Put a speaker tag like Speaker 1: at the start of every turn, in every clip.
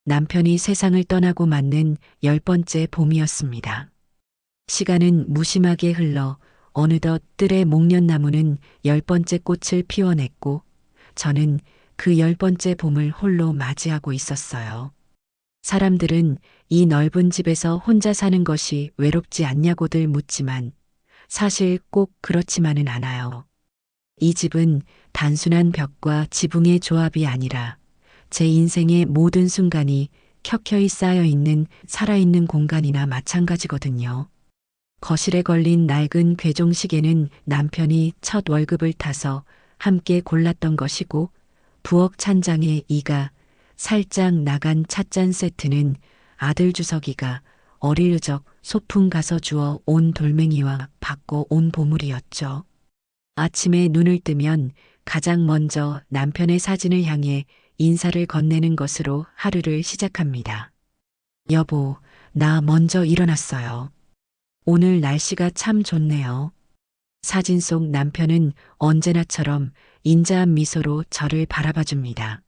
Speaker 1: 남편이 세상을 떠나고 맞는 10번째 봄이었습니다. 시간은 무심하게 흘러 어느덧 뜰의 목련나무는 10번째 꽃을 피워냈고 저는 그 10번째 봄을 홀로 맞이하고 있었어요. 사람들은 이 넓은 집에서 혼자 사는 것이 외롭지 않냐고들 묻지만 사실 꼭 그렇지만은 않아요. 이 집은 단순한 벽과 지붕의 조합이 아니라 제 인생의 모든 순간이 켜켜이 쌓여 있는 살아있는 공간이나 마찬가지거든요. 거실에 걸린 낡은 괴종시계는 남편이 첫 월급을 타서 함께 골랐던 것이고 부엌 찬장의 이가 살짝 나간 찻잔 세트는 아들 주석이가 어릴 적 소풍 가서 주워 온 돌멩이와 바꿔 온 보물이었죠. 아침에 눈을 뜨면 가장 먼저 남편의 사진을 향해 인사를 건네는 것으로 하루를 시작합니다. 여보, 나 먼저 일어났어요. 오늘 날씨가 참 좋네요. 사진 속 남편은 언제나처럼 인자한 미소로 저를 바라봐 줍니다.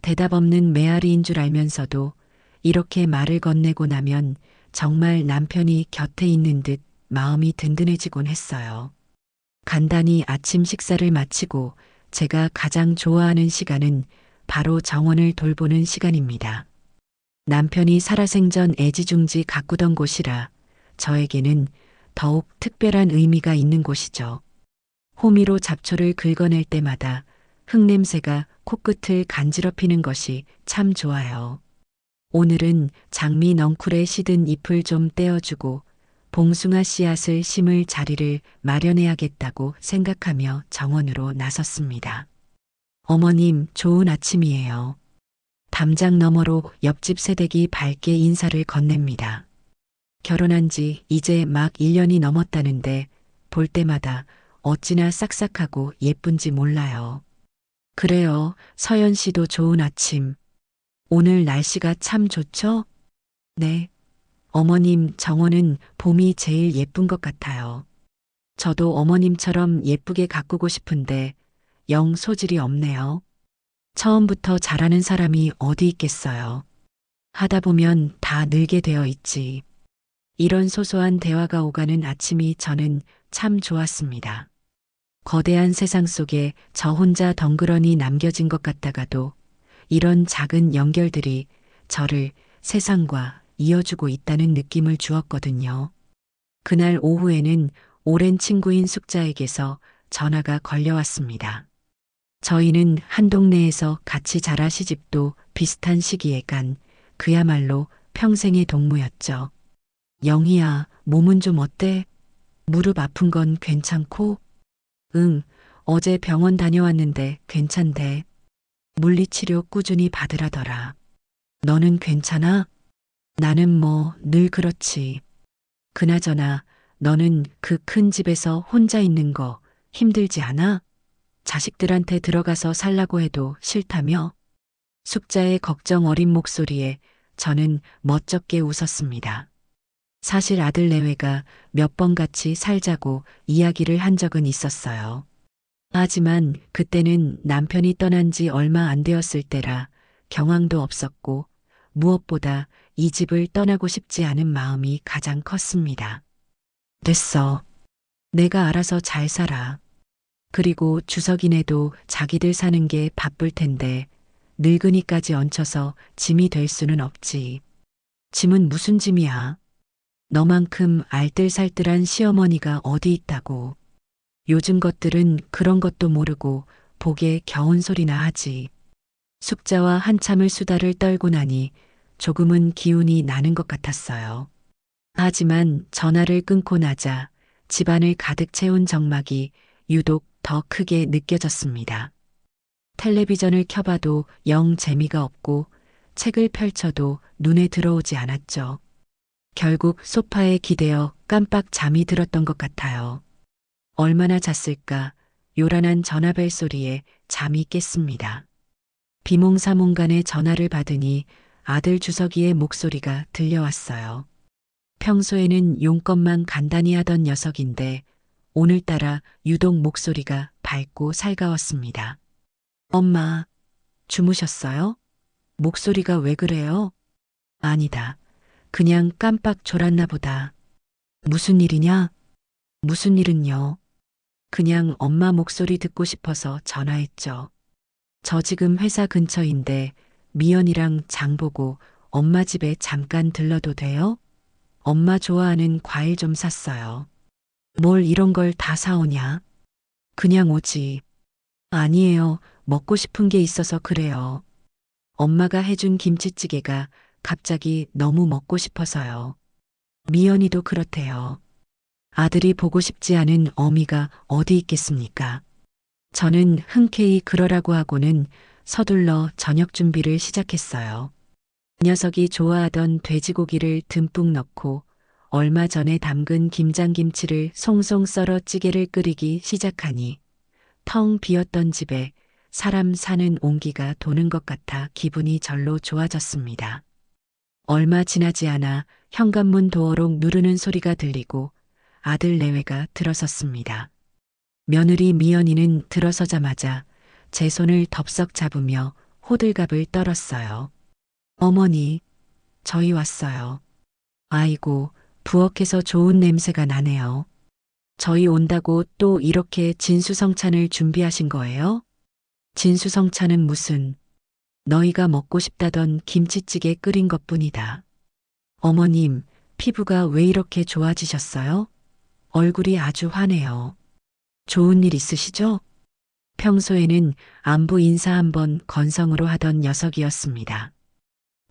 Speaker 1: 대답 없는 메아리인 줄 알면서도 이렇게 말을 건네고 나면 정말 남편이 곁에 있는 듯 마음이 든든해지곤 했어요. 간단히 아침 식사를 마치고 제가 가장 좋아하는 시간은 바로 정원을 돌보는 시간입니다. 남편이 살아생전 애지중지 가꾸던 곳이라 저에게는 더욱 특별한 의미가 있는 곳이죠. 호미로 잡초를 긁어낼 때마다 흙냄새가 코끝을 간지럽히는 것이 참 좋아요. 오늘은 장미 넝쿨에 시든 잎을 좀 떼어주고 봉숭아 씨앗을 심을 자리를 마련해야겠다고 생각하며 정원으로 나섰습니다. 어머님, 좋은 아침이에요. 담장 너머로 옆집 새댁이 밝게 인사를 건넵니다. 결혼한 지 이제 막 1년이 넘었다는데 볼 때마다 어찌나 싹싹하고 예쁜지 몰라요. 그래요, 서연 씨도 좋은 아침. 오늘 날씨가 참 좋죠? 네. 어머님, 정원은 봄이 제일 예쁜 것 같아요. 저도 어머님처럼 예쁘게 가꾸고 싶은데 영 소질이 없네요. 처음부터 잘하는 사람이 어디 있겠어요. 하다 보면 다 늘게 되어 있지. 이런 소소한 대화가 오가는 아침이 저는 참 좋았습니다. 거대한 세상 속에 저 혼자 덩그러니 남겨진 것 같다가도 이런 작은 연결들이 저를 세상과 이어주고 있다는 느낌을 주었거든요. 그날 오후에는 오랜 친구인 숙자에게서 전화가 걸려왔습니다. 저희는 한 동네에서 같이 자라 시집도 비슷한 시기에 간 그야말로 평생의 동무였죠. 영희야, 몸은 좀 어때? 무릎 아픈 건 괜찮고? 응, 어제 병원 다녀왔는데 괜찮대. 물리치료 꾸준히 받으라더라. 너는 괜찮아? 나는 뭐 늘 그렇지. 그나저나 너는 그 큰 집에서 혼자 있는 거 힘들지 않아? 자식들한테 들어가서 살라고 해도 싫다며? 숙자의 걱정 어린 목소리에 저는 멋쩍게 웃었습니다. 사실 아들 내외가 몇 번 같이 살자고 이야기를 한 적은 있었어요. 하지만 그때는 남편이 떠난 지 얼마 안 되었을 때라 경황도 없었고 무엇보다 이 집을 떠나고 싶지 않은 마음이 가장 컸습니다. 됐어. 내가 알아서 잘 살아. 그리고 주석이네도 자기들 사는 게 바쁠 텐데 늙은이까지 얹혀서 짐이 될 수는 없지. 짐은 무슨 짐이야? 너만큼 알뜰살뜰한 시어머니가 어디 있다고. 요즘 것들은 그런 것도 모르고 복에 겨운 소리나 하지. 숙자와 한참을 수다를 떨고 나니 조금은 기운이 나는 것 같았어요. 하지만 전화를 끊고 나자 집안을 가득 채운 정막이 유독 더 크게 느껴졌습니다. 텔레비전을 켜봐도 영 재미가 없고 책을 펼쳐도 눈에 들어오지 않았죠. 결국 소파에 기대어 깜빡 잠이 들었던 것 같아요. 얼마나 잤을까 요란한 전화벨 소리에 잠이 깼습니다. 비몽사몽간에 전화를 받으니 아들 주석이의 목소리가 들려왔어요. 평소에는 용건만 간단히 하던 녀석인데 오늘따라 유독 목소리가 밝고 살가웠습니다. 엄마, 주무셨어요? 목소리가 왜 그래요? 아니다. 그냥 깜빡 졸았나 보다. 무슨 일이냐? 무슨 일은요? 그냥 엄마 목소리 듣고 싶어서 전화했죠. 저 지금 회사 근처인데 미연이랑 장 보고 엄마 집에 잠깐 들러도 돼요? 엄마 좋아하는 과일 좀 샀어요. 뭘 이런 걸 다 사오냐? 그냥 오지. 아니에요. 먹고 싶은 게 있어서 그래요. 엄마가 해준 김치찌개가 갑자기 너무 먹고 싶어서요. 미연이도 그렇대요. 아들이 보고 싶지 않은 어미가 어디 있겠습니까? 저는 흔쾌히 그러라고 하고는 서둘러 저녁 준비를 시작했어요. 녀석이 좋아하던 돼지고기를 듬뿍 넣고 얼마 전에 담근 김장김치를 송송 썰어 찌개를 끓이기 시작하니 텅 비었던 집에 사람 사는 온기가 도는 것 같아 기분이 절로 좋아졌습니다. 얼마 지나지 않아 현관문 도어록 누르는 소리가 들리고 아들 내외가 들어섰습니다. 며느리 미연이는 들어서자마자 제 손을 덥석 잡으며 호들갑을 떨었어요. 어머니, 저희 왔어요. 아이고, 부엌에서 좋은 냄새가 나네요. 저희 온다고 또 이렇게 진수성찬을 준비하신 거예요? 진수성찬은 무슨, 너희가 먹고 싶다던 김치찌개 끓인 것뿐이다. 어머님, 피부가 왜 이렇게 좋아지셨어요? 얼굴이 아주 환해요. 좋은 일 있으시죠? 평소에는 안부 인사 한번 건성으로 하던 녀석이었습니다.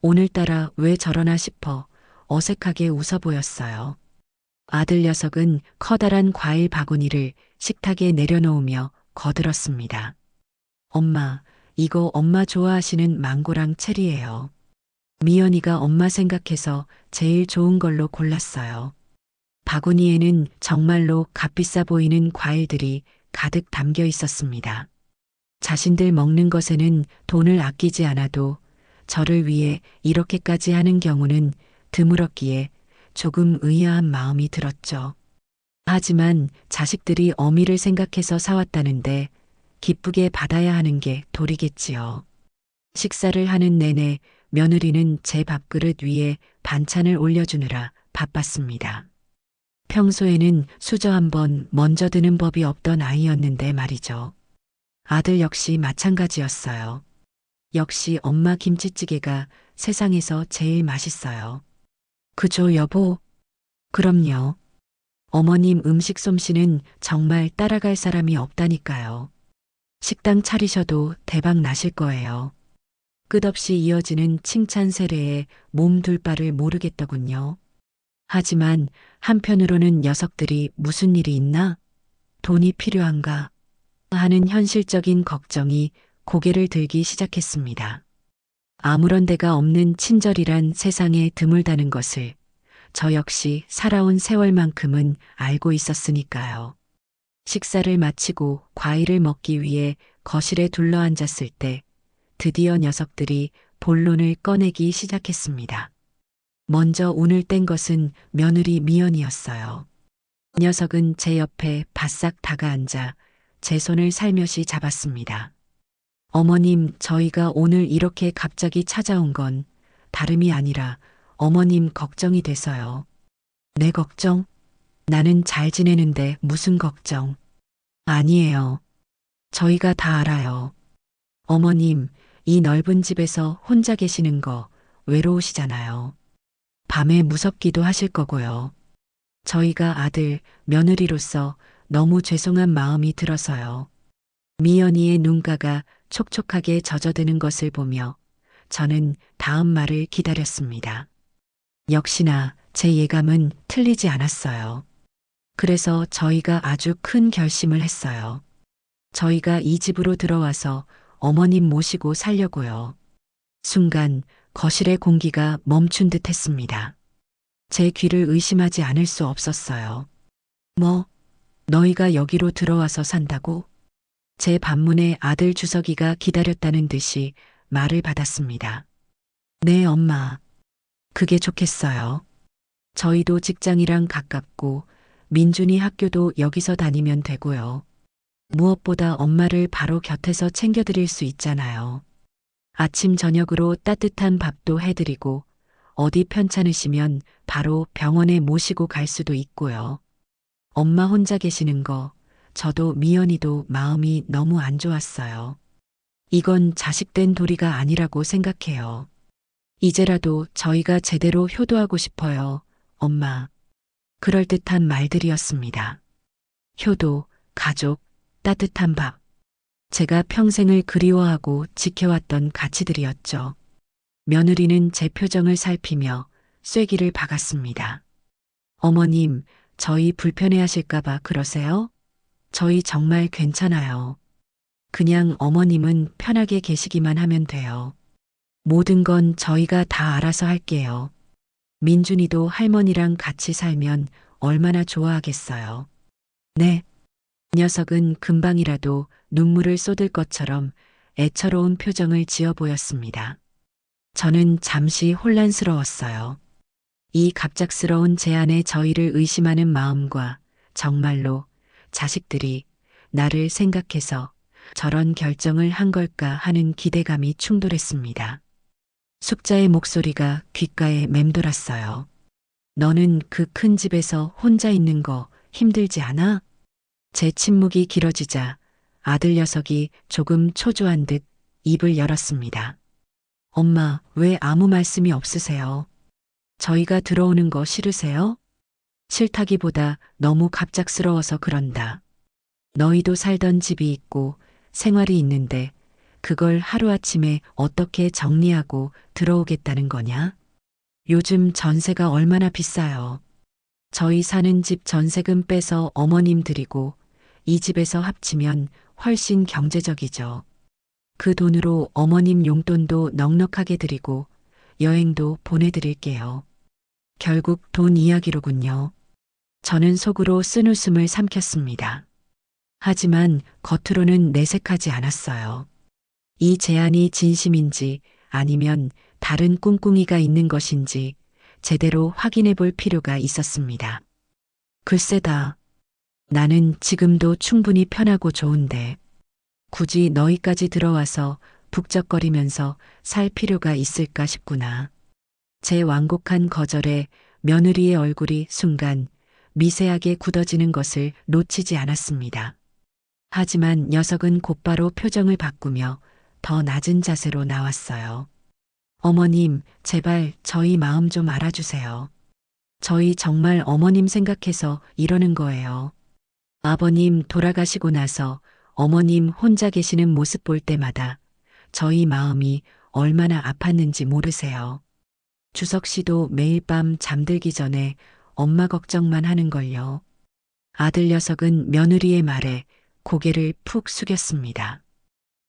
Speaker 1: 오늘따라 왜 저러나 싶어 어색하게 웃어 보였어요. 아들 녀석은 커다란 과일 바구니를 식탁에 내려놓으며 거들었습니다. 엄마, 이거 엄마 좋아하시는 망고랑 체리예요. 미연이가 엄마 생각해서 제일 좋은 걸로 골랐어요. 바구니에는 정말로 값비싸 보이는 과일들이 가득 담겨 있었습니다. 자신들 먹는 것에는 돈을 아끼지 않아도 저를 위해 이렇게까지 하는 경우는 드물었기에 조금 의아한 마음이 들었죠. 하지만 자식들이 어미를 생각해서 사왔다는데 기쁘게 받아야 하는 게 도리겠지요. 식사를 하는 내내 며느리는 제 밥그릇 위에 반찬을 올려주느라 바빴습니다. 평소에는 수저 한번 먼저 드는 법이 없던 아이였는데 말이죠. 아들 역시 마찬가지였어요. 역시 엄마 김치찌개가 세상에서 제일 맛있어요. 그죠, 여보? 그럼요. 어머님 음식 솜씨는 정말 따라갈 사람이 없다니까요. 식당 차리셔도 대박 나실 거예요. 끝없이 이어지는 칭찬 세례에 몸둘 바를 모르겠더군요. 하지만 한편으로는 녀석들이 무슨 일이 있나? 돈이 필요한가? 하는 현실적인 걱정이 고개를 들기 시작했습니다. 아무런 데가 없는 친절이란 세상에 드물다는 것을 저 역시 살아온 세월만큼은 알고 있었으니까요. 식사를 마치고 과일을 먹기 위해 거실에 둘러앉았을 때 드디어 녀석들이 본론을 꺼내기 시작했습니다. 먼저 운을 뗀 것은 며느리 미연이었어요. 녀석은 제 옆에 바싹 다가앉아 제 손을 살며시 잡았습니다. 어머님, 저희가 오늘 이렇게 갑자기 찾아온 건 다름이 아니라 어머님 걱정이 돼서요. 내 걱정? 나는 잘 지내는데 무슨 걱정? 아니에요. 저희가 다 알아요. 어머님, 이 넓은 집에서 혼자 계시는 거 외로우시잖아요. 밤에 무섭기도 하실 거고요. 저희가 아들, 며느리로서 너무 죄송한 마음이 들어서요. 미연이의 눈가가 촉촉하게 젖어드는 것을 보며 저는 다음 말을 기다렸습니다. 역시나 제 예감은 틀리지 않았어요. 그래서 저희가 아주 큰 결심을 했어요. 저희가 이 집으로 들어와서 어머님 모시고 살려고요. 순간 거실의 공기가 멈춘 듯 했습니다. 제 귀를 의심하지 않을 수 없었어요. 뭐, 너희가 여기로 들어와서 산다고? 제 반문에 아들 주석이가 기다렸다는 듯이 말을 받았습니다. 네, 엄마. 그게 좋겠어요. 저희도 직장이랑 가깝고 민준이 학교도 여기서 다니면 되고요. 무엇보다 엄마를 바로 곁에서 챙겨드릴 수 있잖아요. 아침 저녁으로 따뜻한 밥도 해드리고 어디 편찮으시면 바로 병원에 모시고 갈 수도 있고요. 엄마 혼자 계시는 거 저도 미연이도 마음이 너무 안 좋았어요. 이건 자식된 도리가 아니라고 생각해요. 이제라도 저희가 제대로 효도하고 싶어요. 엄마. 그럴듯한 말들이었습니다. 효도, 가족, 따뜻한 밥. 제가 평생을 그리워하고 지켜왔던 가치들이었죠. 며느리는 제 표정을 살피며 쐐기를 박았습니다. 어머님, 저희 불편해하실까봐 그러세요? 저희 정말 괜찮아요. 그냥 어머님은 편하게 계시기만 하면 돼요. 모든 건 저희가 다 알아서 할게요. 민준이도 할머니랑 같이 살면 얼마나 좋아하겠어요. 네. 녀석은 금방이라도 눈물을 쏟을 것처럼 애처로운 표정을 지어 보였습니다. 저는 잠시 혼란스러웠어요. 이 갑작스러운 제안에 저희를 의심하는 마음과 정말로 자식들이 나를 생각해서 저런 결정을 한 걸까 하는 기대감이 충돌했습니다. 숙자의 목소리가 귓가에 맴돌았어요. 너는 그 큰 집에서 혼자 있는 거 힘들지 않아? 제 침묵이 길어지자 아들 녀석이 조금 초조한 듯 입을 열었습니다. 엄마, 왜 아무 말씀이 없으세요? 저희가 들어오는 거 싫으세요? 싫다기보다 너무 갑작스러워서 그런다. 너희도 살던 집이 있고 생활이 있는데 그걸 하루아침에 어떻게 정리하고 들어오겠다는 거냐? 요즘 전세가 얼마나 비싸요. 저희 사는 집 전세금 빼서 어머님 드리고 이 집에서 합치면 훨씬 경제적이죠. 그 돈으로 어머님 용돈도 넉넉하게 드리고 여행도 보내드릴게요. 결국 돈 이야기로군요. 저는 속으로 쓴웃음을 삼켰습니다. 하지만 겉으로는 내색하지 않았어요. 이 제안이 진심인지 아니면 다른 꿍꿍이가 있는 것인지 제대로 확인해 볼 필요가 있었습니다. 글쎄다. 나는 지금도 충분히 편하고 좋은데 굳이 너희까지 들어와서 북적거리면서 살 필요가 있을까 싶구나. 제 완곡한 거절에 며느리의 얼굴이 순간 미세하게 굳어지는 것을 놓치지 않았습니다. 하지만 녀석은 곧바로 표정을 바꾸며 더 낮은 자세로 나왔어요. 어머님, 제발 저희 마음 좀 알아주세요. 저희 정말 어머님 생각해서 이러는 거예요. 아버님 돌아가시고 나서 어머님 혼자 계시는 모습 볼 때마다 저희 마음이 얼마나 아팠는지 모르세요. 주석 씨도 매일 밤 잠들기 전에 엄마 걱정만 하는걸요. 아들 녀석은 며느리의 말에 고개를 푹 숙였습니다.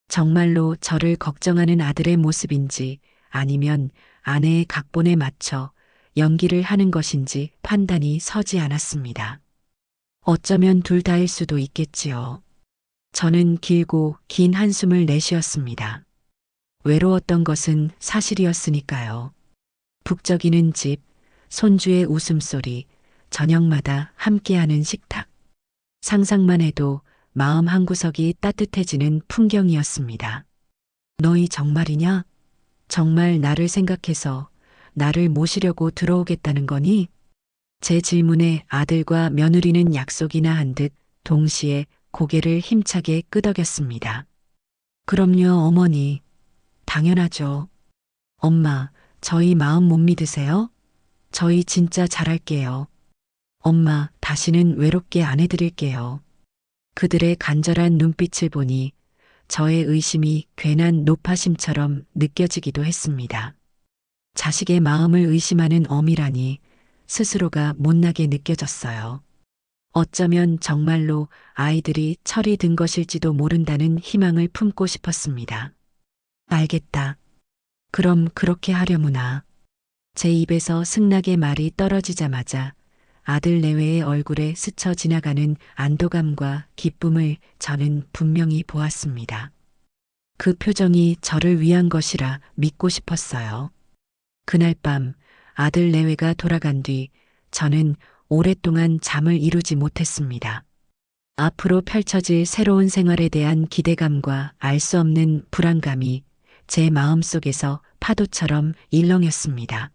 Speaker 1: 정말로 저를 걱정하는 아들의 모습인지 아니면 아내의 각본에 맞춰 연기를 하는 것인지 판단이 서지 않았습니다. 어쩌면 둘 다일 수도 있겠지요. 저는 길고 긴 한숨을 내쉬었습니다. 외로웠던 것은 사실이었으니까요. 북적이는 집, 손주의 웃음소리, 저녁마다 함께하는 식탁. 상상만 해도 마음 한구석이 따뜻해지는 풍경이었습니다. 너희 정말이냐? 정말 나를 생각해서 나를 모시려고 들어오겠다는 거니? 제 질문에 아들과 며느리는 약속이나 한 듯 동시에 고개를 힘차게 끄덕였습니다. 그럼요, 어머니. 당연하죠. 엄마, 저희 마음 못 믿으세요? 저희 진짜 잘할게요. 엄마, 다시는 외롭게 안 해드릴게요. 그들의 간절한 눈빛을 보니 저의 의심이 괜한 노파심처럼 느껴지기도 했습니다. 자식의 마음을 의심하는 어미라니 스스로가 못나게 느껴졌어요. 어쩌면 정말로 아이들이 철이 든 것일지도 모른다는 희망을 품고 싶었습니다. 알겠다. 그럼 그렇게 하려무나. 제 입에서 승낙의 말이 떨어지자마자 아들 내외의 얼굴에 스쳐 지나가는 안도감과 기쁨을 저는 분명히 보았습니다. 그 표정이 저를 위한 것이라 믿고 싶었어요. 그날 밤 아들 내외가 돌아간 뒤 저는 오랫동안 잠을 이루지 못했습니다. 앞으로 펼쳐질 새로운 생활에 대한 기대감과 알 수 없는 불안감이 제 마음속에서 파도처럼 일렁였습니다.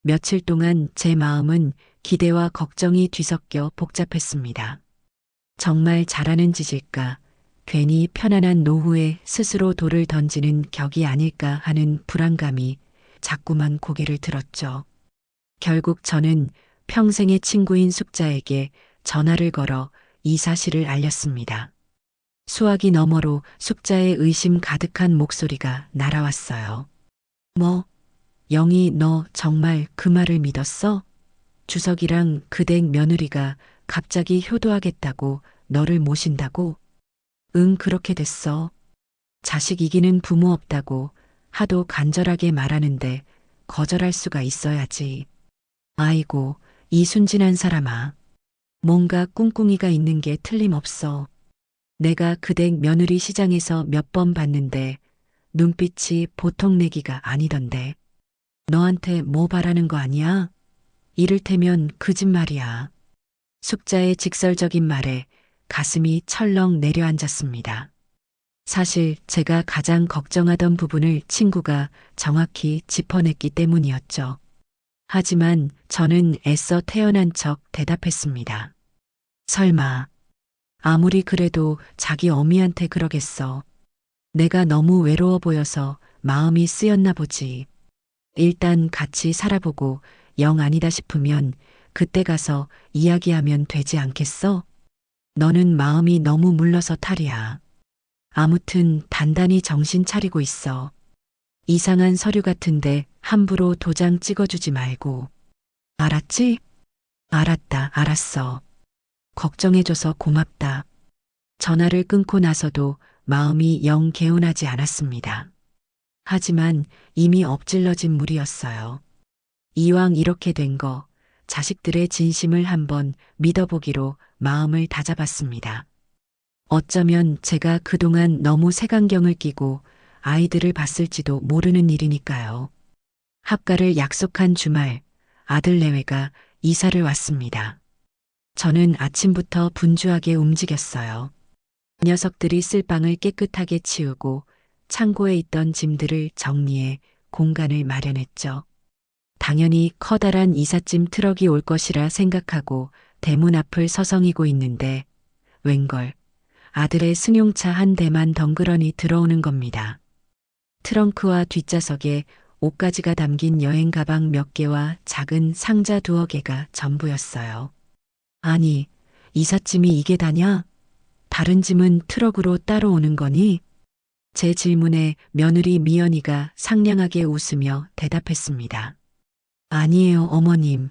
Speaker 1: 며칠 동안 제 마음은 기대와 걱정이 뒤섞여 복잡했습니다. 정말 잘하는 짓일까? 괜히 편안한 노후에 스스로 돌을 던지는 격이 아닐까 하는 불안감이 자꾸만 고개를 들었죠. 결국 저는 평생의 친구인 숙자에게 전화를 걸어 이 사실을 알렸습니다. 수화기 너머로 숙자의 의심 가득한 목소리가 날아왔어요. 뭐, 영희 너 정말 그 말을 믿었어? 주석이랑 그 댁 며느리가 갑자기 효도하겠다고 너를 모신다고? 응, 그렇게 됐어. 자식 이기는 부모 없다고 하도 간절하게 말하는데 거절할 수가 있어야지. 아이고, 이 순진한 사람아. 뭔가 꿍꿍이가 있는 게 틀림없어. 내가 그 댁 며느리 시장에서 몇 번 봤는데 눈빛이 보통 내기가 아니던데. 너한테 뭐 바라는 거 아니야? 이를테면 거짓말이야. 숙자의 직설적인 말에 가슴이 철렁 내려앉았습니다. 사실 제가 가장 걱정하던 부분을 친구가 정확히 짚어냈기 때문이었죠. 하지만 저는 애써 태어난 척 대답했습니다. 설마. 아무리 그래도 자기 어미한테 그러겠어. 내가 너무 외로워 보여서 마음이 쓰였나 보지. 일단 같이 살아보고 영 아니다 싶으면 그때 가서 이야기하면 되지 않겠어? 너는 마음이 너무 물러서 탈이야. 아무튼 단단히 정신 차리고 있어. 이상한 서류 같은데 함부로 도장 찍어주지 말고. 알았지? 알았다, 알았어. 걱정해줘서 고맙다. 전화를 끊고 나서도 마음이 영 개운하지 않았습니다. 하지만 이미 엎질러진 물이었어요. 이왕 이렇게 된 거 자식들의 진심을 한번 믿어보기로 마음을 다잡았습니다. 어쩌면 제가 그동안 너무 색안경을 끼고 아이들을 봤을지도 모르는 일이니까요. 합가를 약속한 주말 아들 내외가 이사를 왔습니다. 저는 아침부터 분주하게 움직였어요. 녀석들이 쓸 방을 깨끗하게 치우고 창고에 있던 짐들을 정리해 공간을 마련했죠. 당연히 커다란 이삿짐 트럭이 올 것이라 생각하고 대문 앞을 서성이고 있는데 웬걸 아들의 승용차 한 대만 덩그러니 들어오는 겁니다. 트렁크와 뒷좌석에 옷가지가 담긴 여행 가방 몇 개와 작은 상자 두어 개가 전부였어요. 아니, 이삿짐이 이게 다냐? 다른 짐은 트럭으로 따로 오는 거니? 제 질문에 며느리 미연이가 상냥하게 웃으며 대답했습니다. 아니에요, 어머님.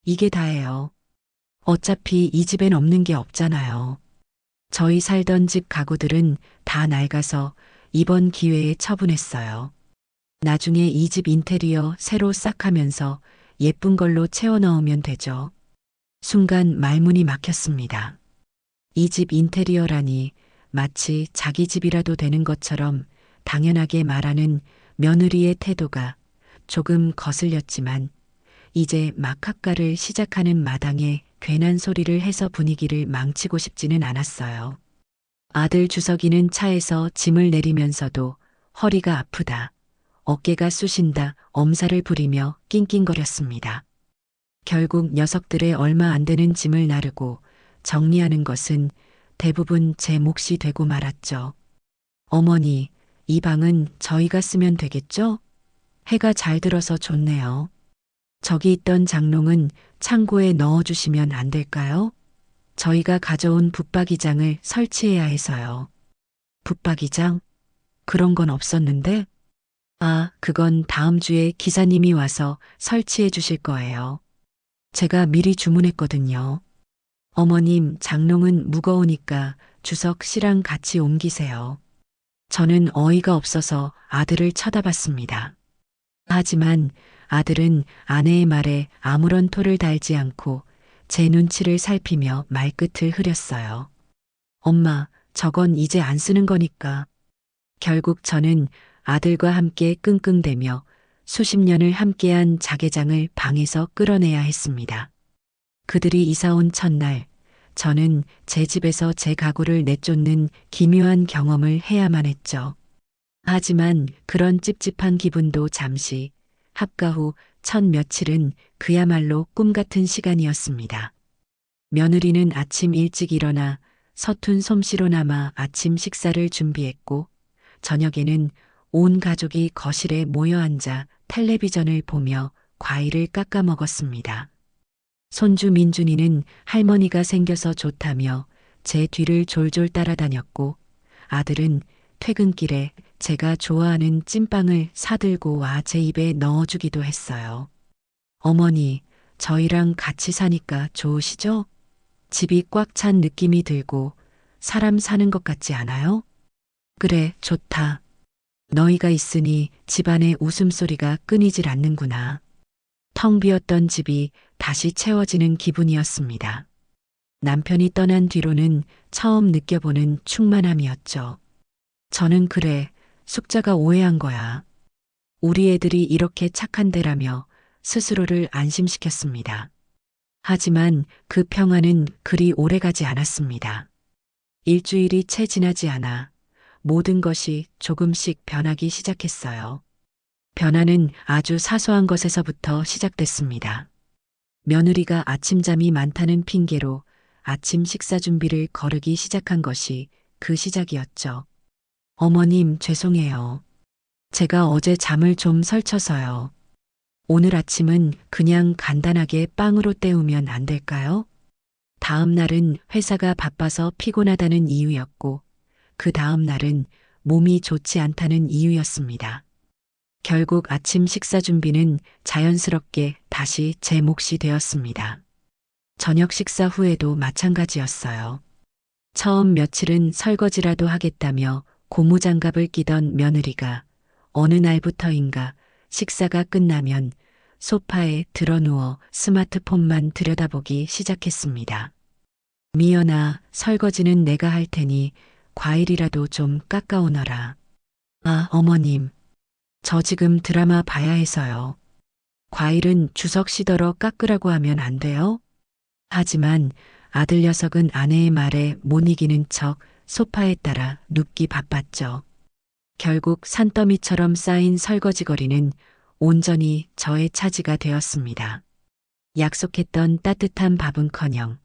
Speaker 1: 이게 다예요. 어차피 이 집엔 없는 게 없잖아요. 저희 살던 집 가구들은 다 낡아서 이번 기회에 처분했어요. 나중에 이 집 인테리어 새로 싹 하면서 예쁜 걸로 채워 넣으면 되죠. 순간 말문이 막혔습니다. 이 집 인테리어라니 마치 자기 집이라도 되는 것처럼 당연하게 말하는 며느리의 태도가 조금 거슬렸지만 이제 막 학가를 시작하는 마당에 괜한 소리를 해서 분위기를 망치고 싶지는 않았어요. 아들 주석이는 차에서 짐을 내리면서도 허리가 아프다, 어깨가 쑤신다 엄살을 부리며 낑낑거렸습니다. 결국 녀석들의 얼마 안 되는 짐을 나르고 정리하는 것은 대부분 제 몫이 되고 말았죠. 어머니, 이 방은 저희가 쓰면 되겠죠? 해가 잘 들어서 좋네요. 저기 있던 장롱은 창고에 넣어주시면 안 될까요? 저희가 가져온 붙박이장을 설치해야 해서요. 붙박이장? 그런 건 없었는데? 아, 그건 다음 주에 기사님이 와서 설치해 주실 거예요. 제가 미리 주문했거든요. 어머님, 장롱은 무거우니까 주석 씨랑 같이 옮기세요. 저는 어이가 없어서 아들을 쳐다봤습니다. 하지만 아들은 아내의 말에 아무런 토를 달지 않고 제 눈치를 살피며 말끝을 흐렸어요. 엄마, 저건 이제 안 쓰는 거니까. 결국 저는 아들과 함께 끙끙대며 수십 년을 함께한 자개장을 방에서 끌어내야 했습니다. 그들이 이사온 첫날, 저는 제 집에서 제 가구를 내쫓는 기묘한 경험을 해야만 했죠. 하지만 그런 찝찝한 기분도 잠시, 합가 후 첫 며칠은 그야말로 꿈 같은 시간이었습니다. 며느리는 아침 일찍 일어나 서툰 솜씨로나마 아침 식사를 준비했고, 저녁에는 온 가족이 거실에 모여 앉아 텔레비전을 보며 과일을 깎아 먹었습니다. 손주 민준이는 할머니가 생겨서 좋다며 제 뒤를 졸졸 따라다녔고, 아들은 퇴근길에 제가 좋아하는 찐빵을 사들고 와 제 입에 넣어주기도 했어요. 어머니, 저희랑 같이 사니까 좋으시죠? 집이 꽉 찬 느낌이 들고 사람 사는 것 같지 않아요? 그래, 좋다. 너희가 있으니 집안의 웃음소리가 끊이질 않는구나. 텅 비었던 집이 다시 채워지는 기분이었습니다. 남편이 떠난 뒤로는 처음 느껴보는 충만함이었죠. 저는 그래, 숙자가 오해한 거야. 우리 애들이 이렇게 착한데라며 스스로를 안심시켰습니다. 하지만 그 평화는 그리 오래가지 않았습니다. 일주일이 채 지나지 않아 모든 것이 조금씩 변하기 시작했어요. 변화는 아주 사소한 것에서부터 시작됐습니다. 며느리가 아침잠이 많다는 핑계로 아침 식사 준비를 거르기 시작한 것이 그 시작이었죠. 어머님, 죄송해요. 제가 어제 잠을 좀 설쳐서요. 오늘 아침은 그냥 간단하게 빵으로 때우면 안 될까요? 다음 날은 회사가 바빠서 피곤하다는 이유였고, 그 다음 날은 몸이 좋지 않다는 이유였습니다. 결국 아침 식사 준비는 자연스럽게 다시 제 몫이 되었습니다. 저녁 식사 후에도 마찬가지였어요. 처음 며칠은 설거지라도 하겠다며 고무장갑을 끼던 며느리가 어느 날부터인가 식사가 끝나면 소파에 드러누워 스마트폰만 들여다보기 시작했습니다. 미연아, 설거지는 내가 할 테니 과일이라도 좀 깎아오너라. 아, 어머님. 저 지금 드라마 봐야 해서요. 과일은 주석 시더러 깎으라고 하면 안 돼요? 하지만 아들 녀석은 아내의 말에 못 이기는 척 소파에 따라 눕기 바빴죠. 결국 산더미처럼 쌓인 설거지거리는 온전히 저의 차지가 되었습니다. 약속했던 따뜻한 밥은커녕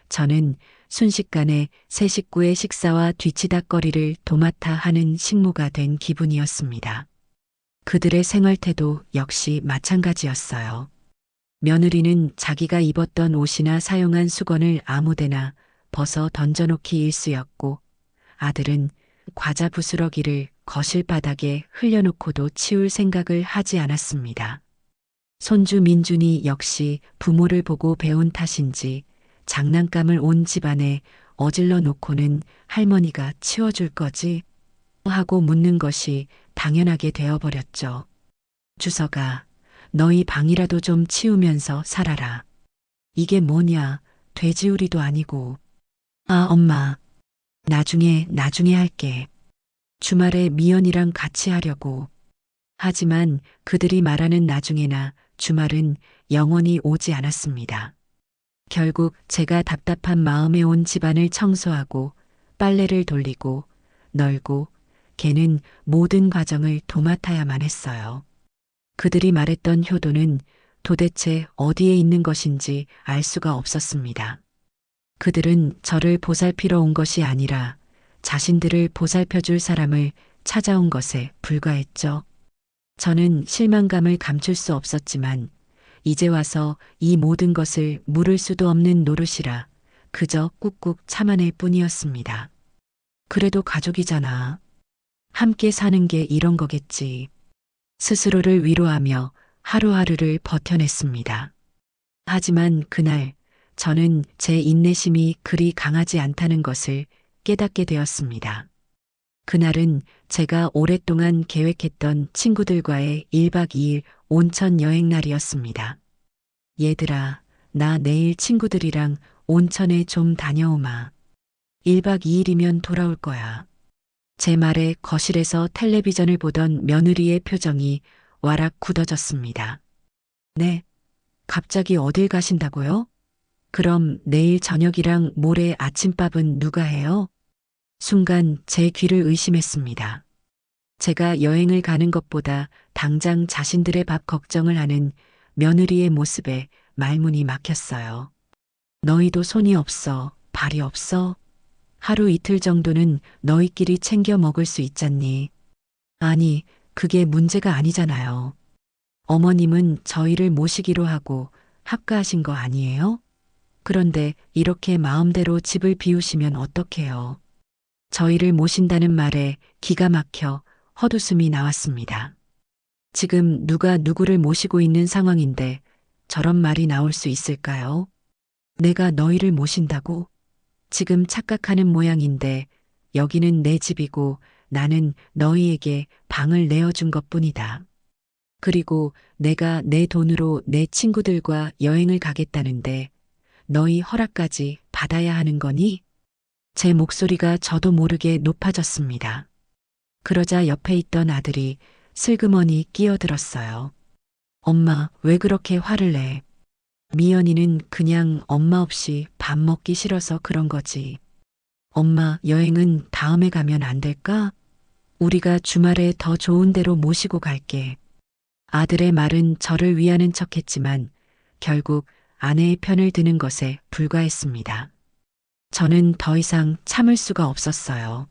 Speaker 1: 저는 순식간에 새 식구의 식사와 뒤치다꺼리를 도맡아 하는 식모가 된 기분이었습니다. 그들의 생활태도 역시 마찬가지였어요. 며느리는 자기가 입었던 옷이나 사용한 수건을 아무데나 벗어 던져놓기 일쑤였고, 아들은 과자 부스러기를 거실 바닥에 흘려놓고도 치울 생각을 하지 않았습니다. 손주 민준이 역시 부모를 보고 배운 탓인지 장난감을 온 집안에 어질러 놓고는 할머니가 치워줄 거지? 하고 묻는 것이 당연하게 되어버렸죠. 주서가, 너희 방이라도 좀 치우면서 살아라. 이게 뭐냐, 돼지우리도 아니고. 아, 엄마. 나중에 할게. 주말에 미연이랑 같이 하려고. 하지만 그들이 말하는 나중에나 주말은 영원히 오지 않았습니다. 결국 제가 답답한 마음에 온 집안을 청소하고 빨래를 돌리고 널고 걔는 모든 과정을 도맡아야만 했어요. 그들이 말했던 효도는 도대체 어디에 있는 것인지 알 수가 없었습니다. 그들은 저를 보살피러 온 것이 아니라 자신들을 보살펴줄 사람을 찾아온 것에 불과했죠. 저는 실망감을 감출 수 없었지만 이제 와서 이 모든 것을 물을 수도 없는 노릇이라 그저 꾹꾹 참아낼 뿐이었습니다. 그래도 가족이잖아. 함께 사는 게 이런 거겠지. 스스로를 위로하며 하루하루를 버텨냈습니다. 하지만 그날 저는 제 인내심이 그리 강하지 않다는 것을 깨닫게 되었습니다. 그날은 제가 오랫동안 계획했던 친구들과의 1박 2일 온천 여행 날이었습니다. 얘들아, 나 내일 친구들이랑 온천에 좀 다녀오마. 1박 2일이면 돌아올 거야. 제 말에 거실에서 텔레비전을 보던 며느리의 표정이 와락 굳어졌습니다. 네, 갑자기 어딜 가신다고요? 그럼 내일 저녁이랑 모레 아침밥은 누가 해요? 순간 제 귀를 의심했습니다. 제가 여행을 가는 것보다 당장 자신들의 밥 걱정을 하는 며느리의 모습에 말문이 막혔어요. 너희도 손이 없어, 발이 없어? 하루 이틀 정도는 너희끼리 챙겨 먹을 수 있잖니. 아니, 그게 문제가 아니잖아요. 어머님은 저희를 모시기로 하고 합가하신 거 아니에요? 그런데 이렇게 마음대로 집을 비우시면 어떡해요? 저희를 모신다는 말에 기가 막혀 헛웃음이 나왔습니다. 지금 누가 누구를 모시고 있는 상황인데 저런 말이 나올 수 있을까요? 내가 너희를 모신다고? 지금 착각하는 모양인데 여기는 내 집이고 나는 너희에게 방을 내어준 것뿐이다. 그리고 내가 내 돈으로 내 친구들과 여행을 가겠다는데 너희 허락까지 받아야 하는 거니? 제 목소리가 저도 모르게 높아졌습니다. 그러자 옆에 있던 아들이 슬그머니 끼어들었어요. 엄마, 왜 그렇게 화를 내? 미연이는 그냥 엄마 없이 밥 먹기 싫어서 그런 거지. 엄마, 여행은 다음에 가면 안 될까? 우리가 주말에 더 좋은 데로 모시고 갈게. 아들의 말은 저를 위하는 척했지만 결국 아내의 편을 드는 것에 불과했습니다. 저는 더 이상 참을 수가 없었어요.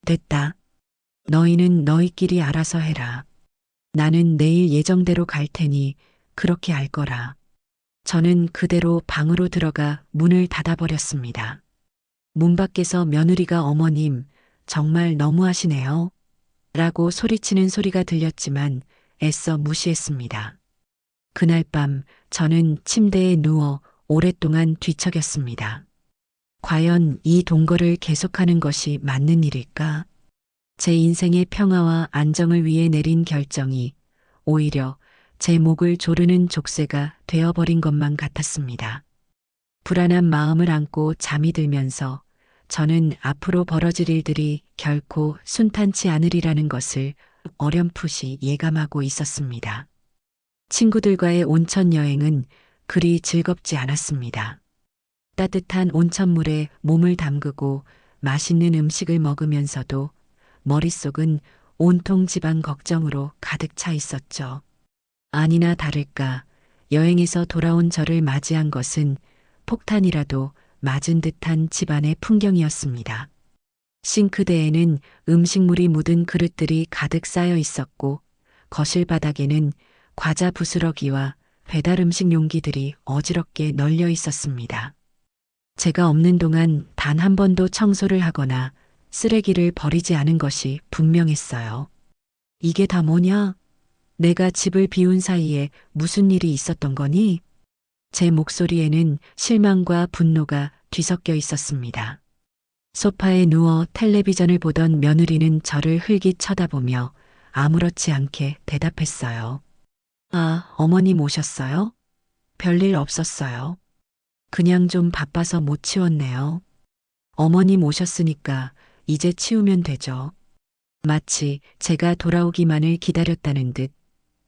Speaker 1: 됐다. 너희는 너희끼리 알아서 해라. 나는 내일 예정대로 갈 테니 그렇게 알 거라. 저는 그대로 방으로 들어가 문을 닫아버렸습니다. 문 밖에서 며느리가 어머님, 정말 너무하시네요. 라고 소리치는 소리가 들렸지만 애써 무시했습니다. 그날 밤 저는 침대에 누워 오랫동안 뒤척였습니다. 과연 이 동거를 계속하는 것이 맞는 일일까? 제 인생의 평화와 안정을 위해 내린 결정이 오히려 제 목을 조르는 족쇄가 되어버린 것만 같았습니다. 불안한 마음을 안고 잠이 들면서 저는 앞으로 벌어질 일들이 결코 순탄치 않으리라는 것을 어렴풋이 예감하고 있었습니다. 친구들과의 온천 여행은 그리 즐겁지 않았습니다. 따뜻한 온천물에 몸을 담그고 맛있는 음식을 먹으면서도 머릿속은 온통 집안 걱정으로 가득 차 있었죠. 아니나 다를까 여행에서 돌아온 저를 맞이한 것은 폭탄이라도 맞은 듯한 집안의 풍경이었습니다. 싱크대에는 음식물이 묻은 그릇들이 가득 쌓여 있었고 거실 바닥에는 과자 부스러기와 배달 음식 용기들이 어지럽게 널려 있었습니다. 제가 없는 동안 단 한 번도 청소를 하거나 쓰레기를 버리지 않은 것이 분명했어요. 이게 다 뭐냐? 내가 집을 비운 사이에 무슨 일이 있었던 거니? 제 목소리에는 실망과 분노가 뒤섞여 있었습니다. 소파에 누워 텔레비전을 보던 며느리는 저를 흘깃 쳐다보며 아무렇지 않게 대답했어요. 아, 어머님 오셨어요? 별일 없었어요. 그냥 좀 바빠서 못 치웠네요. 어머님 오셨으니까 이제 치우면 되죠. 마치 제가 돌아오기만을 기다렸다는 듯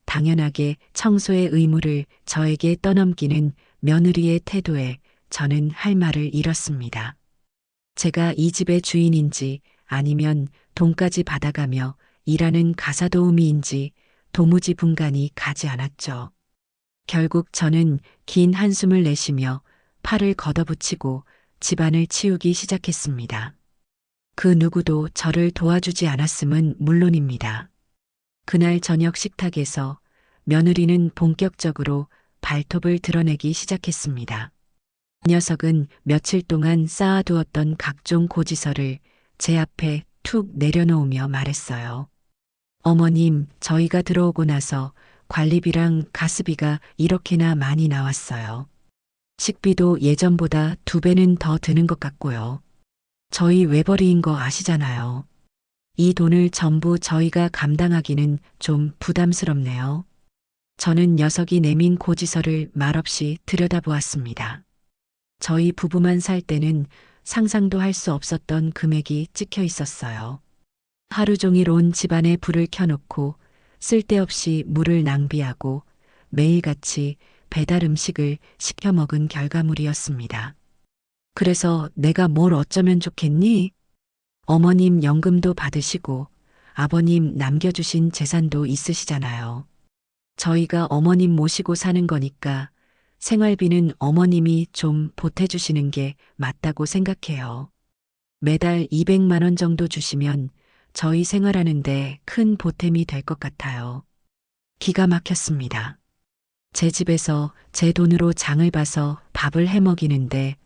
Speaker 1: 당연하게 청소의 의무를 저에게 떠넘기는 며느리의 태도에 저는 할 말을 잃었습니다. 제가 이 집의 주인인지 아니면 돈까지 받아가며 일하는 가사도우미인지 도무지 분간이 가지 않았죠. 결국 저는 긴 한숨을 내쉬며 팔을 걷어붙이고 집안을 치우기 시작했습니다. 그 누구도 저를 도와주지 않았음은 물론입니다. 그날 저녁 식탁에서 며느리는 본격적으로 발톱을 드러내기 시작했습니다. 녀석은 며칠 동안 쌓아두었던 각종 고지서를 제 앞에 툭 내려놓으며 말했어요. 어머님, 저희가 들어오고 나서 관리비랑 가스비가 이렇게나 많이 나왔어요. 식비도 예전보다 2배는 더 드는 것 같고요. 저희 외벌이인 거 아시잖아요. 이 돈을 전부 저희가 감당하기는 좀 부담스럽네요. 저는 녀석이 내민 고지서를 말없이 들여다보았습니다. 저희 부부만 살 때는 상상도 할 수 없었던 금액이 찍혀 있었어요. 하루 종일 온 집안에 불을 켜놓고 쓸데없이 물을 낭비하고 매일같이 배달 음식을 시켜 먹은 결과물이었습니다. 그래서 내가 뭘 어쩌면 좋겠니? 어머님 연금도 받으시고 아버님 남겨주신 재산도 있으시잖아요. 저희가 어머님 모시고 사는 거니까 생활비는 어머님이 좀 보태주시는 게 맞다고 생각해요. 매달 200만 원 정도 주시면 저희 생활하는데 큰 보탬이 될 것 같아요. 기가 막혔습니다. 제 집에서 제 돈으로 장을 봐서 밥을 해 먹이는데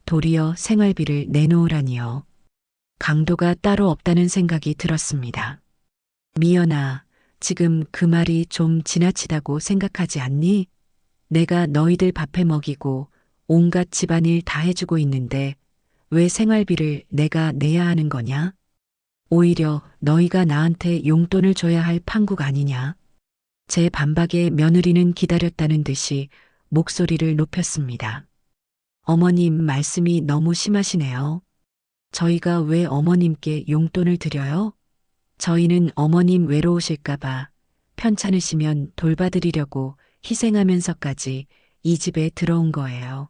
Speaker 1: 도리어 생활비를 내놓으라니요. 강도가 따로 없다는 생각이 들었습니다. 미연아, 지금 그 말이 좀 지나치다고 생각하지 않니? 내가 너희들 밥해 먹이고 온갖 집안일 다 해주고 있는데 왜 생활비를 내가 내야 하는 거냐? 오히려 너희가 나한테 용돈을 줘야 할 판국 아니냐? 제 반박에 며느리는 기다렸다는 듯이 목소리를 높였습니다. 어머님 말씀이 너무 심하시네요. 저희가 왜 어머님께 용돈을 드려요? 저희는 어머님 외로우실까봐 편찮으시면 돌봐드리려고 희생하면서까지 이 집에 들어온 거예요.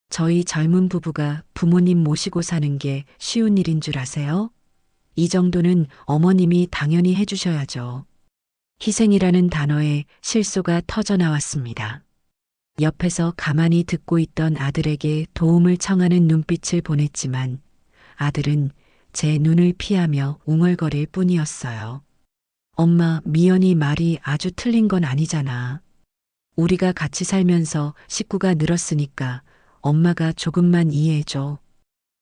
Speaker 1: 저희 젊은 부부가 부모님 모시고 사는 게 쉬운 일인 줄 아세요? 이 정도는 어머님이 당연히 해주셔야죠. 희생이라는 단어에 실소가 터져 나왔습니다. 옆에서 가만히 듣고 있던 아들에게 도움을 청하는 눈빛을 보냈지만 아들은 제 눈을 피하며 웅얼거릴 뿐이었어요. 엄마, 미연이 말이 아주 틀린 건 아니잖아. 우리가 같이 살면서 식구가 늘었으니까 엄마가 조금만 이해해줘.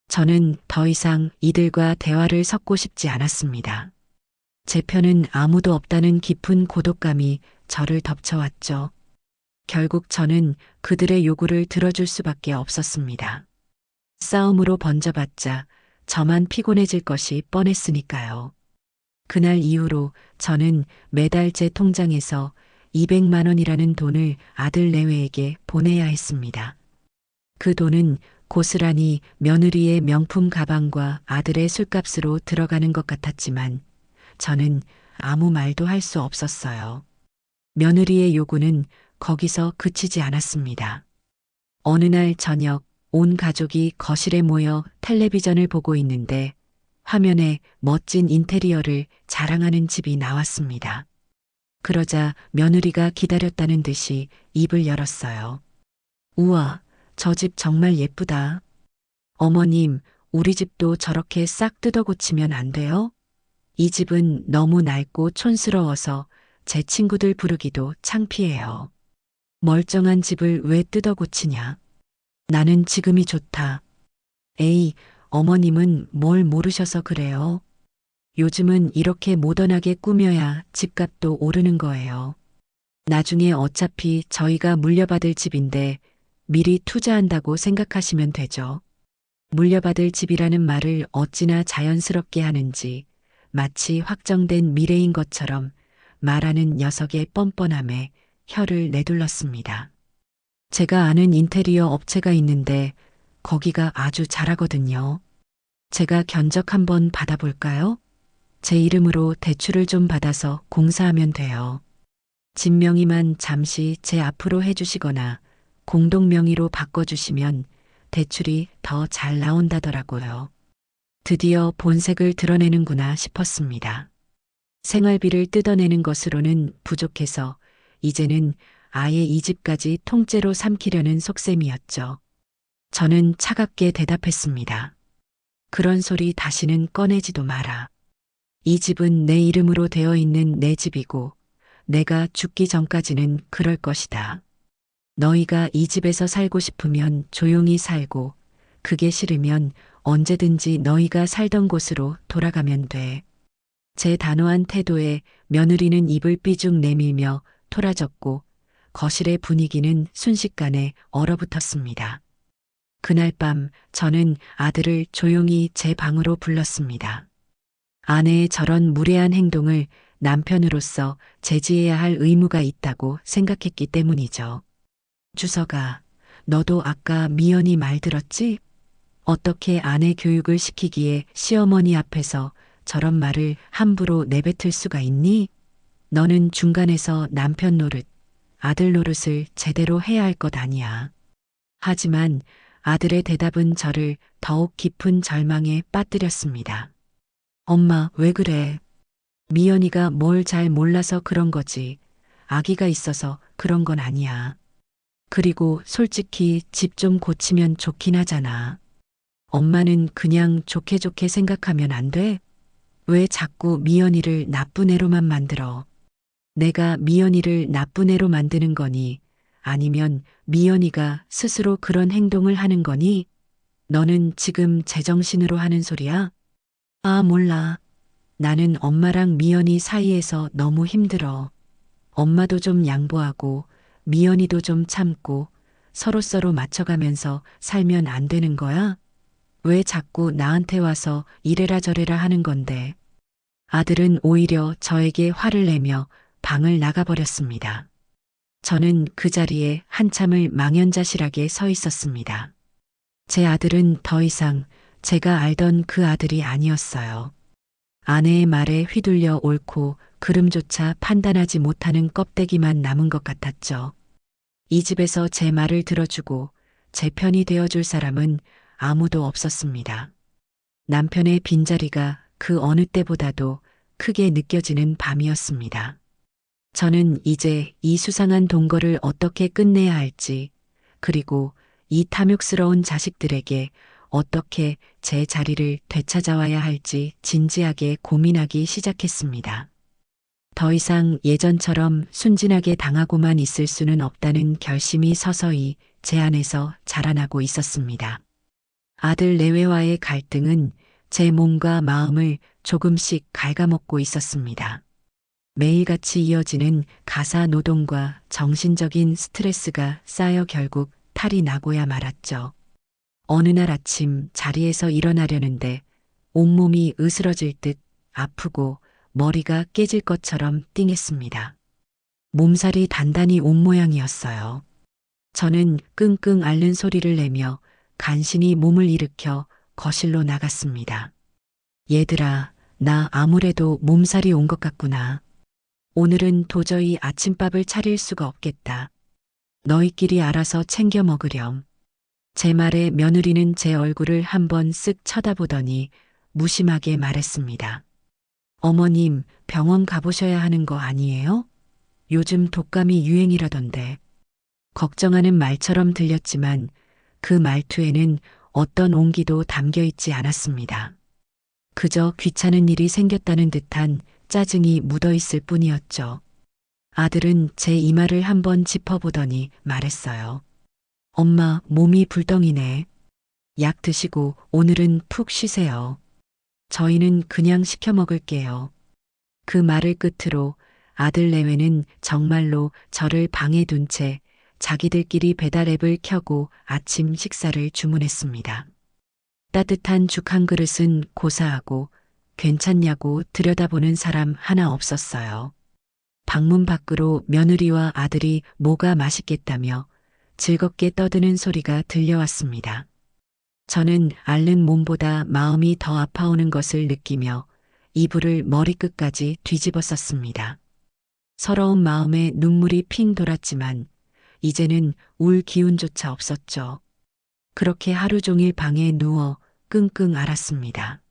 Speaker 1: 저는 더 이상 이들과 대화를 섞고 싶지 않았습니다. 제 편은 아무도 없다는 깊은 고독감이 저를 덮쳐왔죠. 결국 저는 그들의 요구를 들어줄 수밖에 없었습니다. 싸움으로 번져봤자 저만 피곤해질 것이 뻔했으니까요. 그날 이후로 저는 매달 제 통장에서 200만 원이라는 돈을 아들 내외에게 보내야 했습니다. 그 돈은 고스란히 며느리의 명품 가방과 아들의 술값으로 들어가는 것 같았지만 저는 아무 말도 할 수 없었어요. 며느리의 요구는 거기서 그치지 않았습니다. 어느 날 저녁 온 가족이 거실에 모여 텔레비전을 보고 있는데 화면에 멋진 인테리어를 자랑하는 집이 나왔습니다. 그러자 며느리가 기다렸다는 듯이 입을 열었어요. 우와, 저 집 정말 예쁘다. 어머님, 우리 집도 저렇게 싹 뜯어 고치면 안 돼요? 이 집은 너무 낡고 촌스러워서 제 친구들 부르기도 창피해요. 멀쩡한 집을 왜 뜯어 고치냐? 나는 지금이 좋다. 에이, 어머님은 뭘 모르셔서 그래요. 요즘은 이렇게 모던하게 꾸며야 집값도 오르는 거예요. 나중에 어차피 저희가 물려받을 집인데 미리 투자한다고 생각하시면 되죠. 물려받을 집이라는 말을 어찌나 자연스럽게 하는지 마치 확정된 미래인 것처럼 말하는 녀석의 뻔뻔함에 혀를 내둘렀습니다. 제가 아는 인테리어 업체가 있는데 거기가 아주 잘하거든요. 제가 견적 한번 받아볼까요? 제 이름으로 대출을 좀 받아서 공사하면 돼요. 집 명의만 잠시 제 앞으로 해주시거나 공동 명의로 바꿔주시면 대출이 더 잘 나온다더라고요. 드디어 본색을 드러내는구나 싶었습니다. 생활비를 뜯어내는 것으로는 부족해서 이제는 아예 이 집까지 통째로 삼키려는 속셈이었죠. 저는 차갑게 대답했습니다. 그런 소리 다시는 꺼내지도 마라. 이 집은 내 이름으로 되어 있는 내 집이고 내가 죽기 전까지는 그럴 것이다. 너희가 이 집에서 살고 싶으면 조용히 살고 그게 싫으면 언제든지 너희가 살던 곳으로 돌아가면 돼. 제 단호한 태도에 며느리는 입을 삐죽 내밀며 토라졌고 거실의 분위기는 순식간에 얼어붙었습니다. 그날 밤 저는 아들을 조용히 제 방으로 불렀습니다. 아내의 저런 무례한 행동을 남편으로서 제지해야 할 의무가 있다고 생각했기 때문이죠. 주서가, 너도 아까 미연이 말 들었지? 어떻게 아내 교육을 시키기에 시어머니 앞에서 저런 말을 함부로 내뱉을 수가 있니? 너는 중간에서 남편 노릇, 아들 노릇을 제대로 해야 할 것 아니야. 하지만 아들의 대답은 저를 더욱 깊은 절망에 빠뜨렸습니다. 엄마, 왜 그래? 미연이가 뭘 잘 몰라서 그런 거지. 아기가 있어서 그런 건 아니야. 그리고 솔직히 집 좀 고치면 좋긴 하잖아. 엄마는 그냥 좋게 좋게 생각하면 안 돼? 왜 자꾸 미연이를 나쁜 애로만 만들어? 내가 미연이를 나쁜 애로 만드는 거니? 아니면 미연이가 스스로 그런 행동을 하는 거니? 너는 지금 제정신으로 하는 소리야? 아, 몰라. 나는 엄마랑 미연이 사이에서 너무 힘들어. 엄마도 좀 양보하고 미연이도 좀 참고 서로서로 맞춰가면서 살면 안 되는 거야? 왜 자꾸 나한테 와서 이래라 저래라 하는 건데. 아들은 오히려 저에게 화를 내며 방을 나가버렸습니다. 저는 그 자리에 한참을 망연자실하게 서 있었습니다. 제 아들은 더 이상 제가 알던 그 아들이 아니었어요. 아내의 말에 휘둘려 옳고 그름조차 판단하지 못하는 껍데기만 남은 것 같았죠. 이 집에서 제 말을 들어주고 제 편이 되어줄 사람은 아무도 없었습니다. 남편의 빈자리가 그 어느 때보다도 크게 느껴지는 밤이었습니다. 저는 이제 이 수상한 동거를 어떻게 끝내야 할지, 그리고 이 탐욕스러운 자식들에게 어떻게 제 자리를 되찾아와야 할지 진지하게 고민하기 시작했습니다. 더 이상 예전처럼 순진하게 당하고만 있을 수는 없다는 결심이 서서히 제 안에서 자라나고 있었습니다. 아들 내외와의 갈등은 제 몸과 마음을 조금씩 갉아먹고 있었습니다. 매일같이 이어지는 가사 노동과 정신적인 스트레스가 쌓여 결국 탈이 나고야 말았죠. 어느 날 아침 자리에서 일어나려는데 온몸이 으스러질 듯 아프고 머리가 깨질 것처럼 띵했습니다. 몸살이 단단히 온 모양이었어요. 저는 끙끙 앓는 소리를 내며 간신히 몸을 일으켜 거실로 나갔습니다. 얘들아, 나 아무래도 몸살이 온 것 같구나. 오늘은 도저히 아침밥을 차릴 수가 없겠다. 너희끼리 알아서 챙겨 먹으렴. 제 말에 며느리는 제 얼굴을 한번 쓱 쳐다보더니 무심하게 말했습니다. 어머님, 병원 가보셔야 하는 거 아니에요? 요즘 독감이 유행이라던데. 걱정하는 말처럼 들렸지만 그 말투에는 어떤 온기도 담겨 있지 않았습니다. 그저 귀찮은 일이 생겼다는 듯한 짜증이 묻어 있을 뿐이었죠. 아들은 제 이마를 한번 짚어보더니 말했어요. 엄마, 몸이 불덩이네. 약 드시고 오늘은 푹 쉬세요. 저희는 그냥 시켜 먹을게요. 그 말을 끝으로 아들 내외는 정말로 저를 방에 둔 채 자기들끼리 배달 앱을 켜고 아침 식사를 주문했습니다. 따뜻한 죽 한 그릇은 고사하고 괜찮냐고 들여다보는 사람 하나 없었어요. 방문 밖으로 며느리와 아들이 뭐가 맛있겠다며 즐겁게 떠드는 소리가 들려왔습니다. 저는 앓는 몸보다 마음이 더 아파오는 것을 느끼며 이불을 머리끝까지 뒤집었었습니다. 서러운 마음에 눈물이 핑 돌았지만 이제는 울 기운조차 없었죠. 그렇게 하루 종일 방에 누워 끙끙 앓았습니다.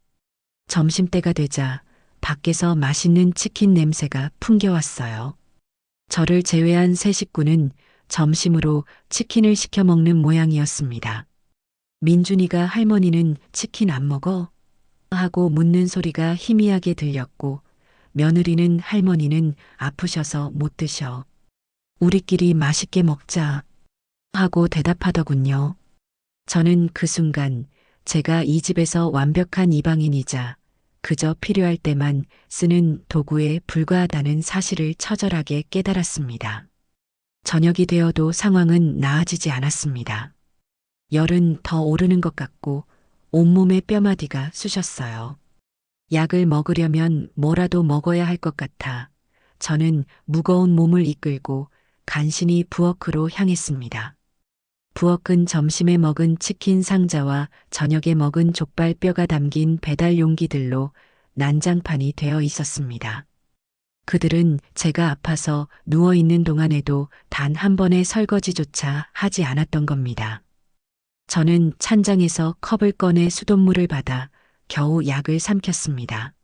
Speaker 1: 점심때가 되자 밖에서 맛있는 치킨 냄새가 풍겨왔어요. 저를 제외한 세 식구는 점심으로 치킨을 시켜 먹는 모양이었습니다. 민준이가 할머니는 치킨 안 먹어? 하고 묻는 소리가 희미하게 들렸고 며느리는 할머니는 아프셔서 못 드셔. 우리끼리 맛있게 먹자 하고 대답하더군요. 저는 그 순간 제가 이 집에서 완벽한 이방인이자 그저 필요할 때만 쓰는 도구에 불과하다는 사실을 처절하게 깨달았습니다. 저녁이 되어도 상황은 나아지지 않았습니다. 열은 더 오르는 것 같고 온몸의 뼈마디가 쑤셨어요. 약을 먹으려면 뭐라도 먹어야 할 것 같아 저는 무거운 몸을 이끌고 간신히 부엌으로 향했습니다. 부엌은 점심에 먹은 치킨 상자와 저녁에 먹은 족발뼈가 담긴 배달 용기들로 난장판이 되어 있었습니다. 그들은 제가 아파서 누워있는 동안에도 단 한 번의 설거지조차 하지 않았던 겁니다. 저는 찬장에서 컵을 꺼내 수돗물을 받아 겨우 약을 삼켰습니다.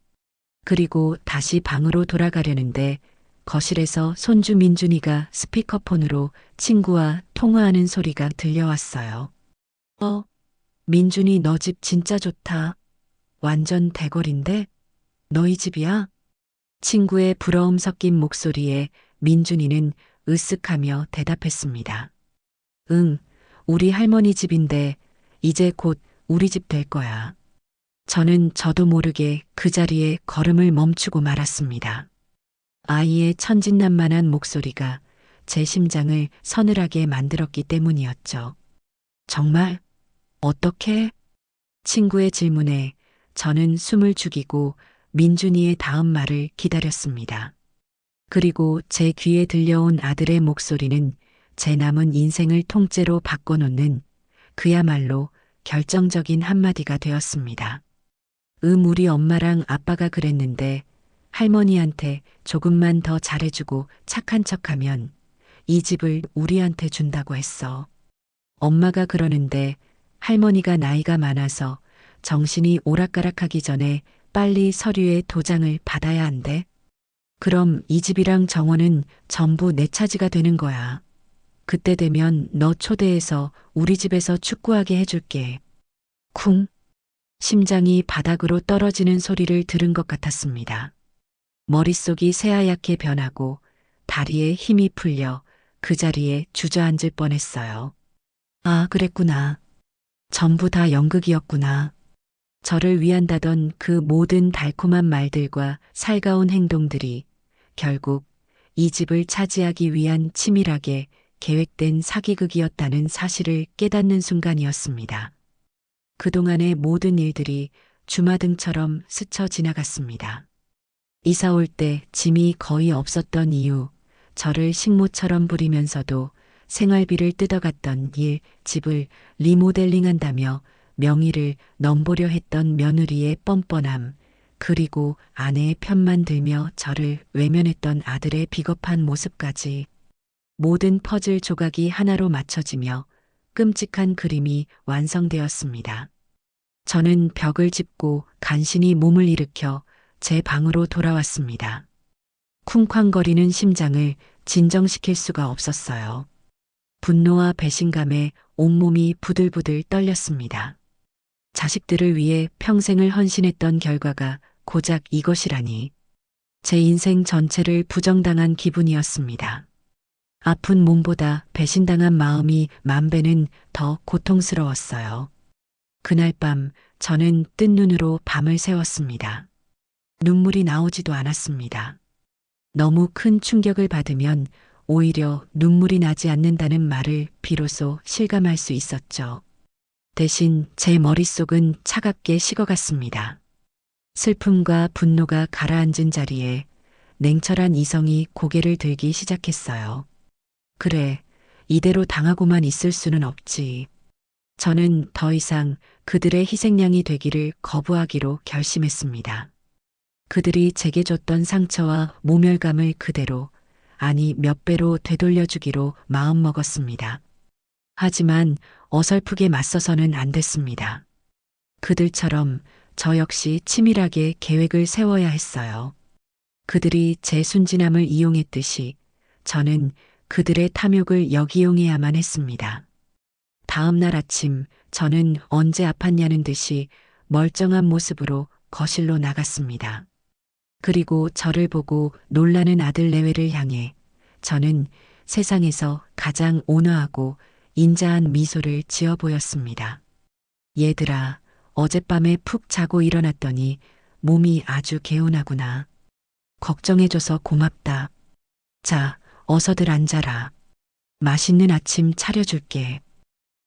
Speaker 1: 그리고 다시 방으로 돌아가려는데 거실에서 손주 민준이가 스피커폰으로 친구와 통화하는 소리가 들려왔어요. 민준이 너 집 진짜 좋다. 완전 대궐인데? 너희 집이야? 친구의 부러움 섞인 목소리에 민준이는 으쓱하며 대답했습니다. 응, 우리 할머니 집인데 이제 곧 우리 집 될 거야. 저도 모르게 그 자리에 걸음을 멈추고 말았습니다. 아이의 천진난만한 목소리가 제 심장을 서늘하게 만들었기 때문이었죠. 정말? 어떻게? 친구의 질문에 저는 숨을 죽이고 민준이의 다음 말을 기다렸습니다. 그리고 제 귀에 들려온 아들의 목소리는 제 남은 인생을 통째로 바꿔놓는 그야말로 결정적인 한마디가 되었습니다. 우리 엄마랑 아빠가 그랬는데 할머니한테 조금만 더 잘해주고 착한 척하면 이 집을 우리한테 준다고 했어. 엄마가 그러는데 할머니가 나이가 많아서 정신이 오락가락하기 전에 빨리 서류에 도장을 받아야 한대. 그럼 이 집이랑 정원은 전부 내 차지가 되는 거야. 그때 되면 너 초대해서 우리 집에서 축구하게 해줄게. 쿵. 심장이 바닥으로 떨어지는 소리를 들은 것 같았습니다. 머릿속이 새하얗게 변하고 다리에 힘이 풀려 그 자리에 주저앉을 뻔했어요. 아, 그랬구나. 전부 다 연극이었구나. 저를 위한다던 그 모든 달콤한 말들과 살가운 행동들이 결국 이 집을 차지하기 위한 치밀하게 계획된 사기극이었다는 사실을 깨닫는 순간이었습니다. 그동안의 모든 일들이 주마등처럼 스쳐 지나갔습니다. 이사 올 때 짐이 거의 없었던 이유, 저를 식모처럼 부리면서도 생활비를 뜯어갔던 일, 집을 리모델링한다며 명의를 넘보려 했던 며느리의 뻔뻔함, 그리고 아내의 편만 들며 저를 외면했던 아들의 비겁한 모습까지 모든 퍼즐 조각이 하나로 맞춰지며 끔찍한 그림이 완성되었습니다. 저는 벽을 짚고 간신히 몸을 일으켜 제 방으로 돌아왔습니다. 쿵쾅거리는 심장을 진정시킬 수가 없었어요. 분노와 배신감에 온몸이 부들부들 떨렸습니다. 자식들을 위해 평생을 헌신했던 결과가 고작 이것이라니. 제 인생 전체를 부정당한 기분이었습니다. 아픈 몸보다 배신당한 마음이 만 배는 더 고통스러웠어요. 그날 밤 저는 뜬 눈으로 밤을 새웠습니다. 눈물이 나오지도 않았습니다. 너무 큰 충격을 받으면 오히려 눈물이 나지 않는다는 말을 비로소 실감할 수 있었죠. 대신 제 머릿속은 차갑게 식어갔습니다. 슬픔과 분노가 가라앉은 자리에 냉철한 이성이 고개를 들기 시작했어요. 그래, 이대로 당하고만 있을 수는 없지. 저는 더 이상 그들의 희생양이 되기를 거부하기로 결심했습니다. 그들이 제게 줬던 상처와 모멸감을 그대로, 아니 몇 배로 되돌려주기로 마음먹었습니다. 하지만 어설프게 맞서서는 안 됐습니다. 그들처럼 저 역시 치밀하게 계획을 세워야 했어요. 그들이 제 순진함을 이용했듯이 저는 그들의 탐욕을 역이용해야만 했습니다. 다음 날 아침 저는 언제 아팠냐는 듯이 멀쩡한 모습으로 거실로 나갔습니다. 그리고 저를 보고 놀라는 아들 내외를 향해 저는 세상에서 가장 온화하고 인자한 미소를 지어 보였습니다. 얘들아, 어젯밤에 푹 자고 일어났더니 몸이 아주 개운하구나. 걱정해줘서 고맙다. 자, 어서들 앉아라. 맛있는 아침 차려줄게.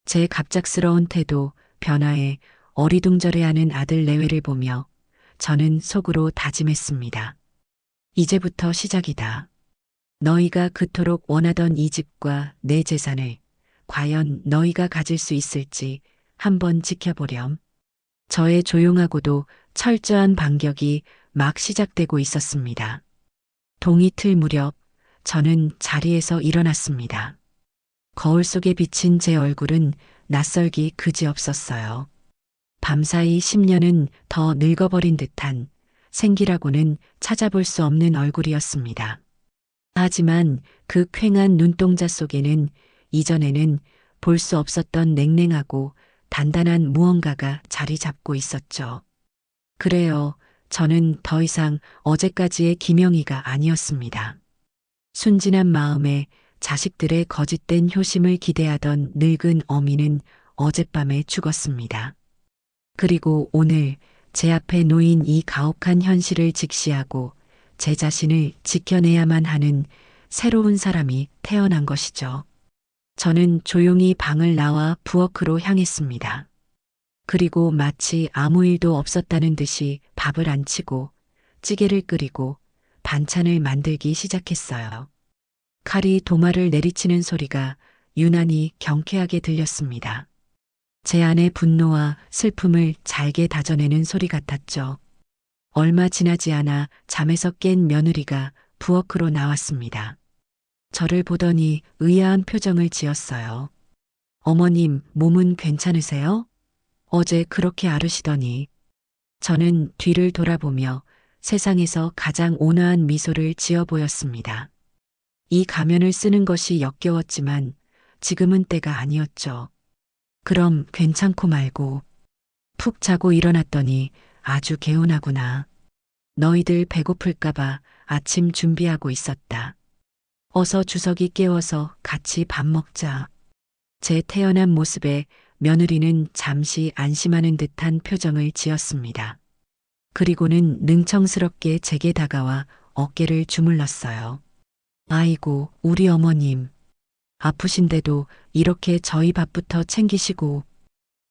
Speaker 1: 제 갑작스러운 태도, 변화에 어리둥절해하는 아들 내외를 보며 저는 속으로 다짐했습니다. 이제부터 시작이다. 너희가 그토록 원하던 이 집과 내 재산을 과연 너희가 가질 수 있을지 한번 지켜보렴. 저의 조용하고도 철저한 반격이 막 시작되고 있었습니다. 동이틀 무렵 저는 자리에서 일어났습니다. 거울 속에 비친 제 얼굴은 낯설기 그지없었어요. 밤사이 10년은 더 늙어버린 듯한 생기라고는 찾아볼 수 없는 얼굴이었습니다. 하지만 그 퀭한 눈동자 속에는 이전에는 볼 수 없었던 냉랭하고 단단한 무언가가 자리 잡고 있었죠. 그래요. 저는 더 이상 어제까지의 김영희가 아니었습니다. 순진한 마음에 자식들의 거짓된 효심을 기대하던 늙은 어미는 어젯밤에 죽었습니다. 그리고 오늘 제 앞에 놓인 이 가혹한 현실을 직시하고 제 자신을 지켜내야만 하는 새로운 사람이 태어난 것이죠. 저는 조용히 방을 나와 부엌으로 향했습니다. 그리고 마치 아무 일도 없었다는 듯이 밥을 안 치고 찌개를 끓이고 반찬을 만들기 시작했어요. 칼이 도마를 내리치는 소리가 유난히 경쾌하게 들렸습니다. 제 안의 분노와 슬픔을 잘게 다져내는 소리 같았죠. 얼마 지나지 않아 잠에서 깬 며느리가 부엌으로 나왔습니다. 저를 보더니 의아한 표정을 지었어요. 어머님, 몸은 괜찮으세요? 어제 그렇게 앓으시더니. 저는 뒤를 돌아보며 세상에서 가장 온화한 미소를 지어 보였습니다. 이 가면을 쓰는 것이 역겨웠지만 지금은 때가 아니었죠. 그럼 괜찮고 말고. 푹 자고 일어났더니 아주 개운하구나. 너희들 배고플까봐 아침 준비하고 있었다. 어서 주석이 깨워서 같이 밥 먹자. 제 태연한 모습에 며느리는 잠시 안심하는 듯한 표정을 지었습니다. 그리고는 능청스럽게 제게 다가와 어깨를 주물렀어요. 아이고, 우리 어머님. 아프신데도 이렇게 저희 밥부터 챙기시고.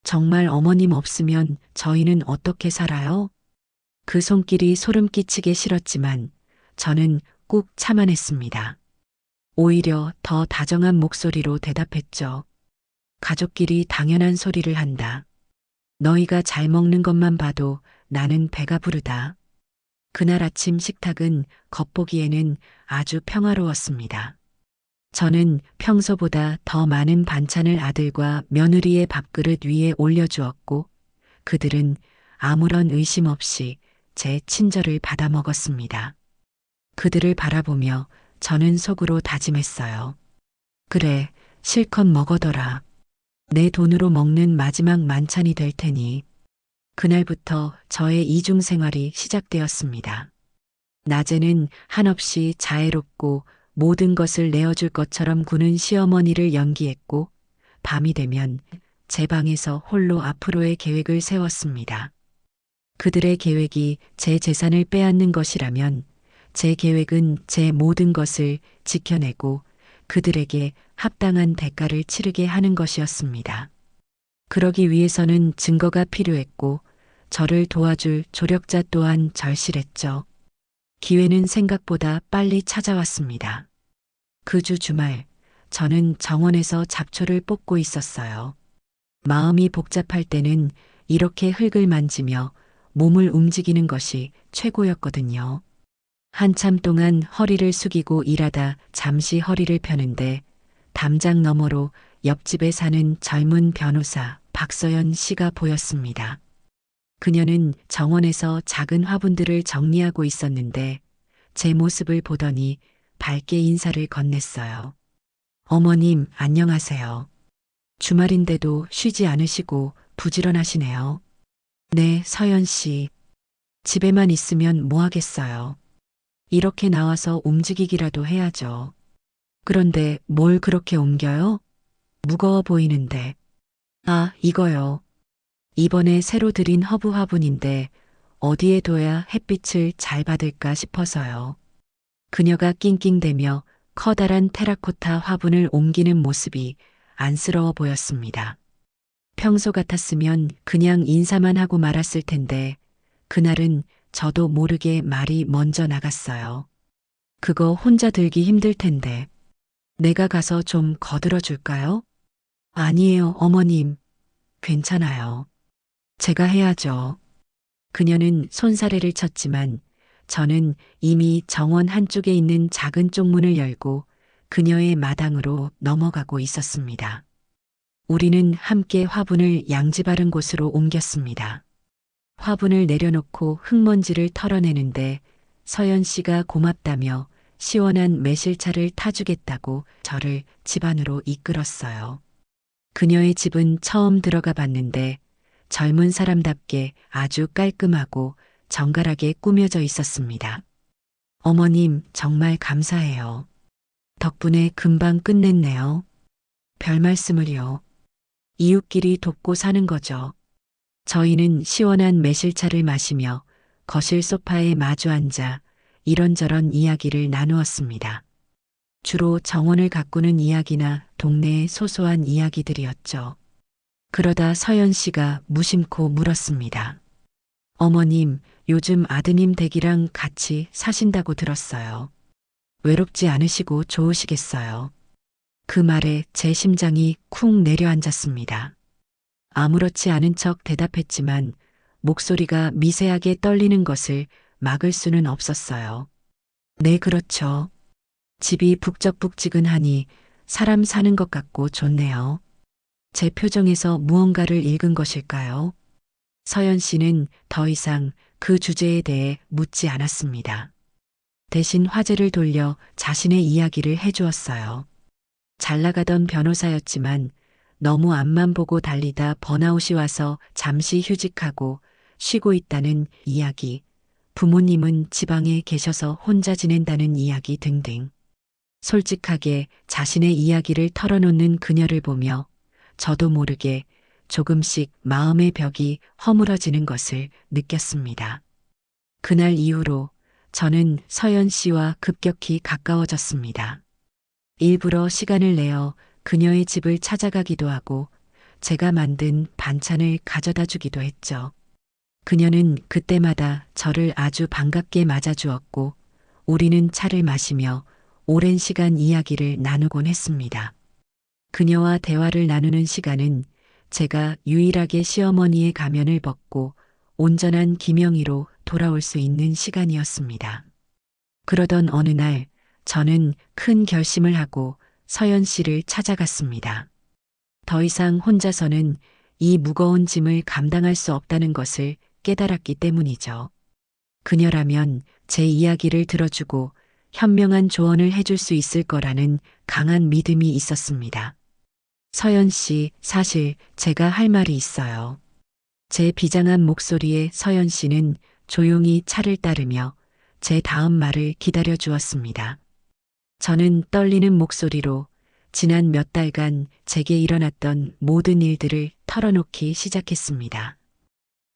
Speaker 1: 정말 어머님 없으면 저희는 어떻게 살아요? 그 손길이 소름 끼치게 싫었지만 저는 꾹 참아냈습니다. 오히려 더 다정한 목소리로 대답했죠. 가족끼리 당연한 소리를 한다. 너희가 잘 먹는 것만 봐도 나는 배가 부르다. 그날 아침 식탁은 겉보기에는 아주 평화로웠습니다. 저는 평소보다 더 많은 반찬을 아들과 며느리의 밥그릇 위에 올려주었고 그들은 아무런 의심 없이 제 친절을 받아 먹었습니다. 그들을 바라보며 저는 속으로 다짐했어요. 그래, 실컷 먹어둬라. 내 돈으로 먹는 마지막 만찬이 될 테니. 그날부터 저의 이중 생활이 시작되었습니다. 낮에는 한없이 자애롭고 모든 것을 내어줄 것처럼 구는 시어머니를 연기했고 밤이 되면 제 방에서 홀로 앞으로의 계획을 세웠습니다. 그들의 계획이 제 재산을 빼앗는 것이라면 제 계획은 제 모든 것을 지켜내고 그들에게 합당한 대가를 치르게 하는 것이었습니다. 그러기 위해서는 증거가 필요했고 저를 도와줄 조력자 또한 절실했죠. 기회는 생각보다 빨리 찾아왔습니다. 그 주 주말, 저는 정원에서 잡초를 뽑고 있었어요. 마음이 복잡할 때는 이렇게 흙을 만지며 몸을 움직이는 것이 최고였거든요. 한참 동안 허리를 숙이고 일하다 잠시 허리를 펴는데 담장 너머로 옆집에 사는 젊은 변호사 박서연 씨가 보였습니다. 그녀는 정원에서 작은 화분들을 정리하고 있었는데 제 모습을 보더니 밝게 인사를 건넸어요. 어머님, 안녕하세요. 주말인데도 쉬지 않으시고 부지런하시네요. 네, 서연 씨. 집에만 있으면 뭐 하겠어요. 이렇게 나와서 움직이기라도 해야죠. 그런데 뭘 그렇게 옮겨요? 무거워 보이는데. 아, 이거요. 이번에 새로 들인 허브 화분인데 어디에 둬야 햇빛을 잘 받을까 싶어서요. 그녀가 낑낑대며 커다란 테라코타 화분을 옮기는 모습이 안쓰러워 보였습니다. 평소 같았으면 그냥 인사만 하고 말았을 텐데 그날은 저도 모르게 말이 먼저 나갔어요. 그거 혼자 들기 힘들 텐데. 내가 가서 좀 거들어 줄까요? 아니에요, 어머님. 괜찮아요. 제가 해야죠. 그녀는 손사래를 쳤지만 저는 이미 정원 한쪽에 있는 작은 쪽문을 열고 그녀의 마당으로 넘어가고 있었습니다. 우리는 함께 화분을 양지 바른 곳으로 옮겼습니다. 화분을 내려놓고 흙먼지를 털어내는데 서연 씨가 고맙다며 시원한 매실차를 타주겠다고 저를 집 안으로 이끌었어요. 그녀의 집은 처음 들어가 봤는데 젊은 사람답게 아주 깔끔하고 정갈하게 꾸며져 있었습니다. 어머님, 정말 감사해요. 덕분에 금방 끝냈네요. 별 말씀을요. 이웃끼리 돕고 사는 거죠. 저희는 시원한 매실차를 마시며 거실 소파에 마주 앉아 이런저런 이야기를 나누었습니다. 주로 정원을 가꾸는 이야기나 동네의 소소한 이야기들이었죠. 그러다 서연 씨가 무심코 물었습니다. 어머님, 요즘 아드님 댁이랑 같이 사신다고 들었어요. 외롭지 않으시고 좋으시겠어요. 그 말에 제 심장이 쿵 내려앉았습니다. 아무렇지 않은 척 대답했지만 목소리가 미세하게 떨리는 것을 막을 수는 없었어요. 네, 그렇죠. 집이 북적북지근하니 사람 사는 것 같고 좋네요. 제 표정에서 무언가를 읽은 것일까요? 서연 씨는 더 이상 그 주제에 대해 묻지 않았습니다. 대신 화제를 돌려 자신의 이야기를 해주었어요. 잘 나가던 변호사였지만 너무 앞만 보고 달리다 번아웃이 와서 잠시 휴직하고 쉬고 있다는 이야기, 부모님은 지방에 계셔서 혼자 지낸다는 이야기 등등. 솔직하게 자신의 이야기를 털어놓는 그녀를 보며 저도 모르게 조금씩 마음의 벽이 허물어지는 것을 느꼈습니다. 그날 이후로 저는 서연 씨와 급격히 가까워졌습니다. 일부러 시간을 내어 그녀의 집을 찾아가기도 하고 제가 만든 반찬을 가져다 주기도 했죠. 그녀는 그때마다 저를 아주 반갑게 맞아주었고 우리는 차를 마시며 오랜 시간 이야기를 나누곤 했습니다. 그녀와 대화를 나누는 시간은 제가 유일하게 시어머니의 가면을 벗고 온전한 김영희로 돌아올 수 있는 시간이었습니다. 그러던 어느 날 저는 큰 결심을 하고 서연 씨를 찾아갔습니다. 더 이상 혼자서는 이 무거운 짐을 감당할 수 없다는 것을 깨달았기 때문이죠. 그녀라면 제 이야기를 들어주고 현명한 조언을 해줄 수 있을 거라는 강한 믿음이 있었습니다. 서연 씨, 사실 제가 할 말이 있어요. 제 비장한 목소리에 서연 씨는 조용히 차를 따르며 제 다음 말을 기다려 주었습니다. 저는 떨리는 목소리로 지난 몇 달간 제게 일어났던 모든 일들을 털어놓기 시작했습니다.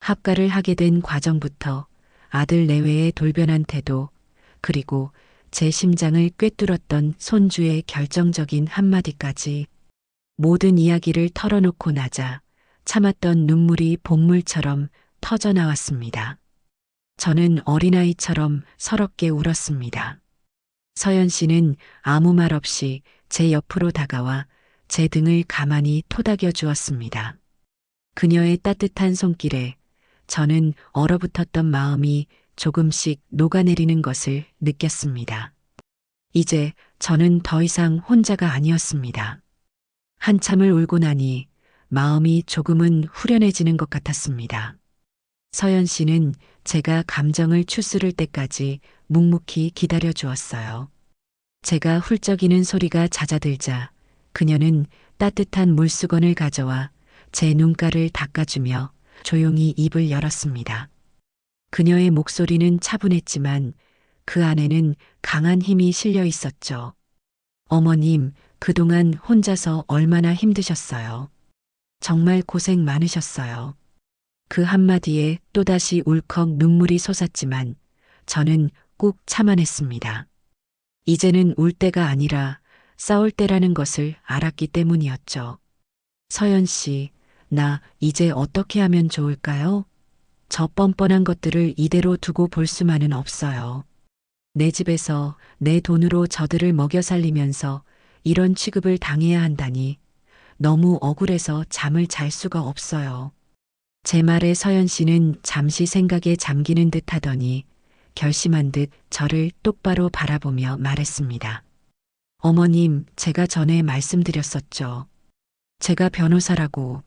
Speaker 1: 합가를 하게 된 과정부터 아들 내외의 돌변한 태도, 그리고 제 심장을 꿰뚫었던 손주의 결정적인 한마디까지 모든 이야기를 털어놓고 나자 참았던 눈물이 본물처럼 터져 나왔습니다. 저는 어린아이처럼 서럽게 울었습니다. 서연 씨는 아무 말 없이 제 옆으로 다가와 제 등을 가만히 토닥여 주었습니다. 그녀의 따뜻한 손길에 저는 얼어붙었던 마음이 조금씩 녹아내리는 것을 느꼈습니다. 이제 저는 더 이상 혼자가 아니었습니다. 한참을 울고 나니 마음이 조금은 후련해지는 것 같았습니다. 서연 씨는 제가 감정을 추스를 때까지 묵묵히 기다려 주었어요. 제가 훌쩍이는 소리가 잦아들자 그녀는 따뜻한 물수건을 가져와 제 눈가를 닦아주며 조용히 입을 열었습니다. 그녀의 목소리는 차분했지만 그 안에는 강한 힘이 실려 있었죠. 어머님, 그동안 혼자서 얼마나 힘드셨어요. 정말 고생 많으셨어요. 그 한마디에 또다시 울컥 눈물이 솟았지만 저는 꾹 참아냈습니다. 이제는 울 때가 아니라 싸울 때라는 것을 알았기 때문이었죠. 서연 씨, 나 이제 어떻게 하면 좋을까요? 저 뻔뻔한 것들을 이대로 두고 볼 수만은 없어요. 내 집에서 내 돈으로 저들을 먹여 살리면서 이런 취급을 당해야 한다니 너무 억울해서 잠을 잘 수가 없어요. 제 말에 서연 씨는 잠시 생각에 잠기는 듯 하더니 결심한 듯 저를 똑바로 바라보며 말했습니다. 어머님, 제가 전에 말씀드렸었죠. 제가 변호사라고.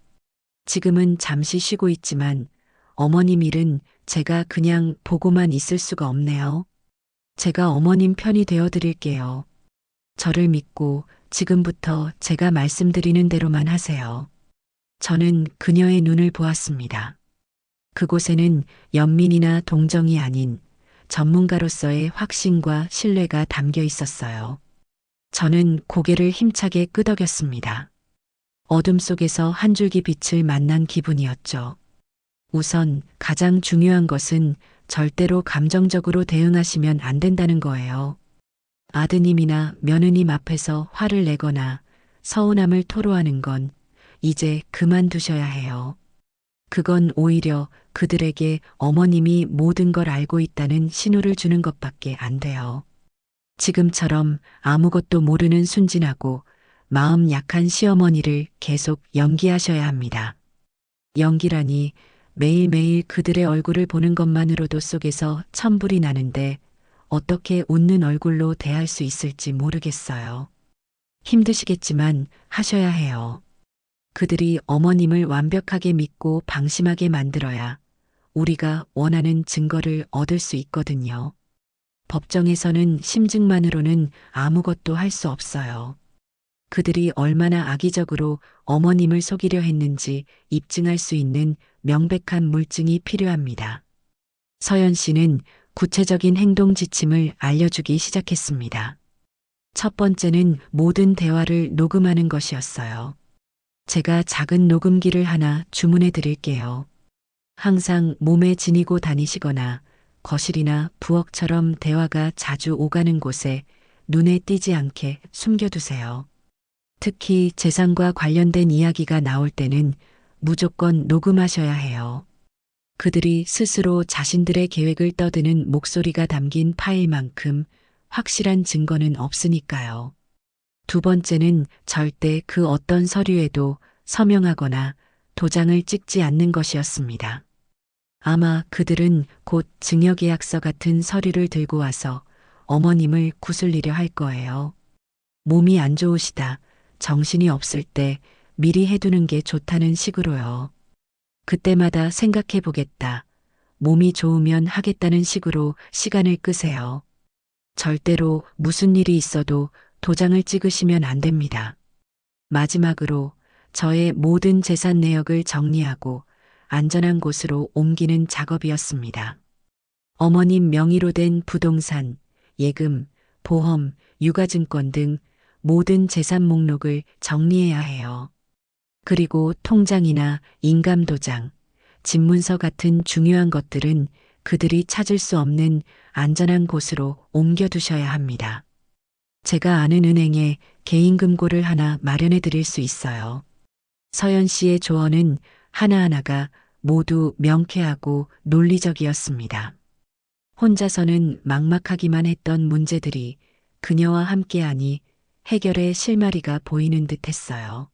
Speaker 1: 지금은 잠시 쉬고 있지만 어머님 일은 제가 그냥 보고만 있을 수가 없네요. 제가 어머님 편이 되어 드릴게요. 저를 믿고 지금부터 제가 말씀드리는 대로만 하세요. 저는 그녀의 눈을 보았습니다. 그곳에는 연민이나 동정이 아닌 전문가로서의 확신과 신뢰가 담겨 있었어요. 저는 고개를 힘차게 끄덕였습니다. 어둠 속에서 한 줄기 빛을 만난 기분이었죠. 우선 가장 중요한 것은 절대로 감정적으로 대응하시면 안 된다는 거예요. 아드님이나 며느님 앞에서 화를 내거나 서운함을 토로하는 건 이제 그만두셔야 해요. 그건 오히려 그들에게 어머님이 모든 걸 알고 있다는 신호를 주는 것밖에 안 돼요. 지금처럼 아무것도 모르는 순진하고 마음 약한 시어머니를 계속 연기하셔야 합니다. 연기라니 매일매일 그들의 얼굴을 보는 것만으로도 속에서 천불이 나는데 어떻게 웃는 얼굴로 대할 수 있을지 모르겠어요. 힘드시겠지만 하셔야 해요. 그들이 어머님을 완벽하게 믿고 방심하게 만들어야 우리가 원하는 증거를 얻을 수 있거든요. 법정에서는 심증만으로는 아무것도 할 수 없어요. 그들이 얼마나 악의적으로 어머님을 속이려 했는지 입증할 수 있는 명백한 물증이 필요합니다. 서연 씨는 구체적인 행동 지침을 알려주기 시작했습니다. 첫 번째는 모든 대화를 녹음하는 것이었어요. 제가 작은 녹음기를 하나 주문해 드릴게요. 항상 몸에 지니고 다니시거나 거실이나 부엌처럼 대화가 자주 오가는 곳에 눈에 띄지 않게 숨겨두세요. 특히 재산과 관련된 이야기가 나올 때는 무조건 녹음하셔야 해요. 그들이 스스로 자신들의 계획을 떠드는 목소리가 담긴 파일만큼 확실한 증거는 없으니까요. 두 번째는 절대 그 어떤 서류에도 서명하거나 도장을 찍지 않는 것이었습니다. 아마 그들은 곧 증여계약서 같은 서류를 들고 와서 어머님을 구슬리려 할 거예요. 몸이 안 좋으시다, 정신이 없을 때 미리 해두는 게 좋다는 식으로요. 그때마다 생각해 보겠다, 몸이 좋으면 하겠다는 식으로 시간을 끄세요. 절대로 무슨 일이 있어도 도장을 찍으시면 안 됩니다. 마지막으로 저의 모든 재산 내역을 정리하고 안전한 곳으로 옮기는 작업이었습니다. 어머님 명의로 된 부동산, 예금, 보험, 육아증권 등 모든 재산 목록을 정리해야 해요. 그리고 통장이나 인감도장, 집문서 같은 중요한 것들은 그들이 찾을 수 없는 안전한 곳으로 옮겨두셔야 합니다. 제가 아는 은행에 개인금고를 하나 마련해 드릴 수 있어요. 서연 씨의 조언은 하나하나가 모두 명쾌하고 논리적이었습니다. 혼자서는 막막하기만 했던 문제들이 그녀와 함께하니 해결의 실마리가 보이는 듯 했어요.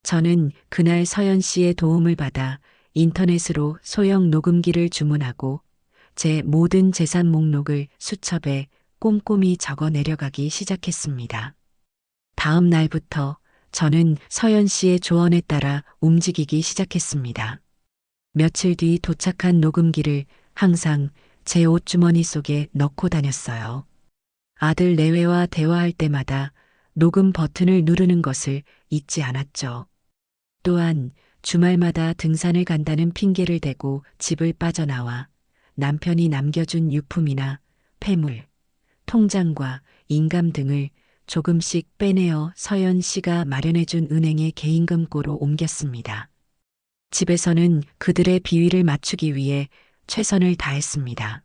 Speaker 1: 저는 그날 서연 씨의 도움을 받아 인터넷으로 소형 녹음기를 주문하고 제 모든 재산 목록을 수첩에 꼼꼼히 적어 내려가기 시작했습니다. 다음 날부터 저는 서연 씨의 조언에 따라 움직이기 시작했습니다. 며칠 뒤 도착한 녹음기를 항상 제 옷주머니 속에 넣고 다녔어요. 아들 내외와 대화할 때마다 녹음 버튼을 누르는 것을 잊지 않았죠. 또한 주말마다 등산을 간다는 핑계를 대고 집을 빠져나와 남편이 남겨준 유품이나 폐물, 통장과 인감 등을 조금씩 빼내어 서연 씨가 마련해준 은행의 개인금고로 옮겼습니다. 집에서는 그들의 비위를 맞추기 위해 최선을 다했습니다.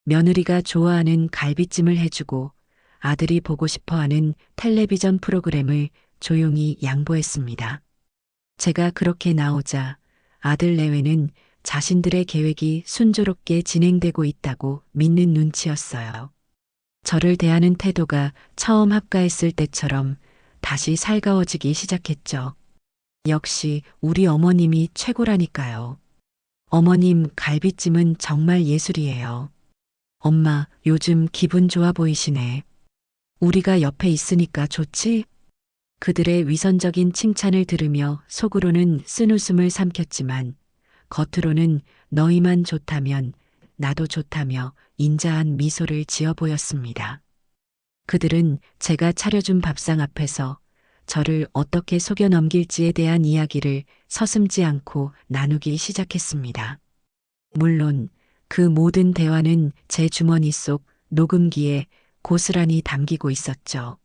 Speaker 1: 며느리가 좋아하는 갈비찜을 해주고 아들이 보고 싶어하는 텔레비전 프로그램을 조용히 양보했습니다. 제가 그렇게 나오자 아들 내외는 자신들의 계획이 순조롭게 진행되고 있다고 믿는 눈치였어요. 저를 대하는 태도가 처음 합가했을 때처럼 다시 살가워지기 시작했죠. 역시 우리 어머님이 최고라니까요. 어머님 갈비찜은 정말 예술이에요. 엄마 요즘 기분 좋아 보이시네. 우리가 옆에 있으니까 좋지? 그들의 위선적인 칭찬을 들으며 속으로는 쓴웃음을 삼켰지만 겉으로는 너희만 좋다면 나도 좋다며 인자한 미소를 지어 보였습니다. 그들은 제가 차려준 밥상 앞에서 저를 어떻게 속여 넘길지에 대한 이야기를 서슴지 않고 나누기 시작했습니다. 물론 그 모든 대화는 제 주머니 속 녹음기에 고스란히 담기고 있었죠.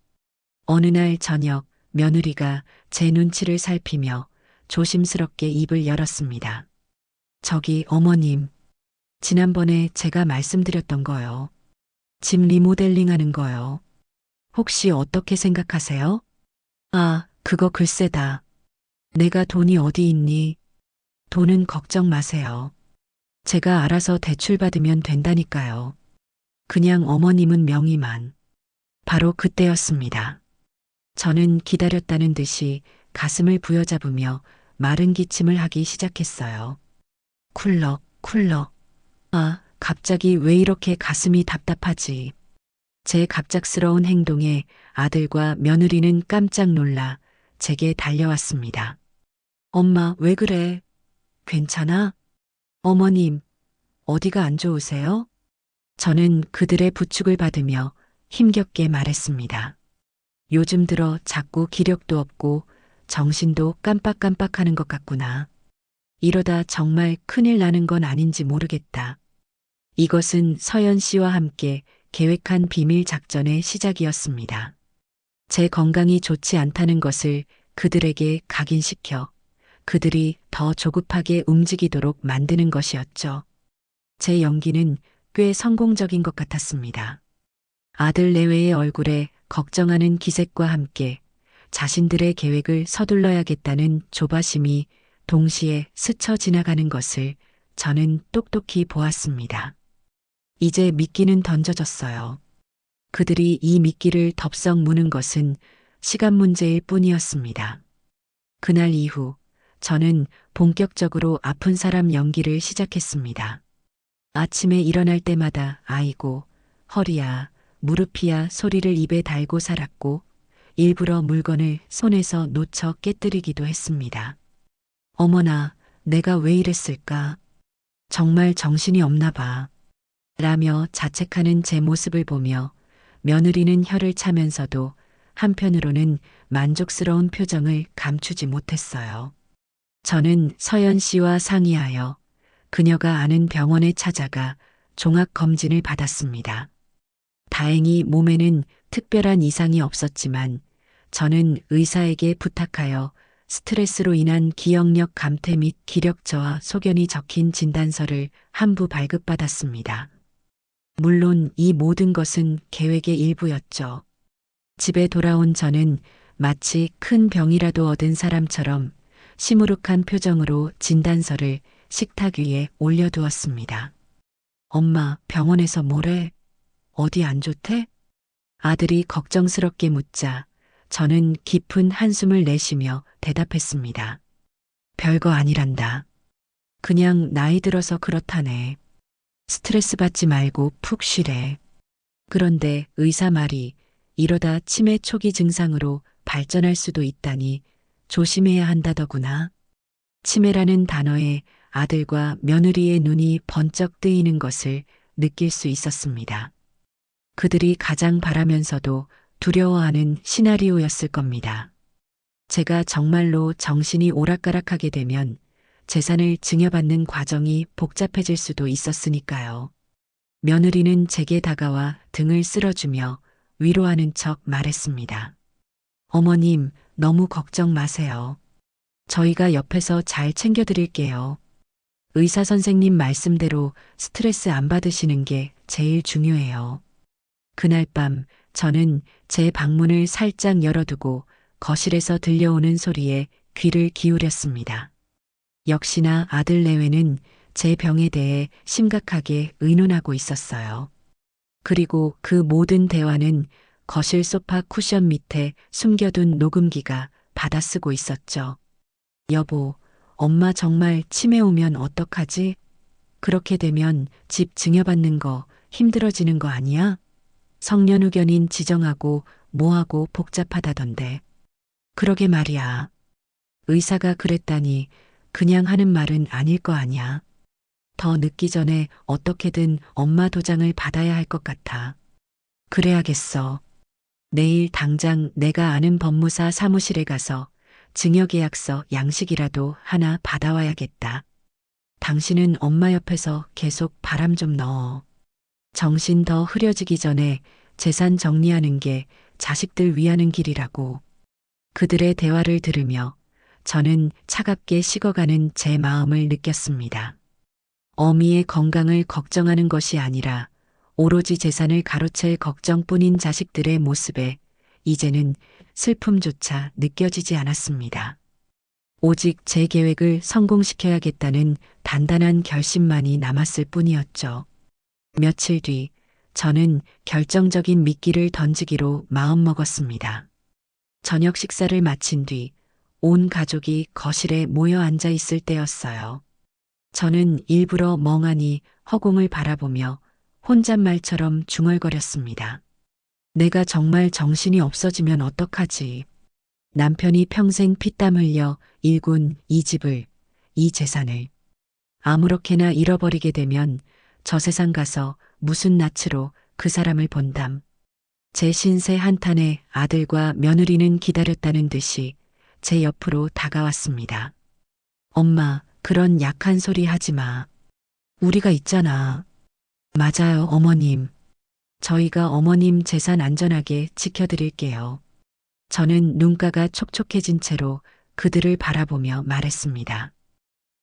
Speaker 1: 어느 날 저녁 며느리가 제 눈치를 살피며 조심스럽게 입을 열었습니다. 저기 어머님, 지난번에 제가 말씀드렸던 거요. 집 리모델링 하는 거요. 혹시 어떻게 생각하세요? 아, 그거 글쎄다. 내가 돈이 어디 있니? 돈은 걱정 마세요. 제가 알아서 대출 받으면 된다니까요. 그냥 어머님은 명의만. 바로 그때였습니다. 저는 기다렸다는 듯이 가슴을 부여잡으며 마른 기침을 하기 시작했어요. 쿨럭, 쿨럭. 아, 갑자기 왜 이렇게 가슴이 답답하지? 제 갑작스러운 행동에 아들과 며느리는 깜짝 놀라 제게 달려왔습니다. 엄마, 왜 그래? 괜찮아? 어머님, 어디가 안 좋으세요? 저는 그들의 부축을 받으며 힘겹게 말했습니다. 요즘 들어 자꾸 기력도 없고 정신도 깜빡깜빡하는 것 같구나. 이러다 정말 큰일 나는 건 아닌지 모르겠다. 이것은 서연 씨와 함께 계획한 비밀 작전의 시작이었습니다. 제 건강이 좋지 않다는 것을 그들에게 각인시켜 그들이 더 조급하게 움직이도록 만드는 것이었죠. 제 연기는 꽤 성공적인 것 같았습니다. 아들 내외의 얼굴에 걱정하는 기색과 함께 자신들의 계획을 서둘러야겠다는 조바심이 동시에 스쳐 지나가는 것을 저는 똑똑히 보았습니다. 이제 미끼는 던져졌어요. 그들이 이 미끼를 덥석 무는 것은 시간 문제일 뿐이었습니다. 그날 이후 저는 본격적으로 아픈 사람 연기를 시작했습니다. 아침에 일어날 때마다 아이고, 허리야, 무릎이야 소리를 입에 달고 살았고 일부러 물건을 손에서 놓쳐 깨뜨리기도 했습니다. 어머나, 내가 왜 이랬을까? 정말 정신이 없나 봐. 라며 자책하는 제 모습을 보며 며느리는 혀를 차면서도 한편으로는 만족스러운 표정을 감추지 못했어요. 저는 서연 씨와 상의하여 그녀가 아는 병원에 찾아가 종합검진을 받았습니다. 다행히 몸에는 특별한 이상이 없었지만 저는 의사에게 부탁하여 스트레스로 인한 기억력 감퇴 및 기력 저하 소견이 적힌 진단서를 한부 발급받았습니다. 물론 이 모든 것은 계획의 일부였죠. 집에 돌아온 저는 마치 큰 병이라도 얻은 사람처럼 시무룩한 표정으로 진단서를 식탁 위에 올려두었습니다. 엄마, 병원에서 뭐래? 어디 안 좋대? 아들이 걱정스럽게 묻자 저는 깊은 한숨을 내쉬며 대답했습니다. 별거 아니란다. 그냥 나이 들어서 그렇다네. 스트레스 받지 말고 푹 쉬래. 그런데 의사 말이 이러다 치매 초기 증상으로 발전할 수도 있다니 조심해야 한다더구나. 치매라는 단어에 아들과 며느리의 눈이 번쩍 뜨이는 것을 느낄 수 있었습니다. 그들이 가장 바라면서도 두려워하는 시나리오였을 겁니다. 제가 정말로 정신이 오락가락하게 되면 재산을 증여받는 과정이 복잡해질 수도 있었으니까요. 며느리는 제게 다가와 등을 쓸어주며 위로하는 척 말했습니다. 어머님, 너무 걱정 마세요. 저희가 옆에서 잘 챙겨드릴게요. 의사 선생님 말씀대로 스트레스 안 받으시는 게 제일 중요해요. 그날 밤 저는 제 방문을 살짝 열어두고 거실에서 들려오는 소리에 귀를 기울였습니다. 역시나 아들 내외는 제 병에 대해 심각하게 의논하고 있었어요. 그리고 그 모든 대화는 거실 소파 쿠션 밑에 숨겨둔 녹음기가 받아쓰고 있었죠. 여보, 엄마 정말 치매 오면 어떡하지? 그렇게 되면 집 증여받는 거 힘들어지는 거 아니야? 성년후견인 지정하고 뭐하고 복잡하다던데. 그러게 말이야. 의사가 그랬다니 그냥 하는 말은 아닐 거 아니야. 더 늦기 전에 어떻게든 엄마 도장을 받아야 할 것 같아. 그래야겠어. 내일 당장 내가 아는 법무사 사무실에 가서 증여계약서 양식이라도 하나 받아와야겠다. 당신은 엄마 옆에서 계속 바람 좀 넣어. 정신 더 흐려지기 전에 재산 정리하는 게 자식들 위하는 길이라고. 그들의 대화를 들으며 저는 차갑게 식어가는 제 마음을 느꼈습니다. 어미의 건강을 걱정하는 것이 아니라 오로지 재산을 가로챌 걱정뿐인 자식들의 모습에 이제는 슬픔조차 느껴지지 않았습니다. 오직 제 계획을 성공시켜야겠다는 단단한 결심만이 남았을 뿐이었죠. 며칠 뒤 저는 결정적인 미끼를 던지기로 마음먹었습니다. 저녁 식사를 마친 뒤 온 가족이 거실에 모여 앉아 있을 때였어요. 저는 일부러 멍하니 허공을 바라보며 혼잣말처럼 중얼거렸습니다. 내가 정말 정신이 없어지면 어떡하지? 남편이 평생 피땀 흘려 일군 이 집을, 이 재산을 아무렇게나 잃어버리게 되면 저 세상 가서 무슨 낯으로 그 사람을 본담. 제 신세 한탄에 아들과 며느리는 기다렸다는 듯이 제 옆으로 다가왔습니다. 엄마, 그런 약한 소리 하지 마. 우리가 있잖아. 맞아요, 어머님. 저희가 어머님 재산 안전하게 지켜드릴게요. 저는 눈가가 촉촉해진 채로 그들을 바라보며 말했습니다.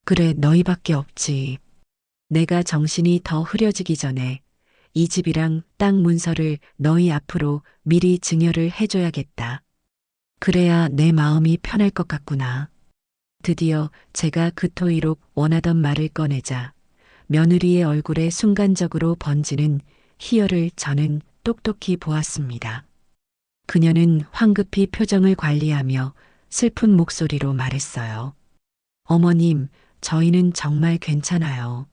Speaker 1: 그래, 너희밖에 없지. 내가 정신이 더 흐려지기 전에 이 집이랑 땅 문서를 너희 앞으로 미리 증여를 해줘야겠다. 그래야 내 마음이 편할 것 같구나. 드디어 제가 그토록 원하던 말을 꺼내자 며느리의 얼굴에 순간적으로 번지는 희열을 저는 똑똑히 보았습니다. 그녀는 황급히 표정을 관리하며 슬픈 목소리로 말했어요. 어머님, 저희는 정말 괜찮아요.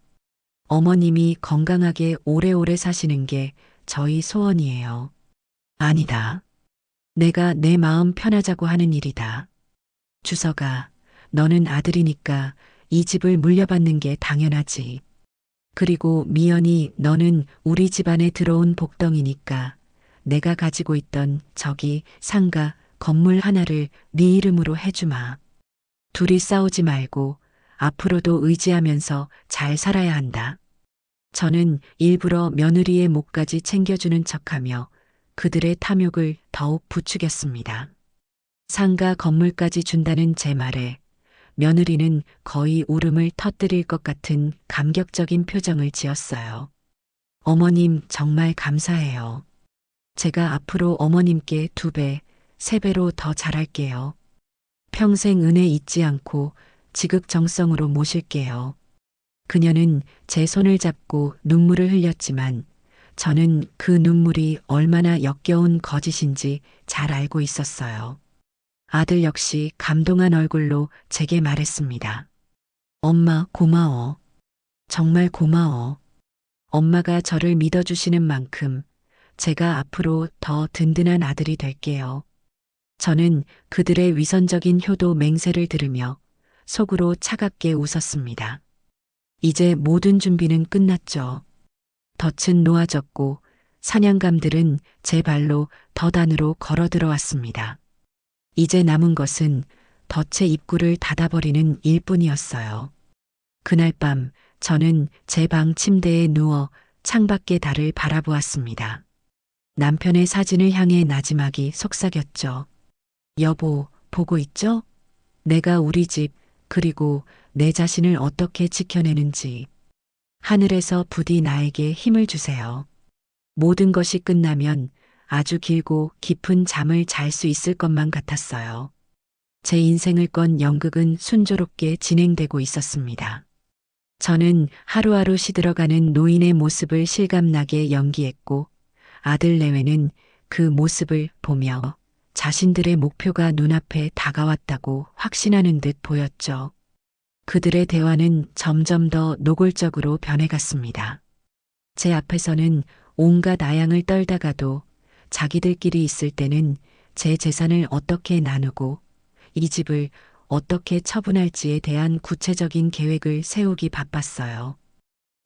Speaker 1: 어머님이 건강하게 오래오래 사시는 게 저희 소원이에요. 아니다. 내가 내 마음 편하자고 하는 일이다. 주서가, 너는 아들이니까 이 집을 물려받는 게 당연하지. 그리고 미연이 너는 우리 집안에 들어온 복덩이니까 내가 가지고 있던 저기 상가 건물 하나를 네 이름으로 해주마. 둘이 싸우지 말고 앞으로도 의지하면서 잘 살아야 한다. 저는 일부러 며느리의 목까지 챙겨주는 척하며 그들의 탐욕을 더욱 부추겼습니다. 상가 건물까지 준다는 제 말에 며느리는 거의 울음을 터뜨릴 것 같은 감격적인 표정을 지었어요. 어머님 정말 감사해요. 제가 앞으로 어머님께 2배, 3배로 더 잘할게요. 평생 은혜 잊지 않고 지극정성으로 모실게요. 그녀는 제 손을 잡고 눈물을 흘렸지만 저는 그 눈물이 얼마나 역겨운 거짓인지 잘 알고 있었어요. 아들 역시 감동한 얼굴로 제게 말했습니다. 엄마, 고마워. 정말 고마워. 엄마가 저를 믿어주시는 만큼 제가 앞으로 더 든든한 아들이 될게요. 저는 그들의 위선적인 효도 맹세를 들으며 속으로 차갑게 웃었습니다. 이제 모든 준비는 끝났죠. 덫은 놓아졌고 사냥감들은 제 발로 덫 안으로 걸어 들어왔습니다. 이제 남은 것은 덫의 입구를 닫아버리는 일뿐이었어요. 그날 밤 저는 제 방 침대에 누워 창밖의 달을 바라보았습니다. 남편의 사진을 향해 나지막이 속삭였죠. 여보, 보고 있죠? 내가 우리 집, 그리고 내 자신을 어떻게 지켜내는지. 하늘에서 부디 나에게 힘을 주세요. 모든 것이 끝나면 아주 길고 깊은 잠을 잘 수 있을 것만 같았어요. 제 인생을 건 연극은 순조롭게 진행되고 있었습니다. 저는 하루하루 시들어가는 노인의 모습을 실감나게 연기했고 아들 내외는 그 모습을 보며 자신들의 목표가 눈앞에 다가왔다고 확신하는 듯 보였죠. 그들의 대화는 점점 더 노골적으로 변해갔습니다. 제 앞에서는 온갖 아양을 떨다가도 자기들끼리 있을 때는 제 재산을 어떻게 나누고 이 집을 어떻게 처분할지에 대한 구체적인 계획을 세우기 바빴어요.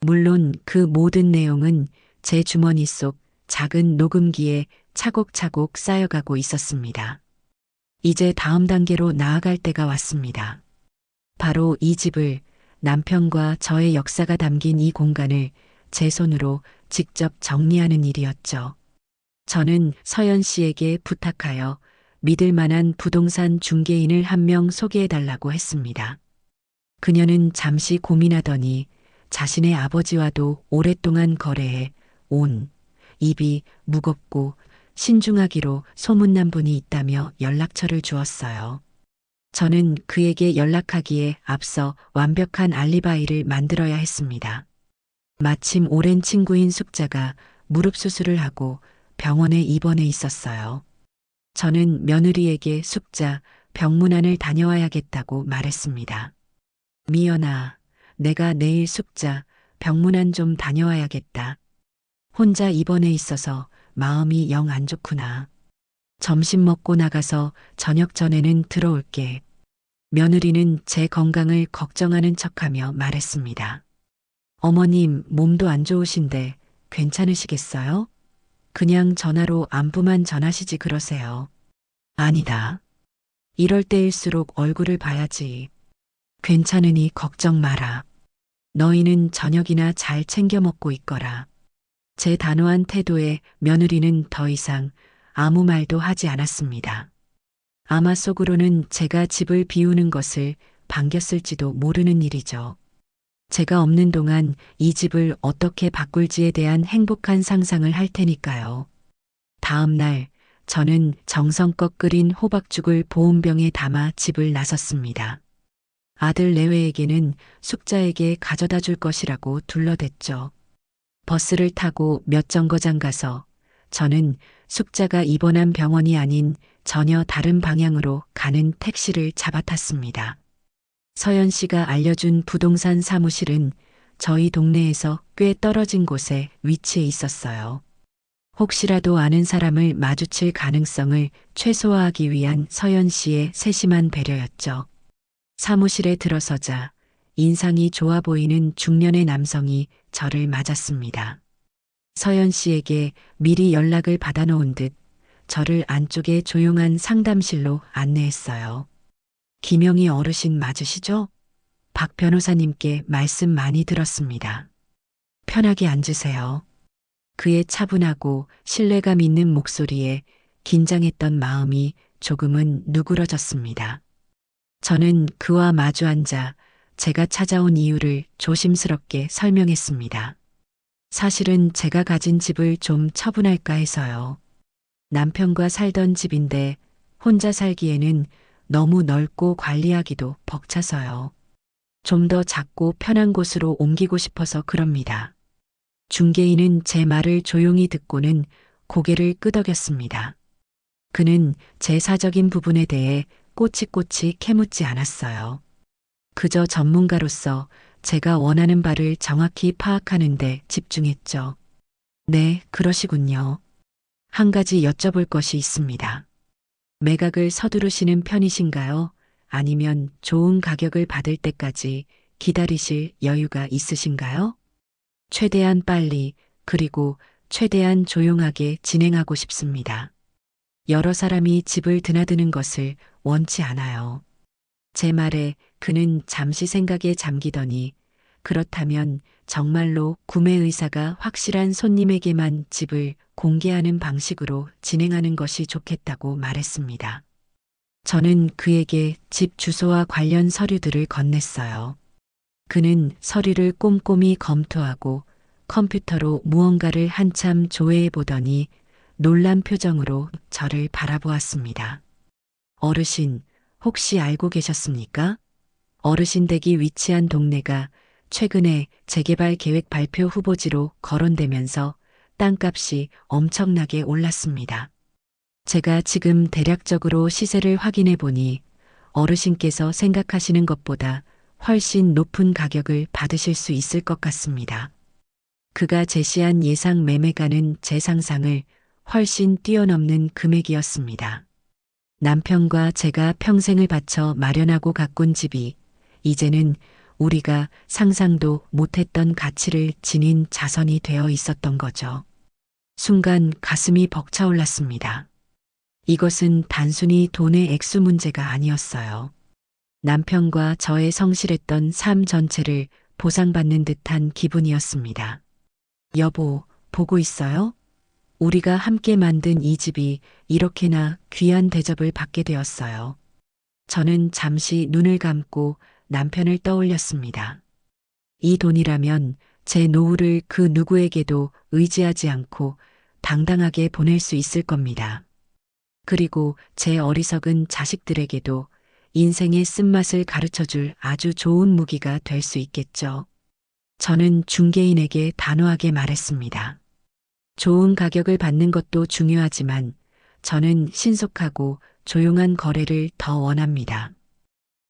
Speaker 1: 물론 그 모든 내용은 제 주머니 속 작은 녹음기에 차곡차곡 쌓여가고 있었습니다. 이제 다음 단계로 나아갈 때가 왔습니다. 바로 이 집을, 남편과 저의 역사가 담긴 이 공간을 제 손으로 직접 정리하는 일이었죠. 저는 서연 씨에게 부탁하여 믿을 만한 부동산 중개인을 한 명 소개해달라고 했습니다. 그녀는 잠시 고민하더니 자신의 아버지와도 오랫동안 거래해 온 입이 무겁고 신중하기로 소문난 분이 있다며 연락처를 주었어요. 저는 그에게 연락하기에 앞서 완벽한 알리바이를 만들어야 했습니다. 마침 오랜 친구인 숙자가 무릎 수술을 하고 병원에 입원해 있었어요. 저는 며느리에게 숙자 병문안을 다녀와야겠다고 말했습니다. 미연아, 내가 내일 숙자 병문안 좀 다녀와야겠다. 혼자 입원해 있어서 마음이 영 안 좋구나. 점심 먹고 나가서 저녁 전에는 들어올게. 며느리는 제 건강을 걱정하는 척하며 말했습니다. 어머님 몸도 안 좋으신데 괜찮으시겠어요? 그냥 전화로 안부만 전하시지 그러세요. 아니다. 이럴 때일수록 얼굴을 봐야지. 괜찮으니 걱정 마라. 너희는 저녁이나 잘 챙겨 먹고 있거라. 제 단호한 태도에 며느리는 더 이상 아무 말도 하지 않았습니다. 아마 속으로는 제가 집을 비우는 것을 반겼을지도 모르는 일이죠. 제가 없는 동안 이 집을 어떻게 바꿀지에 대한 행복한 상상을 할 테니까요. 다음 날 저는 정성껏 끓인 호박죽을 보온병에 담아 집을 나섰습니다. 아들 내외에게는 숙자에게 가져다 줄 것이라고 둘러댔죠. 버스를 타고 몇 정거장 가서 저는 숙자가 입원한 병원이 아닌 전혀 다른 방향으로 가는 택시를 잡아탔습니다. 서연 씨가 알려준 부동산 사무실은 저희 동네에서 꽤 떨어진 곳에 위치해 있었어요. 혹시라도 아는 사람을 마주칠 가능성을 최소화하기 위한 서연 씨의 세심한 배려였죠. 사무실에 들어서자 인상이 좋아 보이는 중년의 남성이 저를 맞았습니다. 서연 씨에게 미리 연락을 받아놓은 듯 저를 안쪽의 조용한 상담실로 안내했어요. 김영희 어르신 맞으시죠? 박 변호사님께 말씀 많이 들었습니다. 편하게 앉으세요. 그의 차분하고 신뢰감 있는 목소리에 긴장했던 마음이 조금은 누그러졌습니다. 저는 그와 마주 앉아 제가 찾아온 이유를 조심스럽게 설명했습니다. 사실은 제가 가진 집을 좀 처분할까 해서요. 남편과 살던 집인데 혼자 살기에는 너무 넓고 관리하기도 벅차서요. 좀 더 작고 편한 곳으로 옮기고 싶어서 그럽니다. 중개인은 제 말을 조용히 듣고는 고개를 끄덕였습니다. 그는 제 사적인 부분에 대해 꼬치꼬치 캐묻지 않았어요. 그저 전문가로서 제가 원하는 바를 정확히 파악하는 데 집중했죠. 네, 그러시군요. 한 가지 여쭤볼 것이 있습니다. 매각을 서두르시는 편이신가요? 아니면 좋은 가격을 받을 때까지 기다리실 여유가 있으신가요? 최대한 빨리 그리고 최대한 조용하게 진행하고 싶습니다. 여러 사람이 집을 드나드는 것을 원치 않아요. 제 말에 그는 잠시 생각에 잠기더니 그렇다면 정말로 구매 의사가 확실한 손님에게만 집을 공개하는 방식으로 진행하는 것이 좋겠다고 말했습니다. 저는 그에게 집 주소와 관련 서류들을 건넸어요. 그는 서류를 꼼꼼히 검토하고 컴퓨터로 무언가를 한참 조회해 보더니 놀란 표정으로 저를 바라보았습니다. 어르신, 혹시 알고 계셨습니까? 어르신 댁이 위치한 동네가 최근에 재개발 계획 발표 후보지로 거론되면서 땅값이 엄청나게 올랐습니다. 제가 지금 대략적으로 시세를 확인해 보니 어르신께서 생각하시는 것보다 훨씬 높은 가격을 받으실 수 있을 것 같습니다. 그가 제시한 예상 매매가는 제 상상을 훨씬 뛰어넘는 금액이었습니다. 남편과 제가 평생을 바쳐 마련하고 가꾼 집이 이제는 우리가 상상도 못했던 가치를 지닌 자산이 되어 있었던 거죠. 순간 가슴이 벅차올랐습니다. 이것은 단순히 돈의 액수 문제가 아니었어요. 남편과 저의 성실했던 삶 전체를 보상받는 듯한 기분이었습니다. 여보, 보고 있어요? 우리가 함께 만든 이 집이 이렇게나 귀한 대접을 받게 되었어요. 저는 잠시 눈을 감고 남편을 떠올렸습니다. 이 돈이라면 제 노후를 그 누구에게도 의지하지 않고 당당하게 보낼 수 있을 겁니다. 그리고 제 어리석은 자식들에게도 인생의 쓴맛을 가르쳐 줄 아주 좋은 무기가 될 수 있겠죠. 저는 중개인에게 단호하게 말했습니다. 좋은 가격을 받는 것도 중요하지만 저는 신속하고 조용한 거래를 더 원합니다.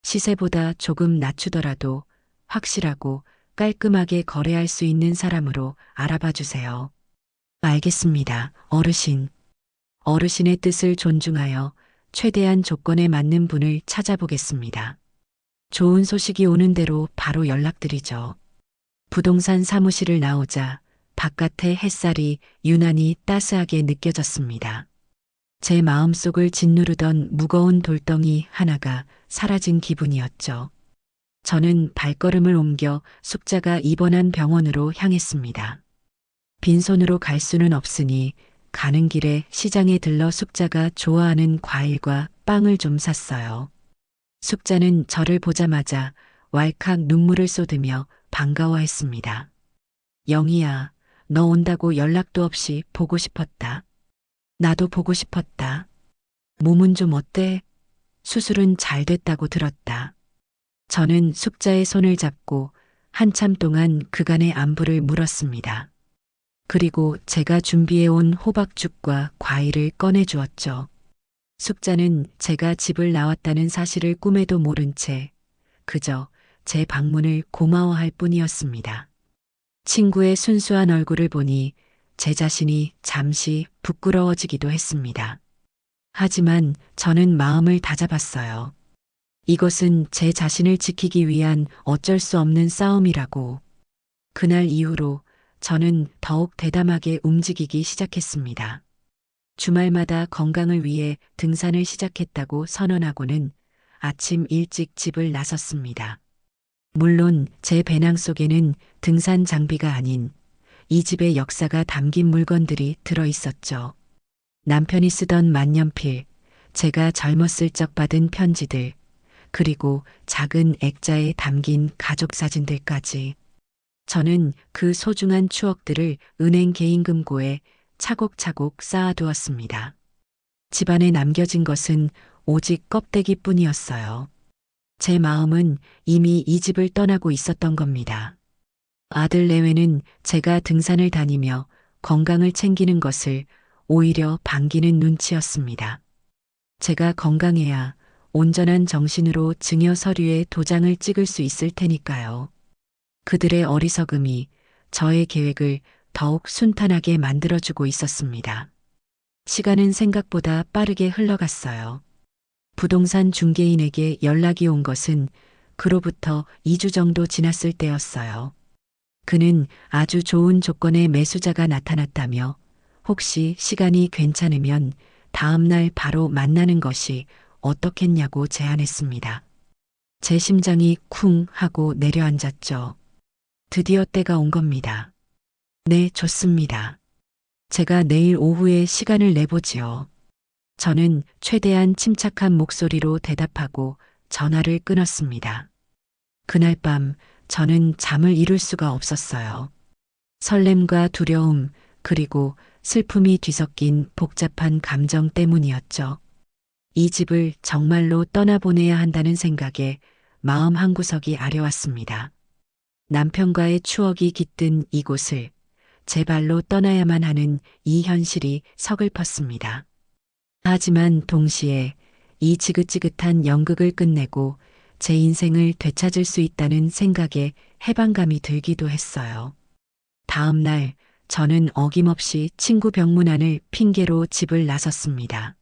Speaker 1: 시세보다 조금 낮추더라도 확실하고 깔끔하게 거래할 수 있는 사람으로 알아봐 주세요. 알겠습니다, 어르신. 어르신의 뜻을 존중하여 최대한 조건에 맞는 분을 찾아보겠습니다. 좋은 소식이 오는 대로 바로 연락드리죠. 부동산 사무실을 나오자 바깥의 햇살이 유난히 따스하게 느껴졌습니다. 제 마음속을 짓누르던 무거운 돌덩이 하나가 사라진 기분이었죠. 저는 발걸음을 옮겨 숙자가 입원한 병원으로 향했습니다. 빈손으로 갈 수는 없으니 가는 길에 시장에 들러 숙자가 좋아하는 과일과 빵을 좀 샀어요. 숙자는 저를 보자마자 왈칵 눈물을 쏟으며 반가워했습니다. 영희야, 너 온다고 연락도 없이 보고 싶었다. 나도 보고 싶었다. 몸은 좀 어때? 수술은 잘 됐다고 들었다. 저는 숙자의 손을 잡고 한참 동안 그간의 안부를 물었습니다. 그리고 제가 준비해온 호박죽과 과일을 꺼내 주었죠. 숙자는 제가 집을 나왔다는 사실을 꿈에도 모른 채 그저 제 방문을 고마워할 뿐이었습니다. 친구의 순수한 얼굴을 보니 제 자신이 잠시 부끄러워지기도 했습니다. 하지만 저는 마음을 다잡았어요. 이것은 제 자신을 지키기 위한 어쩔 수 없는 싸움이라고. 그날 이후로 저는 더욱 대담하게 움직이기 시작했습니다. 주말마다 건강을 위해 등산을 시작했다고 선언하고는 아침 일찍 집을 나섰습니다. 물론 제 배낭 속에는 등산 장비가 아닌 이 집의 역사가 담긴 물건들이 들어 있었죠. 남편이 쓰던 만년필, 제가 젊었을 적 받은 편지들, 그리고 작은 액자에 담긴 가족 사진들까지. 저는 그 소중한 추억들을 은행 개인금고에 차곡차곡 쌓아두었습니다. 집안에 남겨진 것은 오직 껍데기뿐이었어요. 제 마음은 이미 이 집을 떠나고 있었던 겁니다. 아들 내외는 제가 등산을 다니며 건강을 챙기는 것을 오히려 반기는 눈치였습니다. 제가 건강해야 온전한 정신으로 증여 서류에 도장을 찍을 수 있을 테니까요. 그들의 어리석음이 저의 계획을 더욱 순탄하게 만들어주고 있었습니다. 시간은 생각보다 빠르게 흘러갔어요. 부동산 중개인에게 연락이 온 것은 그로부터 2주 정도 지났을 때였어요. 그는 아주 좋은 조건의 매수자가 나타났다며 혹시 시간이 괜찮으면 다음 날 바로 만나는 것이 어떻겠냐고 제안했습니다. 제 심장이 쿵 하고 내려앉았죠. 드디어 때가 온 겁니다. 네, 좋습니다. 제가 내일 오후에 시간을 내보지요. 저는 최대한 침착한 목소리로 대답하고 전화를 끊었습니다. 그날 밤 저는 잠을 이룰 수가 없었어요. 설렘과 두려움 그리고 슬픔이 뒤섞인 복잡한 감정 때문이었죠. 이 집을 정말로 떠나보내야 한다는 생각에 마음 한구석이 아려왔습니다. 남편과의 추억이 깃든 이곳을 제 발로 떠나야만 하는 이 현실이 서글펐습니다. 하지만 동시에 이 지긋지긋한 연극을 끝내고 제 인생을 되찾을 수 있다는 생각에 해방감이 들기도 했어요. 다음 날 저는 어김없이 친구 병문안을 핑계로 집을 나섰습니다.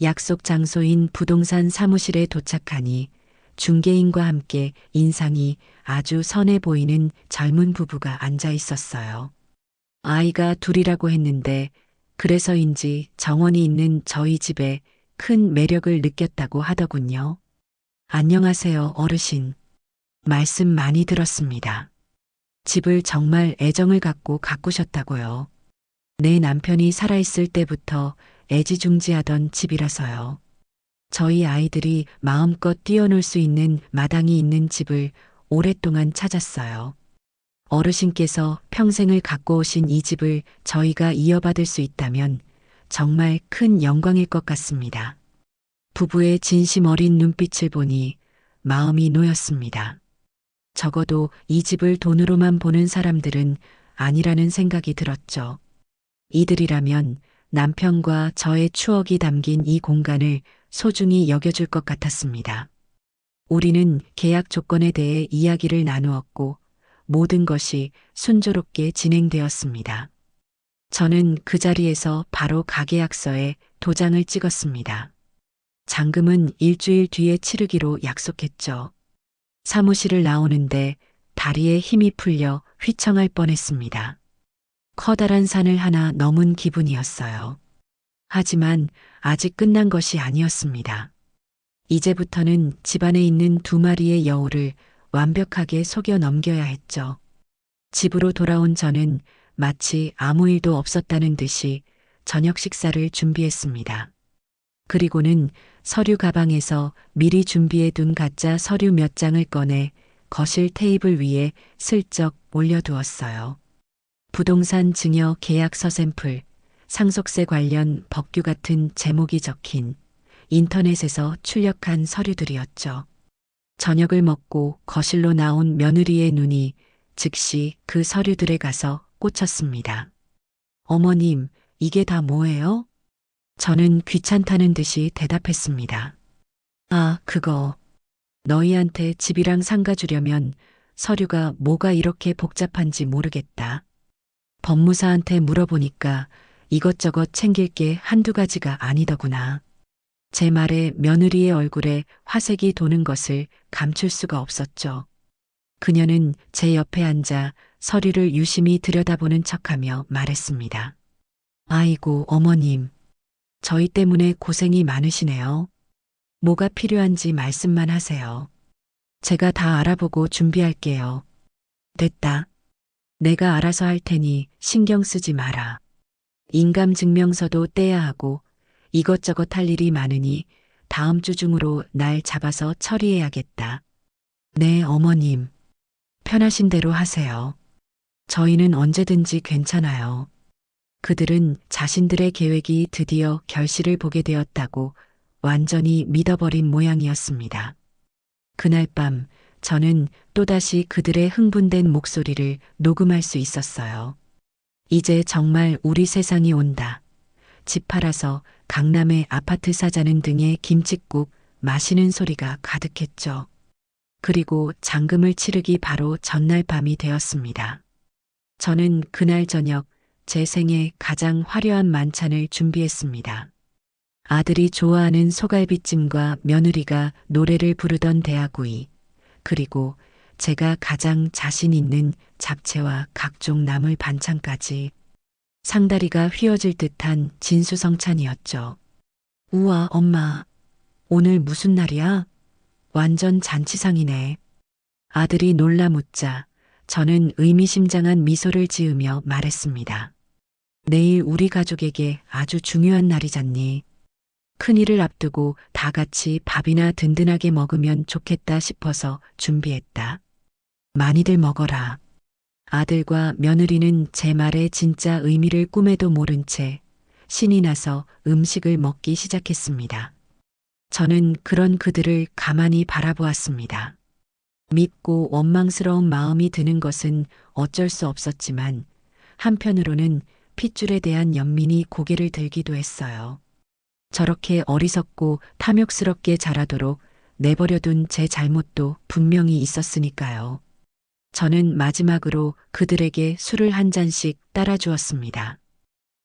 Speaker 1: 약속 장소인 부동산 사무실에 도착하니 중개인과 함께 인상이 아주 선해 보이는 젊은 부부가 앉아 있었어요. 아이가 둘이라고 했는데 그래서인지 정원이 있는 저희 집에 큰 매력을 느꼈다고 하더군요. 안녕하세요, 어르신. 말씀 많이 들었습니다. 집을 정말 애정을 갖고 가꾸셨다고요. 내 남편이 살아있을 때부터 애지중지하던 집이라서요. 저희 아이들이 마음껏 뛰어놀 수 있는 마당이 있는 집을 오랫동안 찾았어요. 어르신께서 평생을 갖고 오신 이 집을 저희가 이어받을 수 있다면 정말 큰 영광일 것 같습니다. 부부의 진심 어린 눈빛을 보니 마음이 놓였습니다. 적어도 이 집을 돈으로만 보는 사람들은 아니라는 생각이 들었죠. 이들이라면 남편과 저의 추억이 담긴 이 공간을 소중히 여겨줄 것 같았습니다. 우리는 계약 조건에 대해 이야기를 나누었고 모든 것이 순조롭게 진행되었습니다. 저는 그 자리에서 바로 가계약서에 도장을 찍었습니다. 잔금은 일주일 뒤에 치르기로 약속했죠. 사무실을 나오는데 다리에 힘이 풀려 휘청할 뻔했습니다. 커다란 산을 하나 넘은 기분이었어요. 하지만 아직 끝난 것이 아니었습니다. 이제부터는 집안에 있는 두 마리의 여우를 완벽하게 속여 넘겨야 했죠. 집으로 돌아온 저는 마치 아무 일도 없었다는 듯이 저녁 식사를 준비했습니다. 그리고는 서류 가방에서 미리 준비해둔 가짜 서류 몇 장을 꺼내 거실 테이블 위에 슬쩍 올려두었어요. 부동산 증여 계약서 샘플, 상속세 관련 법규 같은 제목이 적힌 인터넷에서 출력한 서류들이었죠. 저녁을 먹고 거실로 나온 며느리의 눈이 즉시 그 서류들에 가서 꽂혔습니다. 어머님, 이게 다 뭐예요? 저는 귀찮다는 듯이 대답했습니다. 아, 그거. 너희한테 집이랑 상가 주려면 서류가 뭐가 이렇게 복잡한지 모르겠다. 법무사한테 물어보니까 이것저것 챙길 게 한두 가지가 아니더구나. 제 말에 며느리의 얼굴에 화색이 도는 것을 감출 수가 없었죠. 그녀는 제 옆에 앉아 서류를 유심히 들여다보는 척하며 말했습니다. 아이고, 어머님. 저희 때문에 고생이 많으시네요. 뭐가 필요한지 말씀만 하세요. 제가 다 알아보고 준비할게요. 됐다. 내가 알아서 할 테니 신경 쓰지 마라. 인감증명서도 떼야 하고 이것저것 할 일이 많으니 다음 주 중으로 날 잡아서 처리해야겠다. 네, 어머님. 편하신 대로 하세요. 저희는 언제든지 괜찮아요. 그들은 자신들의 계획이 드디어 결실을 보게 되었다고 완전히 믿어버린 모양이었습니다. 그날 밤 저는 또다시 그들의 흥분된 목소리를 녹음할 수 있었어요. 이제 정말 우리 세상이 온다. 집 팔아서 강남에 아파트 사자는 등의 김칫국 마시는 소리가 가득했죠. 그리고 잔금을 치르기 바로 전날 밤이 되었습니다. 저는 그날 저녁 제 생애 가장 화려한 만찬을 준비했습니다. 아들이 좋아하는 소갈비찜과 며느리가 노래를 부르던 대하구이, 그리고 제가 가장 자신 있는 잡채와 각종 나물 반찬까지. 상다리가 휘어질 듯한 진수성찬이었죠. 우와, 엄마. 오늘 무슨 날이야? 완전 잔치상이네. 아들이 놀라 묻자 저는 의미심장한 미소를 지으며 말했습니다. 내일 우리 가족에게 아주 중요한 날이잖니. 큰일을 앞두고 다 같이 밥이나 든든하게 먹으면 좋겠다 싶어서 준비했다. 많이들 먹어라. 아들과 며느리는 제 말의 진짜 의미를 꿈에도 모른 채 신이 나서 음식을 먹기 시작했습니다. 저는 그런 그들을 가만히 바라보았습니다. 밉고 원망스러운 마음이 드는 것은 어쩔 수 없었지만 한편으로는 핏줄에 대한 연민이 고개를 들기도 했어요. 저렇게 어리석고 탐욕스럽게 자라도록 내버려둔 제 잘못도 분명히 있었으니까요. 저는 마지막으로 그들에게 술을 한 잔씩 따라 주었습니다.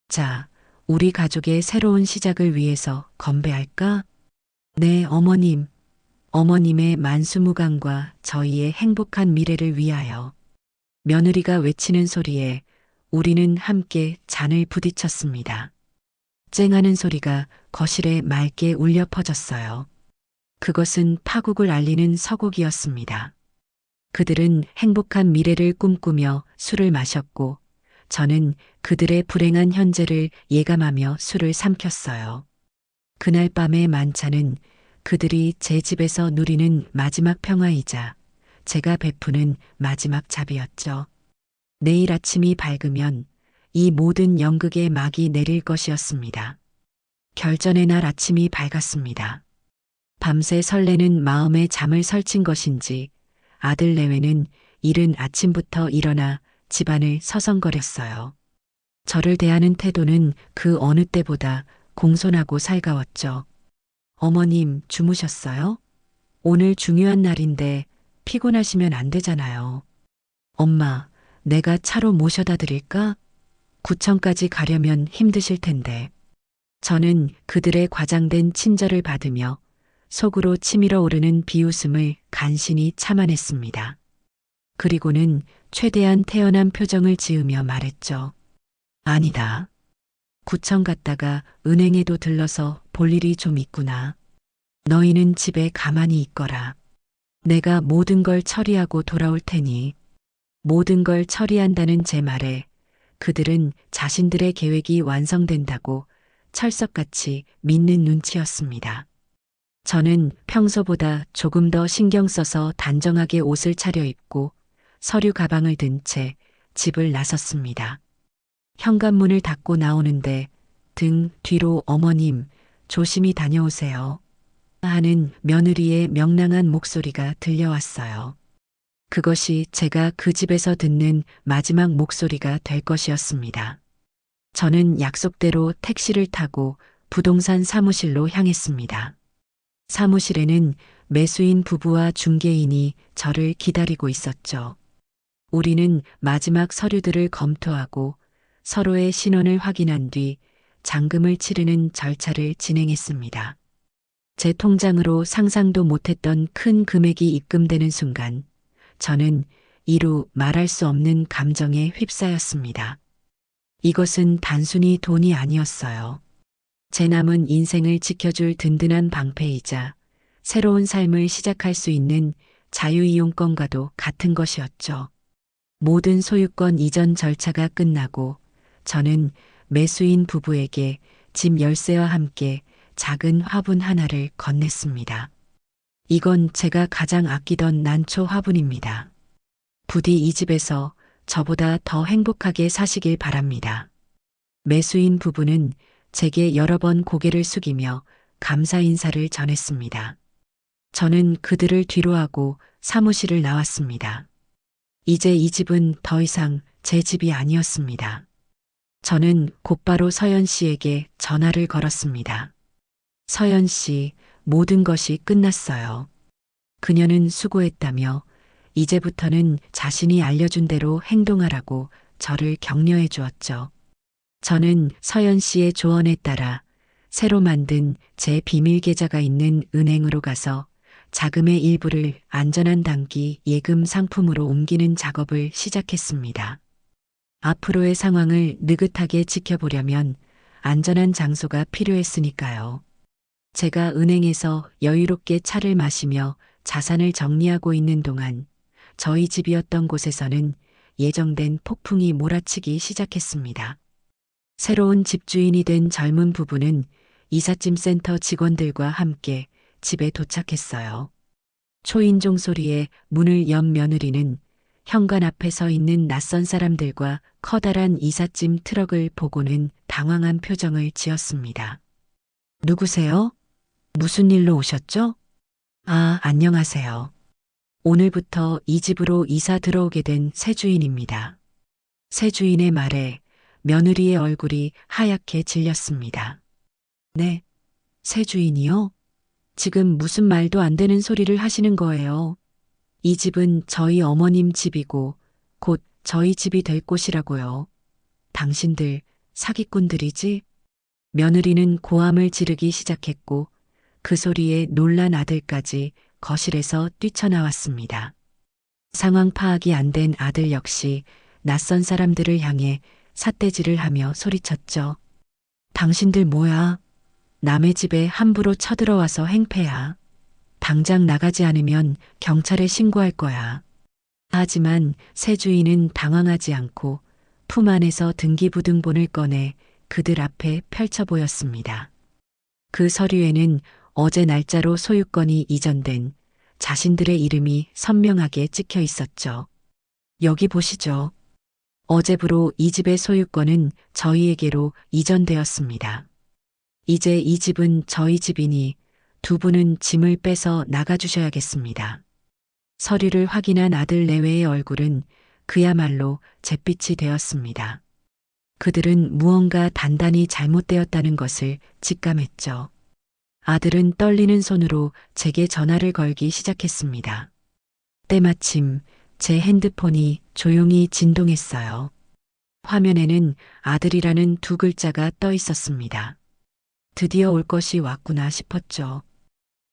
Speaker 1: 자, 우리 가족의 새로운 시작을 위해서 건배할까? 네, 어머님. 어머님의 만수무강과 저희의 행복한 미래를 위하여. 며느리가 외치는 소리에 우리는 함께 잔을 부딪혔습니다. 쨍하는 소리가 거실에 맑게 울려 퍼졌어요. 그것은 파국을 알리는 서곡이었습니다. 그들은 행복한 미래를 꿈꾸며 술을 마셨고 저는 그들의 불행한 현재를 예감하며 술을 삼켰어요. 그날 밤의 만찬은 그들이 제 집에서 누리는 마지막 평화이자 제가 베푸는 마지막 자비였죠. 내일 아침이 밝으면 이 모든 연극의 막이 내릴 것이었습니다. 결전의 날 아침이 밝았습니다. 밤새 설레는 마음에 잠을 설친 것인지 아들 내외는 이른 아침부터 일어나 집안을 서성거렸어요. 저를 대하는 태도는 그 어느 때보다 공손하고 살가웠죠. 어머님, 주무셨어요? 오늘 중요한 날인데 피곤하시면 안 되잖아요. 엄마, 내가 차로 모셔다 드릴까? 구청까지 가려면 힘드실 텐데. 저는 그들의 과장된 친절을 받으며 속으로 치밀어 오르는 비웃음을 간신히 참아냈습니다. 그리고는 최대한 태연한 표정을 지으며 말했죠. 아니다. 구청 갔다가 은행에도 들러서 볼 일이 좀 있구나. 너희는 집에 가만히 있거라. 내가 모든 걸 처리하고 돌아올 테니. 모든 걸 처리한다는 제 말에 그들은 자신들의 계획이 완성된다고 철석같이 믿는 눈치였습니다. 저는 평소보다 조금 더 신경 써서 단정하게 옷을 차려입고 서류 가방을 든 채 집을 나섰습니다. 현관문을 닫고 나오는데 등 뒤로 어머님, 조심히 다녀오세요. 하는 며느리의 명랑한 목소리가 들려왔어요. 그것이 제가 그 집에서 듣는 마지막 목소리가 될 것이었습니다. 저는 약속대로 택시를 타고 부동산 사무실로 향했습니다. 사무실에는 매수인 부부와 중개인이 저를 기다리고 있었죠. 우리는 마지막 서류들을 검토하고 서로의 신원을 확인한 뒤 잔금을 치르는 절차를 진행했습니다. 제 통장으로 상상도 못했던 큰 금액이 입금되는 순간 저는 이루 말할 수 없는 감정에 휩싸였습니다. 이것은 단순히 돈이 아니었어요. 제 남은 인생을 지켜줄 든든한 방패이자 새로운 삶을 시작할 수 있는 자유이용권과도 같은 것이었죠. 모든 소유권 이전 절차가 끝나고 저는 매수인 부부에게 집 열쇠와 함께 작은 화분 하나를 건넸습니다. 이건 제가 가장 아끼던 난초 화분입니다. 부디 이 집에서 저보다 더 행복하게 사시길 바랍니다. 매수인 부부는 제게 여러 번 고개를 숙이며 감사 인사를 전했습니다. 저는 그들을 뒤로하고 사무실을 나왔습니다. 이제 이 집은 더 이상 제 집이 아니었습니다. 저는 곧바로 서연 씨에게 전화를 걸었습니다. 서연 씨, 모든 것이 끝났어요. 그녀는 수고했다며 이제부터는 자신이 알려준 대로 행동하라고 저를 격려해 주었죠. 저는 서연 씨의 조언에 따라 새로 만든 제 비밀 계좌가 있는 은행으로 가서 자금의 일부를 안전한 단기 예금 상품으로 옮기는 작업을 시작했습니다. 앞으로의 상황을 느긋하게 지켜보려면 안전한 장소가 필요했으니까요. 제가 은행에서 여유롭게 차를 마시며 자산을 정리하고 있는 동안 저희 집이었던 곳에서는 예정된 폭풍이 몰아치기 시작했습니다. 새로운 집주인이 된 젊은 부부는 이삿짐 센터 직원들과 함께 집에 도착했어요. 초인종 소리에 문을 연 며느리는 현관 앞에 서 있는 낯선 사람들과 커다란 이삿짐 트럭을 보고는 당황한 표정을 지었습니다. 누구세요? 무슨 일로 오셨죠? 아, 안녕하세요. 오늘부터 이 집으로 이사 들어오게 된 새 주인입니다. 새 주인의 말에 며느리의 얼굴이 하얗게 질렸습니다. 네, 새 주인이요? 지금 무슨 말도 안 되는 소리를 하시는 거예요. 이 집은 저희 어머님 집이고 곧 저희 집이 될 곳이라고요. 당신들 사기꾼들이지? 며느리는 고함을 지르기 시작했고 그 소리에 놀란 아들까지 거실에서 뛰쳐나왔습니다. 상황 파악이 안 된 아들 역시 낯선 사람들을 향해 삿대질을 하며 소리쳤죠. 당신들 뭐야? 남의 집에 함부로 쳐들어와서 행패야. 당장 나가지 않으면 경찰에 신고할 거야. 하지만 새 주인은 당황하지 않고 품 안에서 등기부등본을 꺼내 그들 앞에 펼쳐 보였습니다. 그 서류에는 어제 날짜로 소유권이 이전된 자신들의 이름이 선명하게 찍혀 있었죠. 여기 보시죠. 어제부로 이 집의 소유권은 저희에게로 이전되었습니다. 이제 이 집은 저희 집이니 두 분은 짐을 빼서 나가주셔야겠습니다. 서류를 확인한 아들 내외의 얼굴은 그야말로 잿빛이 되었습니다. 그들은 무언가 단단히 잘못되었다는 것을 직감했죠. 아들은 떨리는 손으로 제게 전화를 걸기 시작했습니다. 때마침 제 핸드폰이 조용히 진동했어요. 화면에는 아들이라는 두 글자가 떠 있었습니다. 드디어 올 것이 왔구나 싶었죠.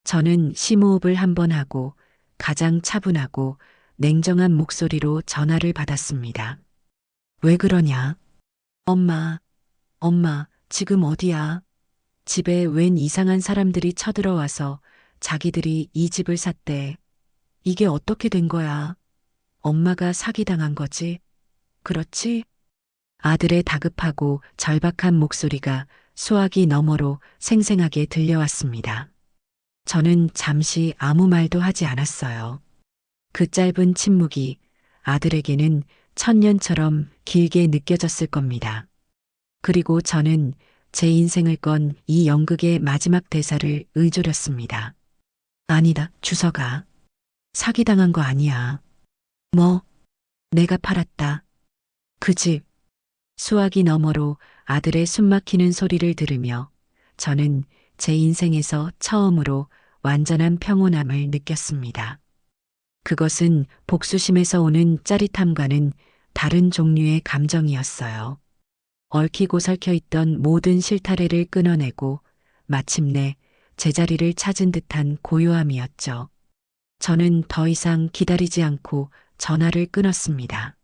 Speaker 1: 저는 심호흡을 한번 하고 가장 차분하고 냉정한 목소리로 전화를 받았습니다. 왜 그러냐? 엄마, 지금 어디야? 집에 웬 이상한 사람들이 쳐들어와서 자기들이 이 집을 샀대. 이게 어떻게 된 거야? 엄마가 사기당한 거지? 그렇지? 아들의 다급하고 절박한 목소리가 수화기 너머로 생생하게 들려왔습니다. 저는 잠시 아무 말도 하지 않았어요. 그 짧은 침묵이 아들에게는 천년처럼 길게 느껴졌을 겁니다. 그리고 저는 제 인생을 건 이 연극의 마지막 대사를 의조렸습니다. 아니다, 주서가. 사기당한 거 아니야. 뭐? 내가 팔았다. 그 집. 수화기 너머로 아들의 숨막히는 소리를 들으며 저는 제 인생에서 처음으로 완전한 평온함을 느꼈습니다. 그것은 복수심에서 오는 짜릿함과는 다른 종류의 감정이었어요. 얽히고 설켜 있던 모든 실타래를 끊어내고 마침내 제자리를 찾은 듯한 고요함이었죠. 저는 더 이상 기다리지 않고 전화를 끊었습니다.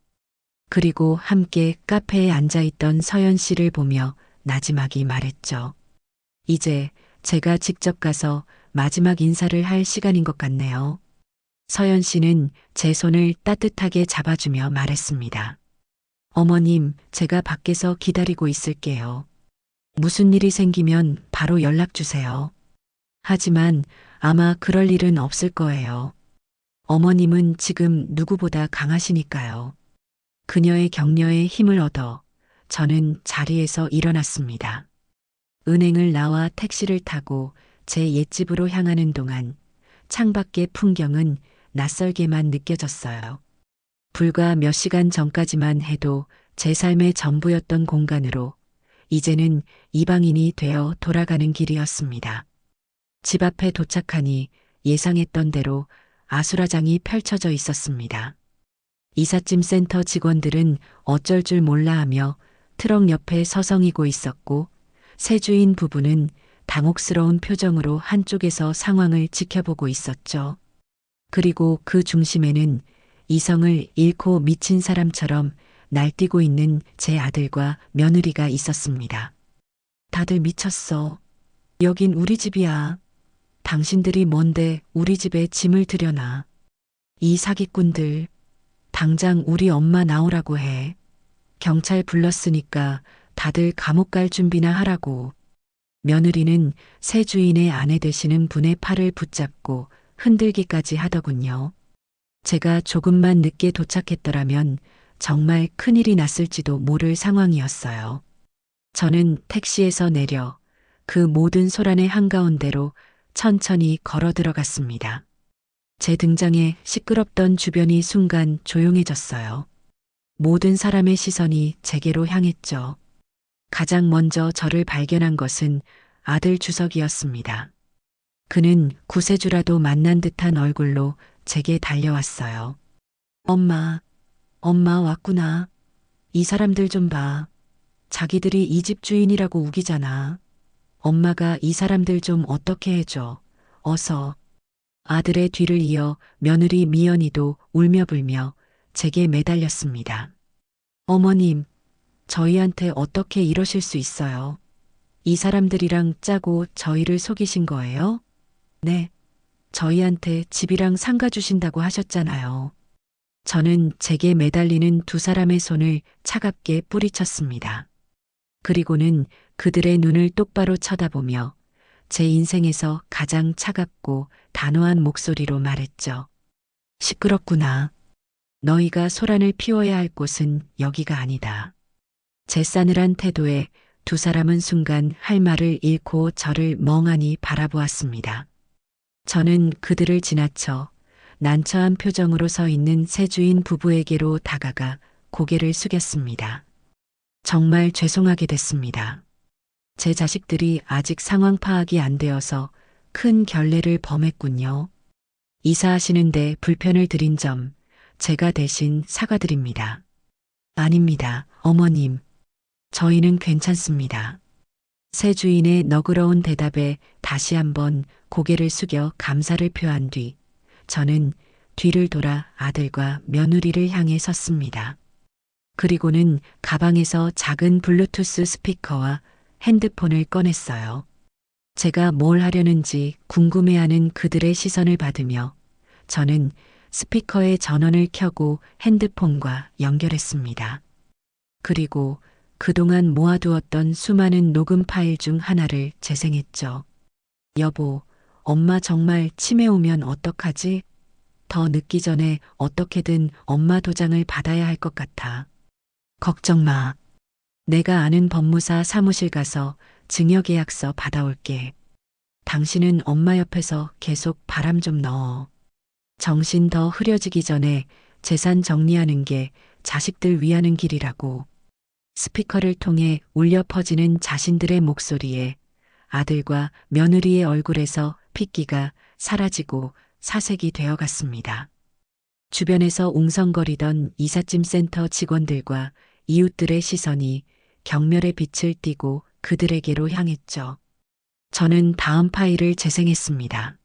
Speaker 1: 그리고 함께 카페에 앉아있던 서연 씨를 보며 나지막이 말했죠. 이제 제가 직접 가서 마지막 인사를 할 시간인 것 같네요. 서연 씨는 제 손을 따뜻하게 잡아주며 말했습니다. 어머님, 제가 밖에서 기다리고 있을게요. 무슨 일이 생기면 바로 연락 주세요. 하지만 아마 그럴 일은 없을 거예요. 어머님은 지금 누구보다 강하시니까요. 그녀의 격려에 힘을 얻어 저는 자리에서 일어났습니다. 은행을 나와 택시를 타고 제 옛집으로 향하는 동안 창밖의 풍경은 낯설게만 느껴졌어요. 불과 몇 시간 전까지만 해도 제 삶의 전부였던 공간으로 이제는 이방인이 되어 돌아가는 길이었습니다. 집 앞에 도착하니 예상했던 대로 아수라장이 펼쳐져 있었습니다. 이삿짐 센터 직원들은 어쩔 줄 몰라 하며 트럭 옆에 서성이고 있었고 새 주인 부부는 당혹스러운 표정으로 한쪽에서 상황을 지켜보고 있었죠. 그리고 그 중심에는 이성을 잃고 미친 사람처럼 날뛰고 있는 제 아들과 며느리가 있었습니다. 다들 미쳤어. 여긴 우리 집이야. 당신들이 뭔데 우리 집에 짐을 들여놔. 이 사기꾼들, 당장 우리 엄마 나오라고 해. 경찰 불렀으니까 다들 감옥 갈 준비나 하라고. 며느리는 새 주인의 아내 되시는 분의 팔을 붙잡고 흔들기까지 하더군요. 제가 조금만 늦게 도착했더라면 정말 큰일이 났을지도 모를 상황이었어요. 저는 택시에서 내려 그 모든 소란의 한가운데로 천천히 걸어 들어갔습니다. 제 등장에 시끄럽던 주변이 순간 조용해졌어요. 모든 사람의 시선이 제게로 향했죠. 가장 먼저 저를 발견한 것은 아들 주석이었습니다. 그는 구세주라도 만난 듯한 얼굴로 제게 달려왔어요. 엄마 왔구나. 이 사람들 좀 봐. 자기들이 이 집 주인이라고 우기잖아. 엄마가 이 사람들 좀 어떻게 해줘. 어서. 아들의 뒤를 이어 며느리 미연이도 울며불며 제게 매달렸습니다. 어머님, 저희한테 어떻게 이러실 수 있어요? 이 사람들이랑 짜고 저희를 속이신 거예요? 네. 저희한테 집이랑 상가 주신다고 하셨잖아요. 저는 제게 매달리는 두 사람의 손을 차갑게 뿌리쳤습니다. 그리고는 그들의 눈을 똑바로 쳐다보며 제 인생에서 가장 차갑고 단호한 목소리로 말했죠. 시끄럽구나. 너희가 소란을 피워야 할 곳은 여기가 아니다. 제 싸늘한 태도에 두 사람은 순간 할 말을 잃고 저를 멍하니 바라보았습니다. 저는 그들을 지나쳐 난처한 표정으로 서 있는 새 주인 부부에게로 다가가 고개를 숙였습니다. 정말 죄송하게 됐습니다. 제 자식들이 아직 상황 파악이 안 되어서 큰 결례를 범했군요. 이사하시는데 불편을 드린 점 제가 대신 사과드립니다. 아닙니다, 어머님. 저희는 괜찮습니다. 새 주인의 너그러운 대답에 다시 한번 고개를 숙여 감사를 표한 뒤 저는 뒤를 돌아 아들과 며느리를 향해 섰습니다. 그리고는 가방에서 작은 블루투스 스피커와 핸드폰을 꺼냈어요. 제가 뭘 하려는지 궁금해하는 그들의 시선을 받으며 저는 스피커의 전원을 켜고 핸드폰과 연결했습니다. 그리고 그동안 모아두었던 수많은 녹음 파일 중 하나를 재생했죠. 여보, 엄마 정말 치매 오면 어떡하지? 더 늦기 전에 어떻게든 엄마 도장을 받아야 할 것 같아. 걱정 마. 내가 아는 법무사 사무실 가서 증여계약서 받아올게. 당신은 엄마 옆에서 계속 바람 좀 넣어. 정신 더 흐려지기 전에 재산 정리하는 게 자식들 위하는 길이라고. 스피커를 통해 울려 퍼지는 자신들의 목소리에 아들과 며느리의 얼굴에서 핏기가 사라지고 사색이 되어갔습니다. 주변에서 웅성거리던 이삿짐 센터 직원들과 이웃들의 시선이 경멸의 빛을 띠고 그들에게로 향했죠. 저는 다음 파일을 재생했습니다.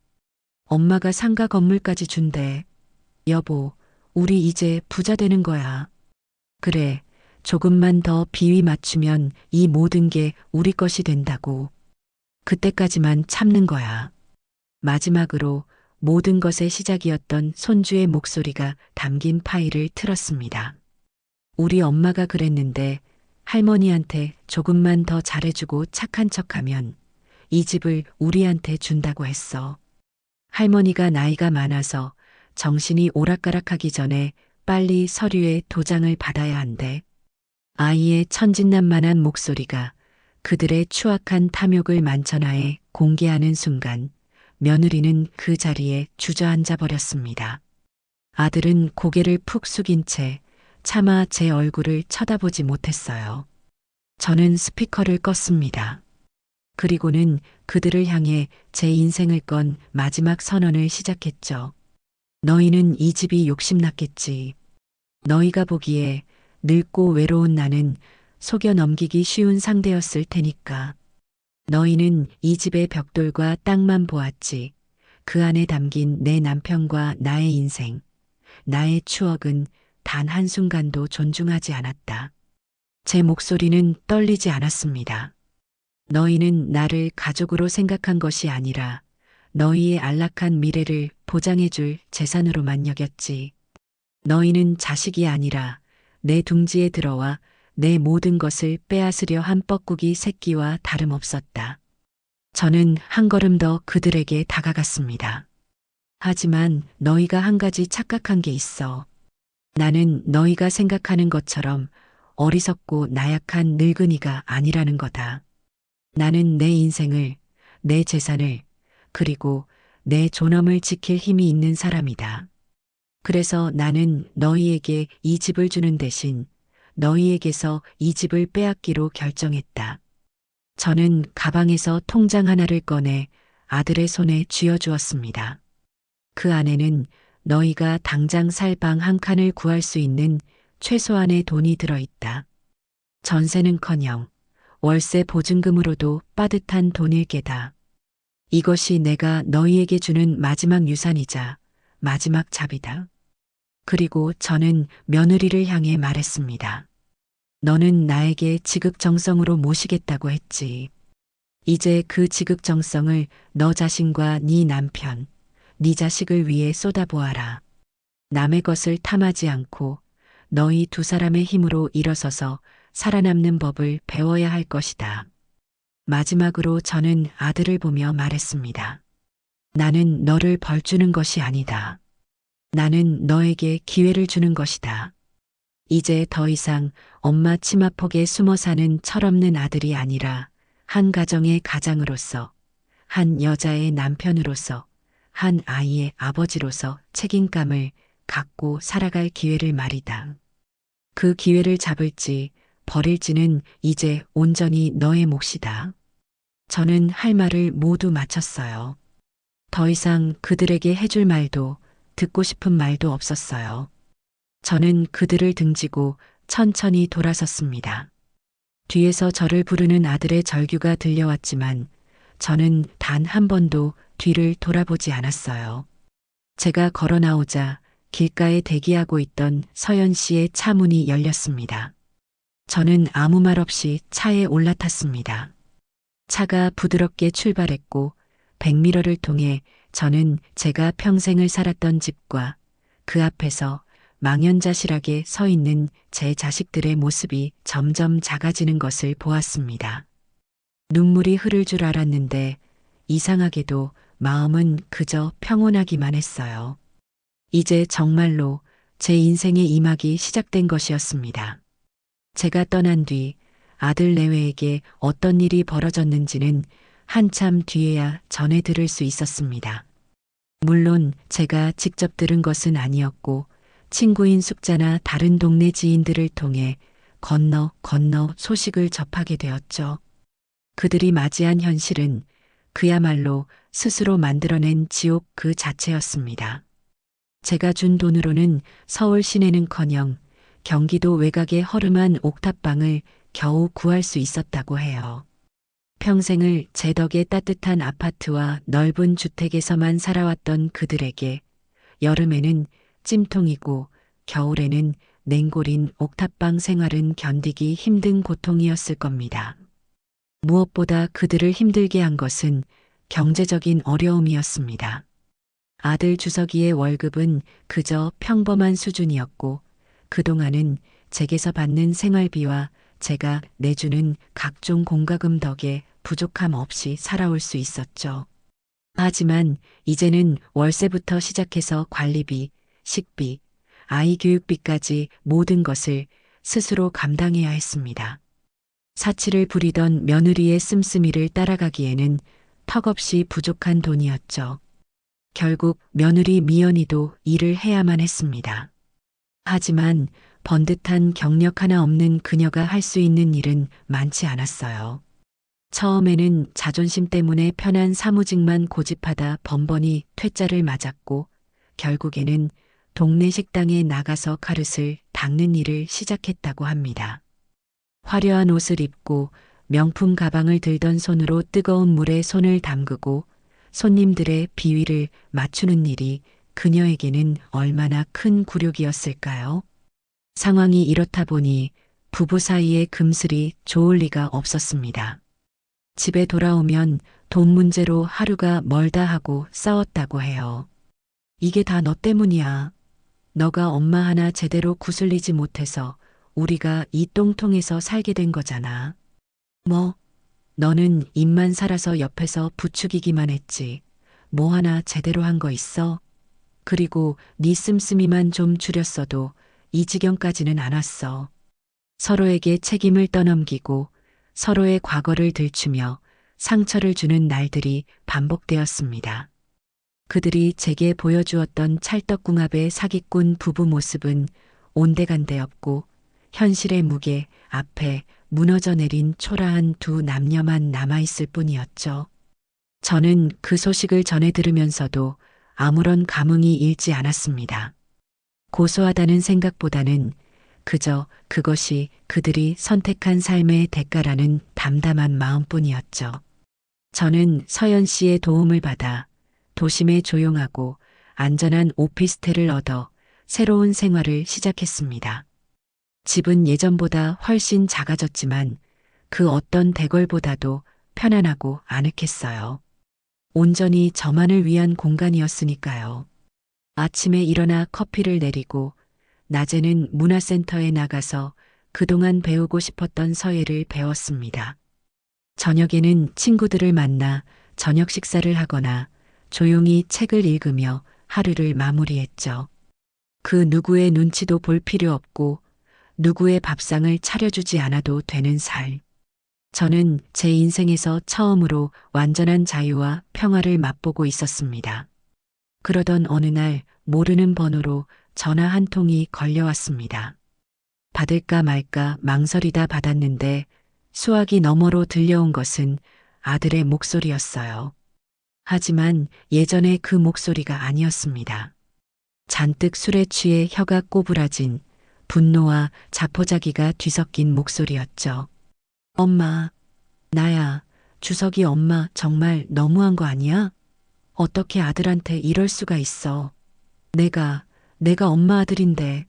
Speaker 1: 엄마가 상가 건물까지 준대. 여보, 우리 이제 부자 되는 거야. 그래, 조금만 더 비위 맞추면 이 모든 게 우리 것이 된다고. 그때까지만 참는 거야. 마지막으로 모든 것의 시작이었던 손주의 목소리가 담긴 파일을 틀었습니다. 우리 엄마가 그랬는데 할머니한테 조금만 더 잘해주고 착한 척하면 이 집을 우리한테 준다고 했어. 할머니가 나이가 많아서 정신이 오락가락하기 전에 빨리 서류에 도장을 받아야 한대. 아이의 천진난만한 목소리가 그들의 추악한 탐욕을 만천하에 공개하는 순간 며느리는 그 자리에 주저앉아 버렸습니다. 아들은 고개를 푹 숙인 채 차마 제 얼굴을 쳐다보지 못했어요. 저는 스피커를 껐습니다. 그리고는 그들을 향해 제 인생을 건 마지막 선언을 시작했죠. 너희는 이 집이 욕심났겠지. 너희가 보기에 늙고 외로운 나는 속여 넘기기 쉬운 상대였을 테니까. 너희는 이 집의 벽돌과 땅만 보았지. 그 안에 담긴 내 남편과 나의 인생, 나의 추억은 단 한순간도 존중하지 않았다. 제 목소리는 떨리지 않았습니다. 너희는 나를 가족으로 생각한 것이 아니라 너희의 안락한 미래를 보장해줄 재산으로만 여겼지. 너희는 자식이 아니라 내 둥지에 들어와 내 모든 것을 빼앗으려 한 뻐꾸기 새끼와 다름없었다. 저는 한 걸음 더 그들에게 다가갔습니다. 하지만 너희가 한 가지 착각한 게 있어. 나는 너희가 생각하는 것처럼 어리석고 나약한 늙은이가 아니라는 거다. 나는 내 인생을, 내 재산을, 그리고 내 존엄을 지킬 힘이 있는 사람이다. 그래서 나는 너희에게 이 집을 주는 대신 너희에게서 이 집을 빼앗기로 결정했다. 저는 가방에서 통장 하나를 꺼내 아들의 손에 쥐어주었습니다. 그 안에는 너희가 당장 살 방 한 칸을 구할 수 있는 최소한의 돈이 들어있다. 전세는커녕 월세 보증금으로도 빠듯한 돈일 게다. 이것이 내가 너희에게 주는 마지막 유산이자 마지막 잡이다. 그리고 저는 며느리를 향해 말했습니다. 너는 나에게 지극정성으로 모시겠다고 했지. 이제 그 지극정성을 너 자신과 네 남편, 네 자식을 위해 쏟아보아라. 남의 것을 탐하지 않고 너희 두 사람의 힘으로 일어서서 살아남는 법을 배워야 할 것이다. 마지막으로 저는 아들을 보며 말했습니다. 나는 너를 벌주는 것이 아니다. 나는 너에게 기회를 주는 것이다. 이제 더 이상 엄마 치마폭에 숨어 사는 철없는 아들이 아니라 한 가정의 가장으로서, 한 여자의 남편으로서, 한 아이의 아버지로서 책임감을 갖고 살아갈 기회를 말이다. 그 기회를 잡을지 버릴지는 이제 온전히 너의 몫이다. 저는 할 말을 모두 마쳤어요. 더 이상 그들에게 해줄 말도 듣고 싶은 말도 없었어요. 저는 그들을 등지고 천천히 돌아섰습니다. 뒤에서 저를 부르는 아들의 절규가 들려왔지만 저는 단 한 번도 뒤를 돌아보지 않았어요. 제가 걸어 나오자 길가에 대기하고 있던 서연 씨의 차 문이 열렸습니다. 저는 아무 말 없이 차에 올라탔습니다. 차가 부드럽게 출발했고 백미러를 통해 저는 제가 평생을 살았던 집과 그 앞에서 망연자실하게 서 있는 제 자식들의 모습이 점점 작아지는 것을 보았습니다. 눈물이 흐를 줄 알았는데 이상하게도 마음은 그저 평온하기만 했어요. 이제 정말로 제 인생의 이막이 시작된 것이었습니다. 제가 떠난 뒤 아들 내외에게 어떤 일이 벌어졌는지는 한참 뒤에야 전해 들을 수 있었습니다. 물론 제가 직접 들은 것은 아니었고 친구인 숙자나 다른 동네 지인들을 통해 건너 소식을 접하게 되었죠. 그들이 맞이한 현실은 그야말로 스스로 만들어낸 지옥 그 자체였습니다. 제가 준 돈으로는 서울 시내는커녕 경기도 외곽의 허름한 옥탑방을 겨우 구할 수 있었다고 해요. 평생을 제 덕에 따뜻한 아파트와 넓은 주택에서만 살아왔던 그들에게 여름에는 찜통이고 겨울에는 냉골인 옥탑방 생활은 견디기 힘든 고통이었을 겁니다. 무엇보다 그들을 힘들게 한 것은 경제적인 어려움이었습니다. 아들 주석이의 월급은 그저 평범한 수준이었고 그동안은 제게서 받는 생활비와 제가 내주는 각종 공과금 덕에 부족함 없이 살아올 수 있었죠. 하지만 이제는 월세부터 시작해서 관리비, 식비, 아이 교육비까지 모든 것을 스스로 감당해야 했습니다. 사치를 부리던 며느리의 씀씀이를 따라가기에는 턱없이 부족한 돈이었죠. 결국 며느리 미연이도 일을 해야만 했습니다. 하지만 번듯한 경력 하나 없는 그녀가 할 수 있는 일은 많지 않았어요. 처음에는 자존심 때문에 편한 사무직만 고집하다 번번이 퇴짜를 맞았고 결국에는 동네 식당에 나가서 그릇을 닦는 일을 시작했다고 합니다. 화려한 옷을 입고 명품 가방을 들던 손으로 뜨거운 물에 손을 담그고 손님들의 비위를 맞추는 일이 그녀에게는 얼마나 큰 굴욕이었을까요? 상황이 이렇다 보니 부부 사이의 금슬이 좋을 리가 없었습니다. 집에 돌아오면 돈 문제로 하루가 멀다 하고 싸웠다고 해요. 이게 다 너 때문이야. 너가 엄마 하나 제대로 구슬리지 못해서 우리가 이 똥통에서 살게 된 거잖아. 뭐, 너는 입만 살아서 옆에서 부추기기만 했지. 뭐 하나 제대로 한 거 있어? 그리고 네 씀씀이만 좀 줄였어도 이 지경까지는 안 왔어. 서로에게 책임을 떠넘기고 서로의 과거를 들추며 상처를 주는 날들이 반복되었습니다. 그들이 제게 보여주었던 찰떡궁합의 사기꾼 부부 모습은 온데간데 없고 현실의 무게 앞에 무너져 내린 초라한 두 남녀만 남아있을 뿐이었죠. 저는 그 소식을 전해 들으면서도 아무런 감흥이 일지 않았습니다. 고소하다는 생각보다는 그저 그것이 그들이 선택한 삶의 대가라는 담담한 마음뿐이었죠. 저는 서연 씨의 도움을 받아 도심의 조용하고 안전한 오피스텔을 얻어 새로운 생활을 시작했습니다. 집은 예전보다 훨씬 작아졌지만 그 어떤 대궐보다도 편안하고 아늑했어요. 온전히 저만을 위한 공간이었으니까요. 아침에 일어나 커피를 내리고 낮에는 문화센터에 나가서 그동안 배우고 싶었던 서예를 배웠습니다. 저녁에는 친구들을 만나 저녁 식사를 하거나 조용히 책을 읽으며 하루를 마무리했죠. 그 누구의 눈치도 볼 필요 없고 누구의 밥상을 차려주지 않아도 되는 삶. 저는 제 인생에서 처음으로 완전한 자유와 평화를 맛보고 있었습니다. 그러던 어느 날 모르는 번호로 전화 한 통이 걸려왔습니다. 받을까 말까 망설이다 받았는데 수화기 너머로 들려온 것은 아들의 목소리였어요. 하지만 예전의 그 목소리가 아니었습니다. 잔뜩 술에 취해 혀가 꼬부라진 분노와 자포자기가 뒤섞인 목소리였죠. 엄마, 나야. 주석이 엄마 정말 너무한 거 아니야? 어떻게 아들한테 이럴 수가 있어. 내가 엄마 아들인데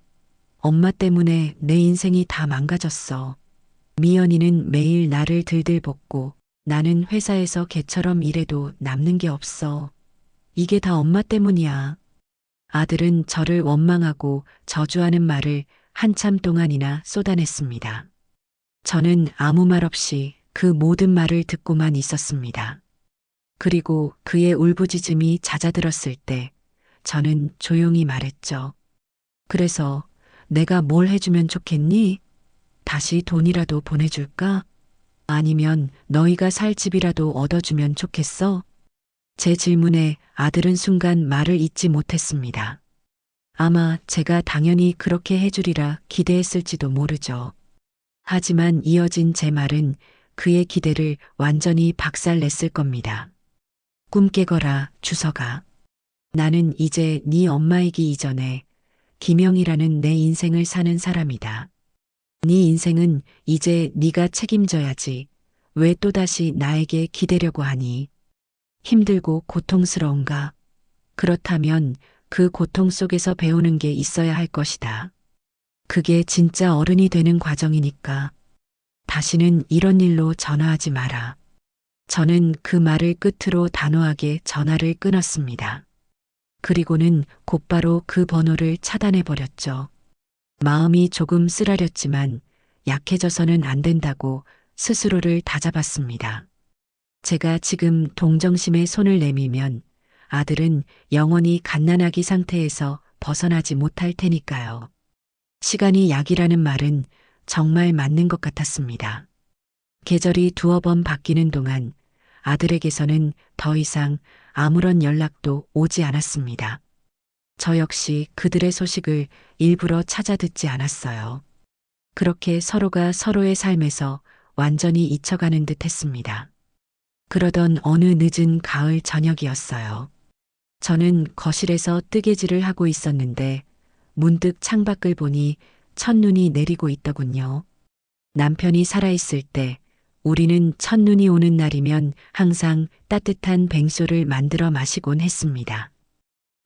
Speaker 1: 엄마 때문에 내 인생이 다 망가졌어. 미연이는 매일 나를 들들볶고 나는 회사에서 개처럼 일해도 남는 게 없어. 이게 다 엄마 때문이야. 아들은 저를 원망하고 저주하는 말을 한참 동안이나 쏟아냈습니다. 저는 아무 말 없이 그 모든 말을 듣고만 있었습니다. 그리고 그의 울부짖음이 잦아들었을 때 저는 조용히 말했죠. 그래서 내가 뭘 해주면 좋겠니? 다시 돈이라도 보내줄까? 아니면 너희가 살 집이라도 얻어주면 좋겠어? 제 질문에 아들은 순간 말을 잇지 못했습니다. 아마 제가 당연히 그렇게 해주리라 기대했을지도 모르죠. 하지만 이어진 제 말은 그의 기대를 완전히 박살냈을 겁니다. 꿈 깨거라, 주석아. 나는 이제 네 엄마이기 이전에 김영이라는 내 인생을 사는 사람이다. 네 인생은 이제 네가 책임져야지. 왜 또다시 나에게 기대려고 하니? 힘들고 고통스러운가? 그렇다면 그 고통 속에서 배우는 게 있어야 할 것이다. 그게 진짜 어른이 되는 과정이니까. 다시는 이런 일로 전화하지 마라. 저는 그 말을 끝으로 단호하게 전화를 끊었습니다. 그리고는 곧바로 그 번호를 차단해버렸죠. 마음이 조금 쓰라렸지만 약해져서는 안 된다고 스스로를 다잡았습니다. 제가 지금 동정심에 손을 내밀면 아들은 영원히 갓난아기 상태에서 벗어나지 못할 테니까요. 시간이 약이라는 말은 정말 맞는 것 같았습니다. 계절이 두어 번 바뀌는 동안 아들에게서는 더 이상 아무런 연락도 오지 않았습니다. 저 역시 그들의 소식을 일부러 찾아 듣지 않았어요. 그렇게 서로가 서로의 삶에서 완전히 잊혀가는 듯 했습니다. 그러던 어느 늦은 가을 저녁이었어요. 저는 거실에서 뜨개질을 하고 있었는데 문득 창밖을 보니 첫눈이 내리고 있더군요. 남편이 살아있을 때 우리는 첫눈이 오는 날이면 항상 따뜻한 뱅쇼를 만들어 마시곤 했습니다.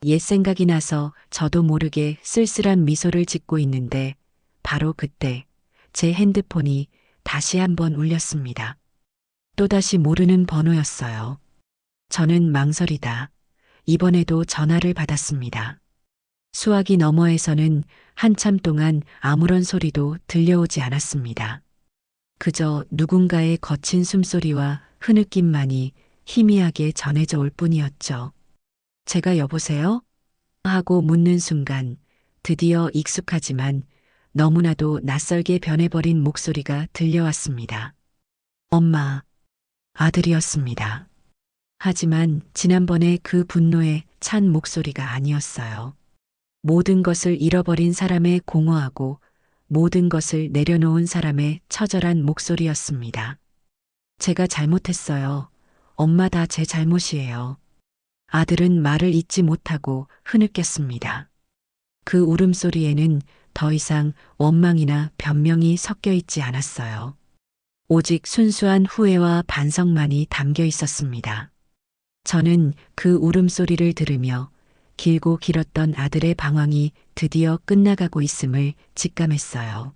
Speaker 1: 옛 생각이 나서 저도 모르게 쓸쓸한 미소를 짓고 있는데 바로 그때 제 핸드폰이 다시 한번 울렸습니다. 또다시 모르는 번호였어요. 저는 망설이다 이번에도 전화를 받았습니다. 수화기 너머에서는 한참 동안 아무런 소리도 들려오지 않았습니다. 그저 누군가의 거친 숨소리와 흐느낌만이 희미하게 전해져 올 뿐이었죠. 제가 여보세요? 하고 묻는 순간 드디어 익숙하지만 너무나도 낯설게 변해버린 목소리가 들려왔습니다. 엄마, 아들이었습니다. 하지만 지난번에 그 분노에 찬 목소리가 아니었어요. 모든 것을 잃어버린 사람의 공허하고 모든 것을 내려놓은 사람의 처절한 목소리였습니다. 제가 잘못했어요. 엄마 다 제 잘못이에요. 아들은 말을 잇지 못하고 흐느꼈습니다. 그 울음소리에는 더 이상 원망이나 변명이 섞여 있지 않았어요. 오직 순수한 후회와 반성만이 담겨 있었습니다. 저는 그 울음소리를 들으며 길고 길었던 아들의 방황이 드디어 끝나가고 있음을 직감했어요.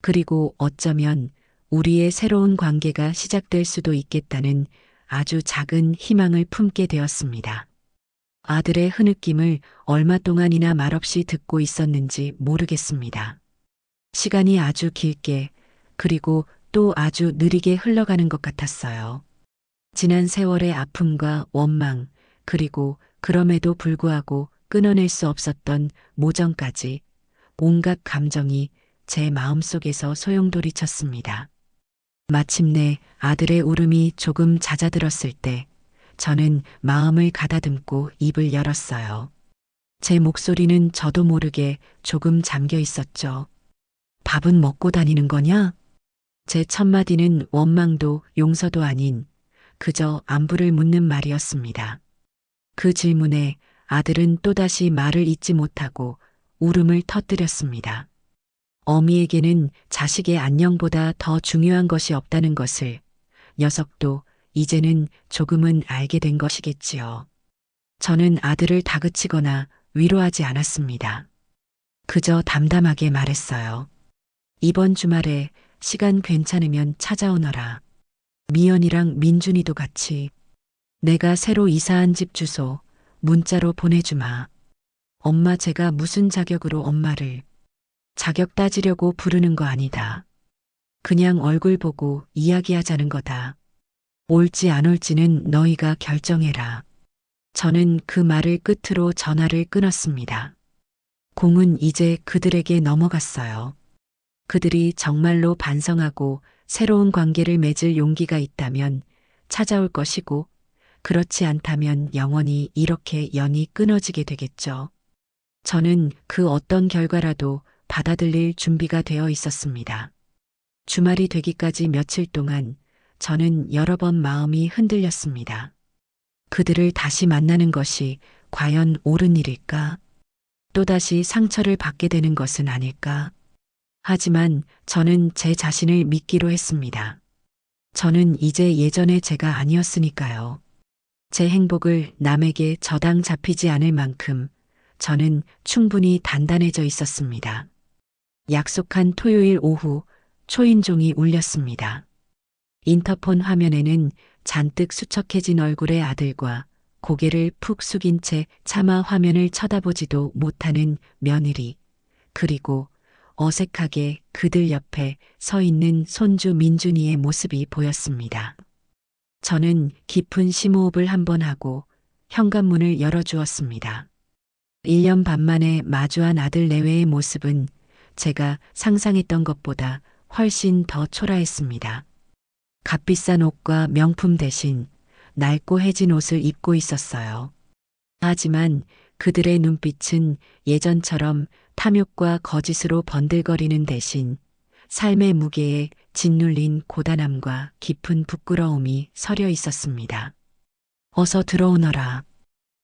Speaker 1: 그리고 어쩌면 우리의 새로운 관계가 시작될 수도 있겠다는 아주 작은 희망을 품게 되었습니다. 아들의 흐느낌을 얼마 동안이나 말없이 듣고 있었는지 모르겠습니다. 시간이 아주 길게 그리고 또 아주 느리게 흘러가는 것 같았어요. 지난 세월의 아픔과 원망, 그리고 그럼에도 불구하고 끊어낼 수 없었던 모정까지 온갖 감정이 제 마음속에서 소용돌이쳤습니다. 마침내 아들의 울음이 조금 잦아들었을 때 저는 마음을 가다듬고 입을 열었어요. 제 목소리는 저도 모르게 조금 잠겨 있었죠. 밥은 먹고 다니는 거냐? 제 첫마디는 원망도 용서도 아닌 그저 안부를 묻는 말이었습니다. 그 질문에 아들은 또다시 말을 잇지 못하고 울음을 터뜨렸습니다. 어미에게는 자식의 안녕보다 더 중요한 것이 없다는 것을 녀석도 이제는 조금은 알게 된 것이겠지요. 저는 아들을 다그치거나 위로하지 않았습니다. 그저 담담하게 말했어요. 이번 주말에 시간 괜찮으면 찾아오너라. 미연이랑 민준이도 같이. 내가 새로 이사한 집 주소 문자로 보내주마. 엄마 제가 무슨 자격으로 엄마를 자격 따지려고 부르는 거 아니다. 그냥 얼굴 보고 이야기하자는 거다. 올지 안 올지는 너희가 결정해라. 저는 그 말을 끝으로 전화를 끊었습니다. 공은 이제 그들에게 넘어갔어요. 그들이 정말로 반성하고 새로운 관계를 맺을 용기가 있다면 찾아올 것이고 그렇지 않다면 영원히 이렇게 연이 끊어지게 되겠죠. 저는 그 어떤 결과라도 받아들일 준비가 되어 있었습니다. 주말이 되기까지 며칠 동안 저는 여러 번 마음이 흔들렸습니다. 그들을 다시 만나는 것이 과연 옳은 일일까? 또다시 상처를 받게 되는 것은 아닐까? 하지만 저는 제 자신을 믿기로 했습니다. 저는 이제 예전의 제가 아니었으니까요. 제 행복을 남에게 저당 잡히지 않을 만큼 저는 충분히 단단해져 있었습니다. 약속한 토요일 오후 초인종이 울렸습니다. 인터폰 화면에는 잔뜩 수척해진 얼굴의 아들과 고개를 푹 숙인 채 차마 화면을 쳐다보지도 못하는 며느리, 그리고 어색하게 그들 옆에 서 있는 손주 민준이의 모습이 보였습니다. 저는 깊은 심호흡을 한번 하고 현관문을 열어주었습니다. 1년 반 만에 마주한 아들 내외의 모습은 제가 상상했던 것보다 훨씬 더 초라했습니다. 값비싼 옷과 명품 대신 낡고 해진 옷을 입고 있었어요. 하지만 그들의 눈빛은 예전처럼 탐욕과 거짓으로 번들거리는 대신 삶의 무게에 짓눌린 고단함과 깊은 부끄러움이 서려 있었습니다. 어서 들어오너라.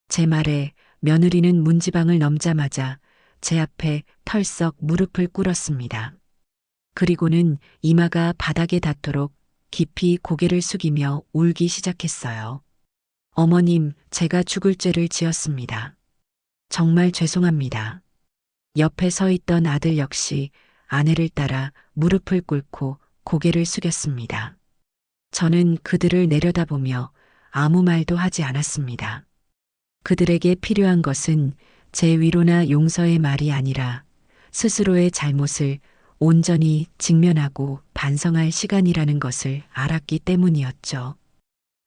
Speaker 1: 제 말에 며느리는 문지방을 넘자마자 제 앞에 털썩 무릎을 꿇었습니다. 그리고는 이마가 바닥에 닿도록 깊이 고개를 숙이며 울기 시작했어요. 어머님, 제가 죽을 죄를 지었습니다. 정말 죄송합니다. 옆에 서 있던 아들 역시 아내를 따라 무릎을 꿇고 고개를 숙였습니다. 저는 그들을 내려다보며 아무 말도 하지 않았습니다. 그들에게 필요한 것은 제 위로나 용서의 말이 아니라 스스로의 잘못을 온전히 직면하고 반성할 시간이라는 것을 알았기 때문이었죠.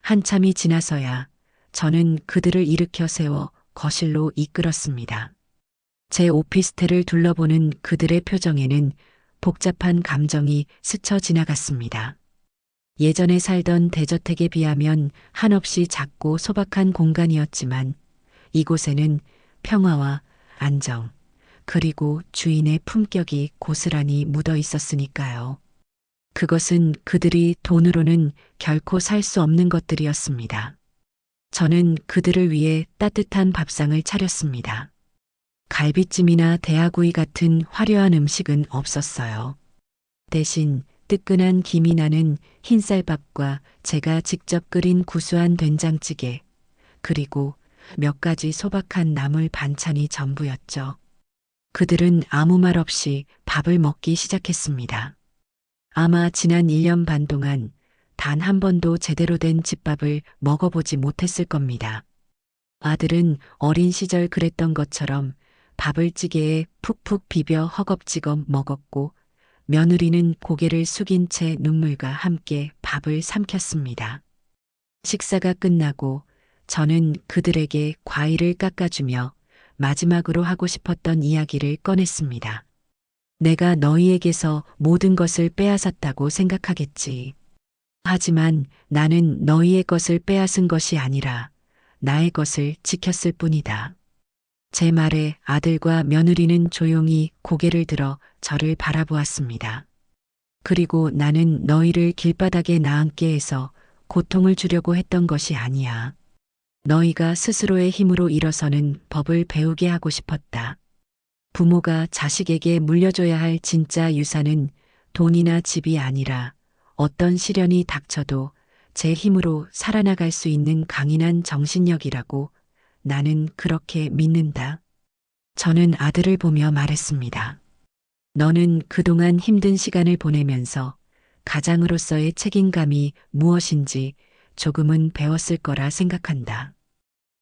Speaker 1: 한참이 지나서야 저는 그들을 일으켜 세워 거실로 이끌었습니다. 제 오피스텔을 둘러보는 그들의 표정에는 복잡한 감정이 스쳐 지나갔습니다. 예전에 살던 대저택에 비하면 한없이 작고 소박한 공간이었지만 이곳에는 평화와 안정, 그리고 주인의 품격이 고스란히 묻어 있었으니까요. 그것은 그들이 돈으로는 결코 살 수 없는 것들이었습니다. 저는 그들을 위해 따뜻한 밥상을 차렸습니다. 갈비찜이나 대하구이 같은 화려한 음식은 없었어요. 대신 뜨끈한 김이 나는 흰쌀밥과 제가 직접 끓인 구수한 된장찌개, 그리고 몇 가지 소박한 나물 반찬이 전부였죠. 그들은 아무 말 없이 밥을 먹기 시작했습니다. 아마 지난 1년 반 동안 단 한 번도 제대로 된 집밥을 먹어보지 못했을 겁니다. 아들은 어린 시절 그랬던 것처럼 밥을 찌개에 푹푹 비벼 허겁지겁 먹었고, 며느리는 고개를 숙인 채 눈물과 함께 밥을 삼켰습니다. 식사가 끝나고 저는 그들에게 과일을 깎아주며 마지막으로 하고 싶었던 이야기를 꺼냈습니다. 내가 너희에게서 모든 것을 빼앗았다고 생각하겠지. 하지만 나는 너희의 것을 빼앗은 것이 아니라 나의 것을 지켰을 뿐이다. 제 말에 아들과 며느리는 조용히 고개를 들어 저를 바라보았습니다. 그리고 나는 너희를 길바닥에 나앉게 해서 고통을 주려고 했던 것이 아니야. 너희가 스스로의 힘으로 일어서는 법을 배우게 하고 싶었다. 부모가 자식에게 물려줘야 할 진짜 유산은 돈이나 집이 아니라 어떤 시련이 닥쳐도 제 힘으로 살아나갈 수 있는 강인한 정신력이라고 나는 그렇게 믿는다. 저는 아들을 보며 말했습니다. 너는 그동안 힘든 시간을 보내면서 가장으로서의 책임감이 무엇인지 조금은 배웠을 거라 생각한다.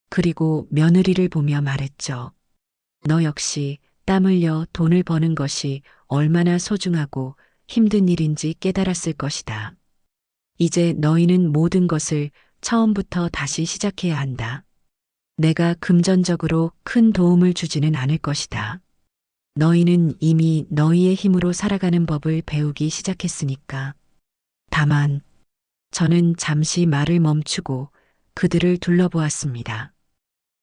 Speaker 1: 그리고 며느리를 보며 말했죠. 너 역시 땀 흘려 돈을 버는 것이 얼마나 소중하고 힘든 일인지 깨달았을 것이다. 이제 너희는 모든 것을 처음부터 다시 시작해야 한다. 내가 금전적으로 큰 도움을 주지는 않을 것이다. 너희는 이미 너희의 힘으로 살아가는 법을 배우기 시작했으니까. 다만, 저는 잠시 말을 멈추고 그들을 둘러보았습니다.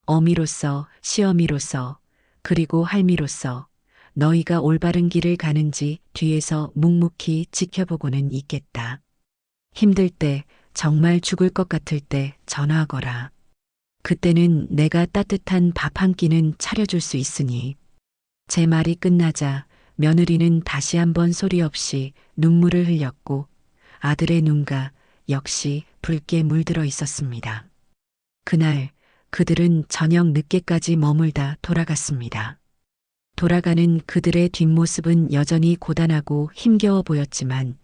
Speaker 1: 어미로서, 시어미로서, 그리고 할미로서 너희가 올바른 길을 가는지 뒤에서 묵묵히 지켜보고는 있겠다. 힘들 때, 정말 죽을 것 같을 때 전화하거라. 그때는 내가 따뜻한 밥 한 끼는 차려줄 수 있으니. 제 말이 끝나자 며느리는 다시 한번 소리 없이 눈물을 흘렸고 아들의 눈가 역시 붉게 물들어 있었습니다. 그날 그들은 저녁 늦게까지 머물다 돌아갔습니다. 돌아가는 그들의 뒷모습은 여전히 고단하고 힘겨워 보였지만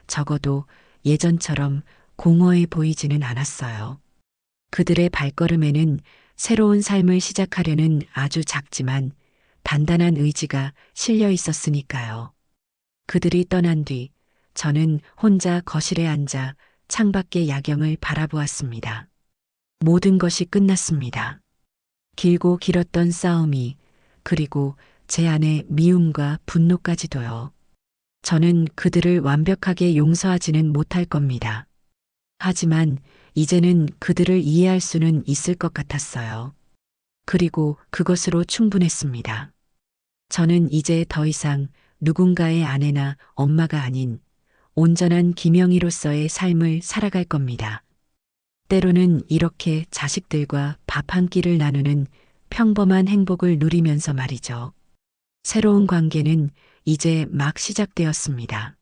Speaker 1: 적어도 예전처럼 공허해 보이지는 않았어요. 그들의 발걸음에는 새로운 삶을 시작하려는 아주 작지만 단단한 의지가 실려 있었으니까요. 그들이 떠난 뒤 저는 혼자 거실에 앉아 창밖의 야경을 바라보았습니다. 모든 것이 끝났습니다. 길고 길었던 싸움이, 그리고 제 안의 미움과 분노까지도요. 저는 그들을 완벽하게 용서하지는 못할 겁니다. 하지만 이제는 그들을 이해할 수는 있을 것 같았어요. 그리고 그것으로 충분했습니다. 저는 이제 더 이상 누군가의 아내나 엄마가 아닌 온전한 김영희로서의 삶을 살아갈 겁니다. 때로는 이렇게 자식들과 밥 한 끼를 나누는 평범한 행복을 누리면서 말이죠. 새로운 관계는 이제 막 시작되었습니다.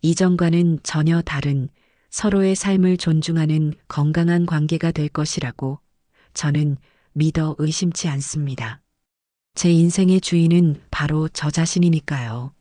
Speaker 1: 이전과는 전혀 다른 서로의 삶을 존중하는 건강한 관계가 될 것이라고 저는 믿어 의심치 않습니다. 제 인생의 주인은 바로 저 자신이니까요.